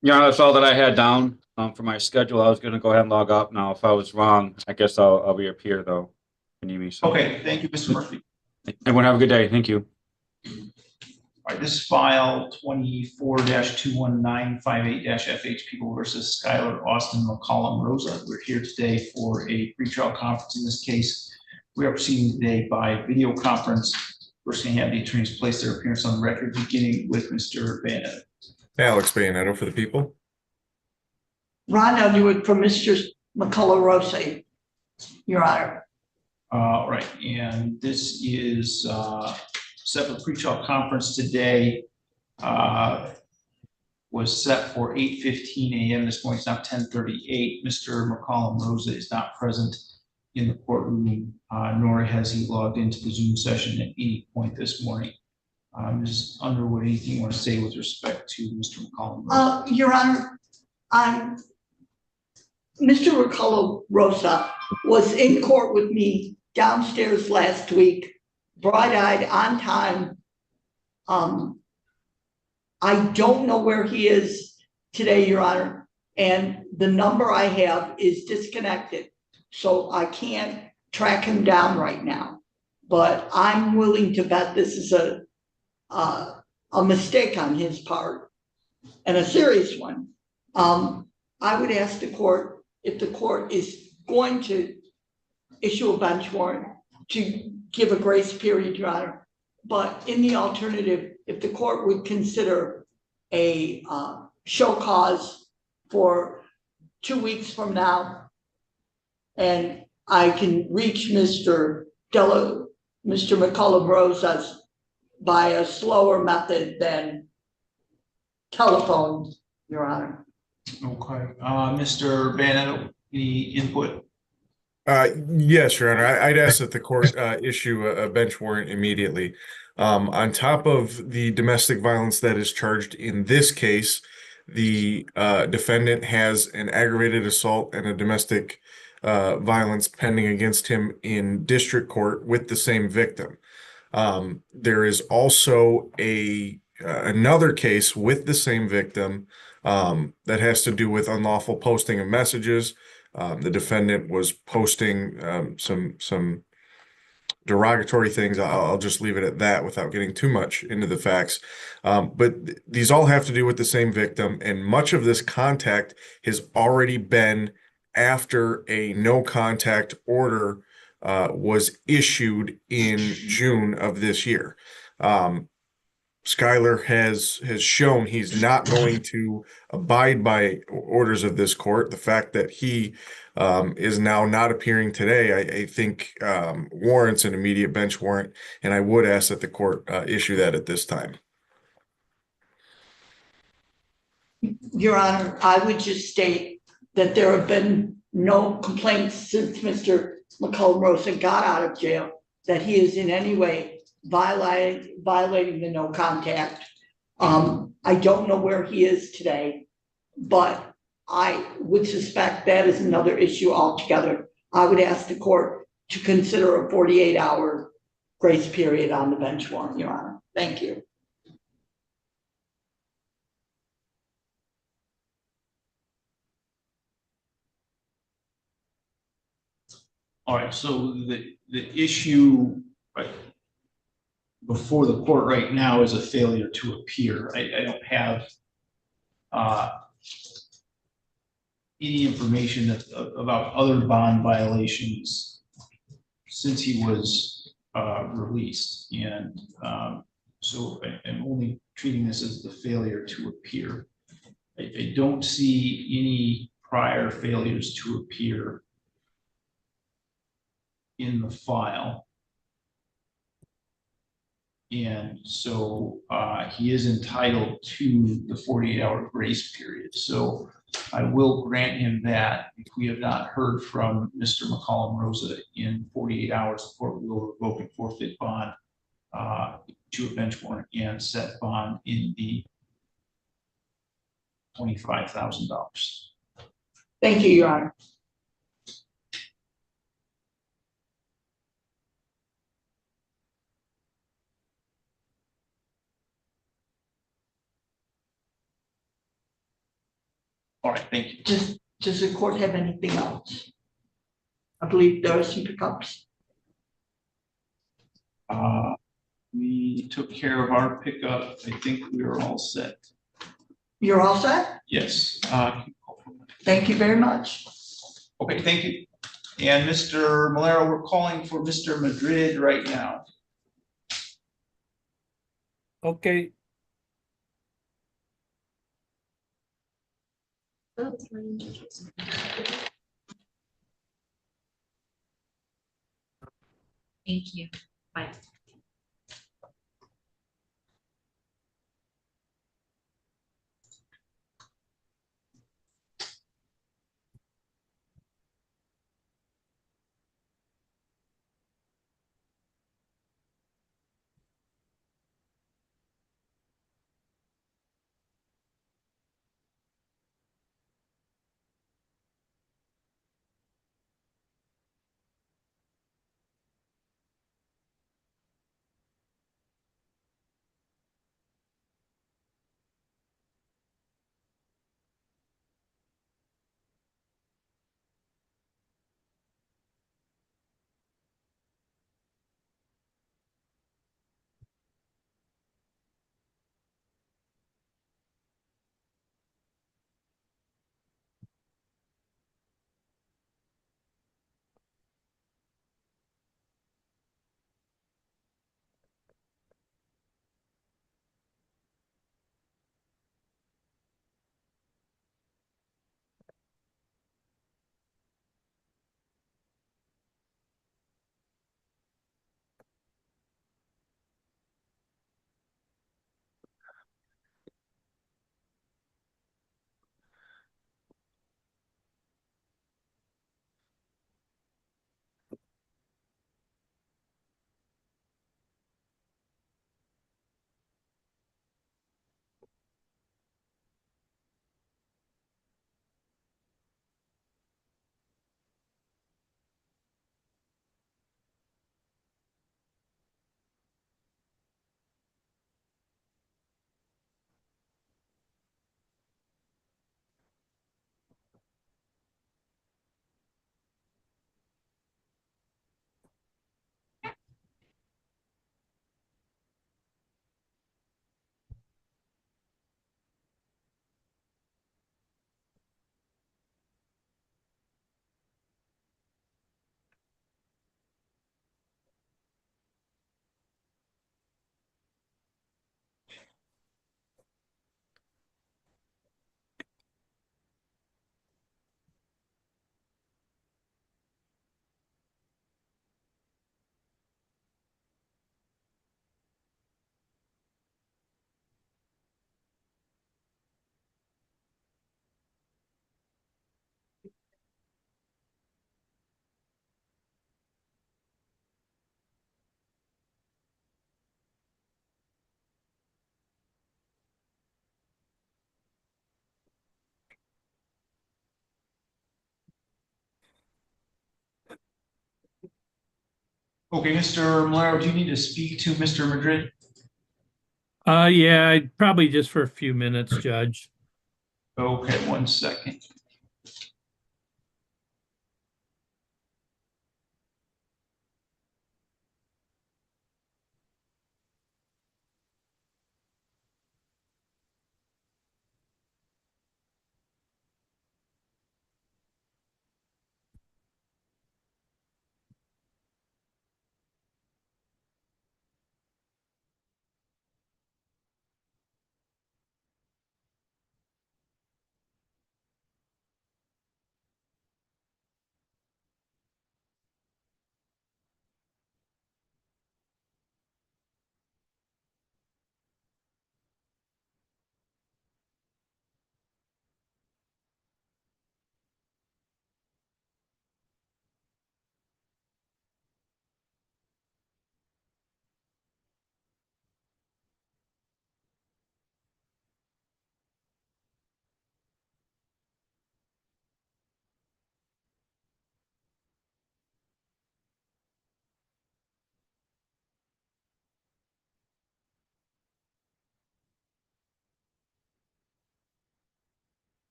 Your Honor, that's all that I had down for my schedule. I was going to go ahead and log off now. If I was wrong, I guess I'll reappear though. If you need me. So. Okay, thank you, Mr. Murphy. Everyone have a good day. Thank you. All right, this file 24-21958-FH People versus Skylar Austin McCollum Rosa. We're here today for a pretrial conference in this case. We are proceeding today by video conference. First, going to have the attorneys place their appearance on the record, beginning with Mr. Bayonet. Alex Bayoneto for the people. Ron Underwood for Mr. McCullough Rosa, Your Honor. All right, and this is set for pretrial conference today. Was set for 8:15 a.m. this morning. It's now 10:38. Mr. McCollum Rosa is not present in the courtroom, nor has he logged into the Zoom session at any point this morning. Ms. Underwood, anything you want to say with respect to Mr. McCollum Rosa? Your Honor, Mr. McCullough Rosa was in court with me downstairs last week, bright-eyed, on time. I don't know where he is today, Your Honor, and the number I have is disconnected, so I can't track him down right now. But I'm willing to bet this is a mistake on his part, and a serious one. I would ask the court, if the court is going to issue a bench warrant, to give a grace period, Your Honor. But in the alternative, if the court would consider a show cause for 2 weeks from now, and I can reach Mr. McCullough Rosa by a slower method than telephone, Your Honor. Okay, Mr. Bayonet, any input? Yes, Your Honor. I'd ask that the court issue a bench warrant immediately. On top of the domestic violence that is charged in this case, the defendant has an aggravated assault and a domestic violence pending against him in district court with the same victim. There is also another case with the same victim that has to do with unlawful posting of messages. The defendant was posting some derogatory things. I'll just leave it at that without getting too much into the facts. But these all have to do with the same victim, and much of this contact has already been after a no contact order was issued in June of this year. Skylar has shown he's not going to abide by orders of this court. The fact that he is now not appearing today, I think warrants an immediate bench warrant, and I would ask that the court issue that at this time. Your Honor, I would just state that there have been no complaints since Mr. McCullough Rosa got out of jail that he is in any way violating the no contact. I don't know where he is today, but I would suspect that is another issue altogether. I would ask the court to consider a 48-hour grace period on the bench warrant, Your Honor. Thank you. All right, so the issue before the court right now is a failure to appear. I don't have any information about other bond violations since he was released, and so I'm only treating this as the failure to appear. I don't see any prior failures to appear in the file. And so he is entitled to the 48-hour grace period. So I will grant him that. If we have not heard from Mr. McCollum Rosa in 48 hours, the court will revoke and forfeit bond to a bench warrant and set bond in the $25,000. Thank you, Your Honor. All right, thank you. Does the court have anything else? I believe there are some pickups. We took care of our pickup. I think we are all set. You're all set? Yes. Thank you very much. Okay, thank you. And Mr. Malero, we're calling for Mr. Madrid right now. Okay. Thank you. Bye. Okay, Mr. Malero, do you need to speak to Mr. Madrid? Yeah, probably just for a few minutes, Judge. Okay, 1 second.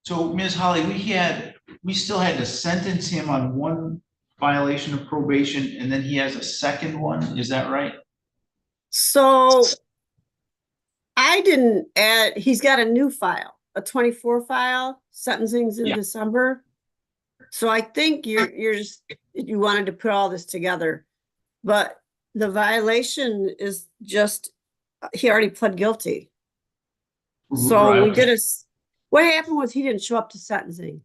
So Ms. Holly, we still had to sentence him on one violation of probation and then he has a second one. Is that right? So I didn't add, he's got a new file, a 24 file, sentencing's in Yeah. December. So I think you wanted to put all this together, but the violation is just, he already pled guilty. So Right, we okay. did what happened was he didn't show up to sentencing.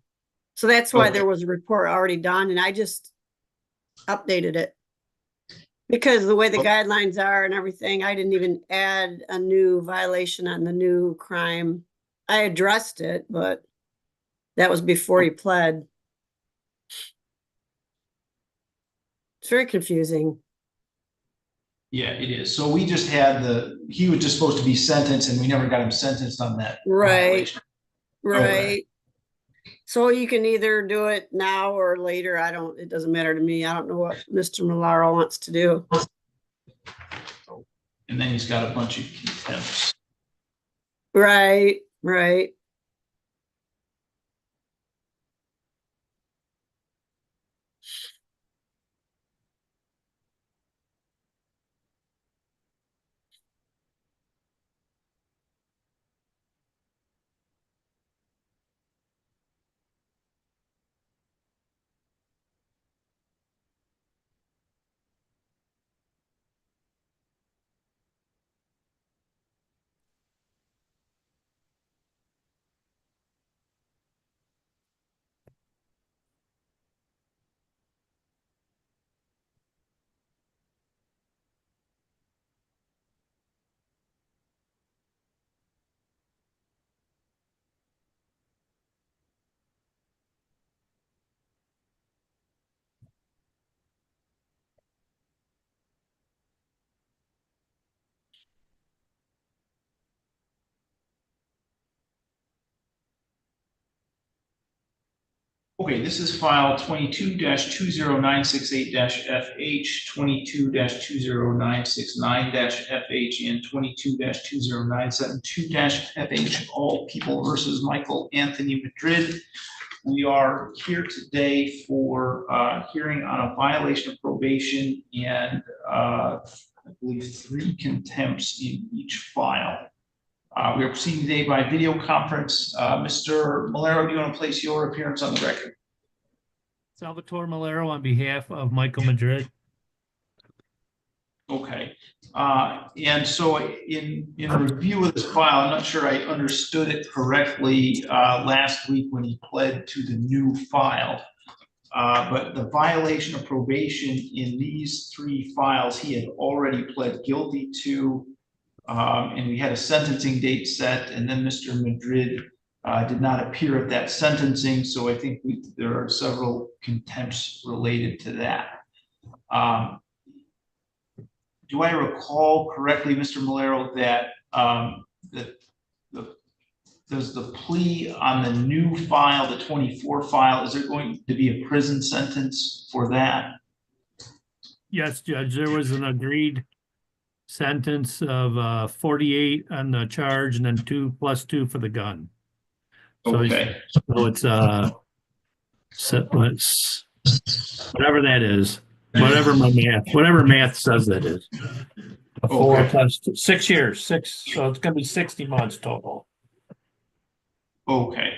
So that's why there was a report already done and I just updated it. Because the way the guidelines are and everything, I didn't even add a new violation on the new crime. I addressed it, but that was before he pled. It's very confusing. Yeah, it is. So we just had he was just supposed to be sentenced and we never got him sentenced on that. Right, violation. right. Okay. So you can either do it now or later. It doesn't matter to me. I don't know what Mr. Malaro wants to do. And then he's got a bunch of contempts. Right, right. Okay, this is file 22-20968-FH, 22-20969-FH, and 22-20972-FH, all people versus Michael Anthony Madrid. We are here today for hearing on a violation of probation and I believe 3 contempts in each file. We are proceeding today by video conference. Mr. Malero, do you want to place your appearance on the record? Salvatore Malero on behalf of Michael Madrid. Okay. And so in review of this file, I'm not sure I understood it correctly last week when he pled to the new file. But the violation of probation in these 3 files, he had already pled guilty to. And we had a sentencing date set, and then Mr. Madrid did not appear at that sentencing, so I think there are several contempts related to that. Do I recall correctly, Mr. Malero, that does the plea on the new file, the 24 file, is there going to be a prison sentence for that? Yes, Judge, there was an agreed sentence of 48 on the charge and then 2 + 2 for the gun. So okay. So it's whatever that is, whatever math says that is. 4 + 2, 6 years, so it's gonna be 60 months total. Okay.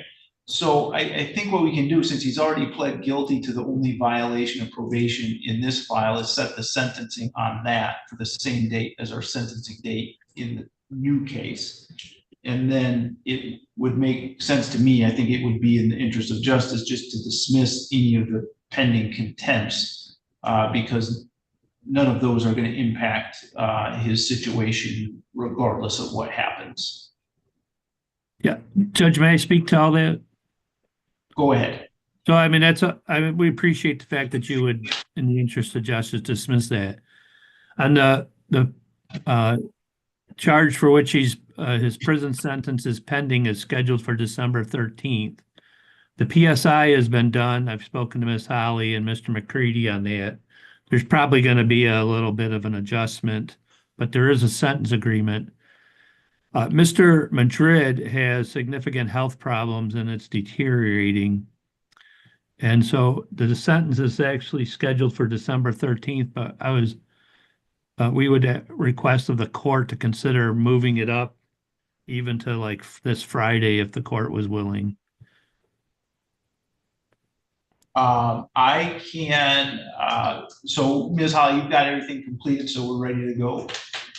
So I think what we can do, since he's already pled guilty to the only violation of probation in this file, is set the sentencing on that for the same date as our sentencing date in the new case. And then it would make sense to me, I think it would be in the interest of justice just to dismiss any of the pending contempts because none of those are going to impact his situation regardless of what happens. Yeah, Judge, may I speak to all that? Go ahead. So, I mean, we appreciate the fact that you would, in the interest of justice, dismiss that. And the charge for which his prison sentence is pending is scheduled for December 13th. The PSI has been done. I've spoken to Ms. Holly and Mr. McCready on that. There's probably going to be a little bit of an adjustment, but there is a sentence agreement. Mr. Madrid has significant health problems and it's deteriorating. And so the sentence is actually scheduled for December 13th, but we would request of the court to consider moving it up even to like this Friday if the court was willing. I can, so Ms. Holly, you've got everything completed, so we're ready to go.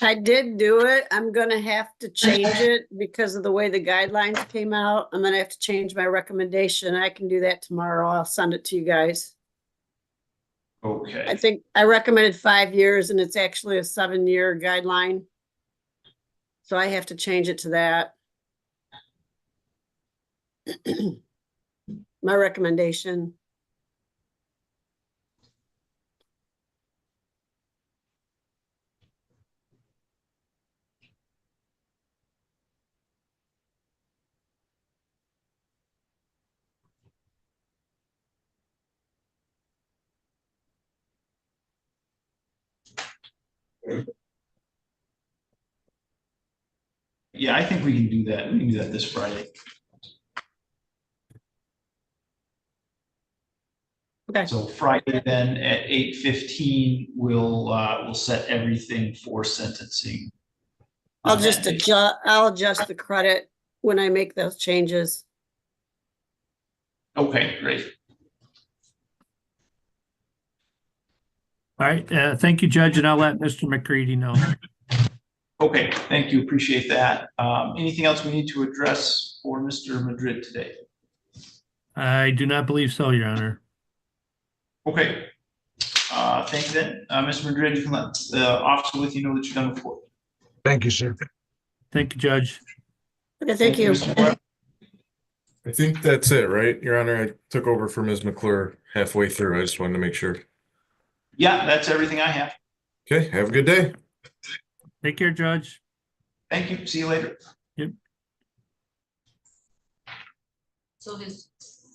I did do it. I'm gonna have to change it because of the way the guidelines came out. I'm gonna have to change my recommendation. I can do that tomorrow. I'll send it to you guys. Okay. I think I recommended 5 years and it's actually a 7-year guideline. So I have to change it to that. My recommendation. Yeah, I think we can do that. We can do that this Friday. Okay. So Friday then at 8:15, we'll set everything for sentencing. I'll adjust the credit when I make those changes. Okay, great. All right, thank you, Judge, and I'll let Mr. McCready know. Okay, thank you. Appreciate that. Anything else we need to address for Mr. Madrid today? I do not believe so, Your Honor. Okay. Thank you then. Mr. Madrid, you can let the officer with you know that you're done with court. Thank you, sir. Thank you, Judge. Okay, thank you. Mr. Moore. I think that's it, right, Your Honor? I took over for Ms. McClure halfway through. I just wanted to make sure. Yeah, that's everything I have. Okay, have a good day. Take care, Judge. Thank you. See you later. Yep. So his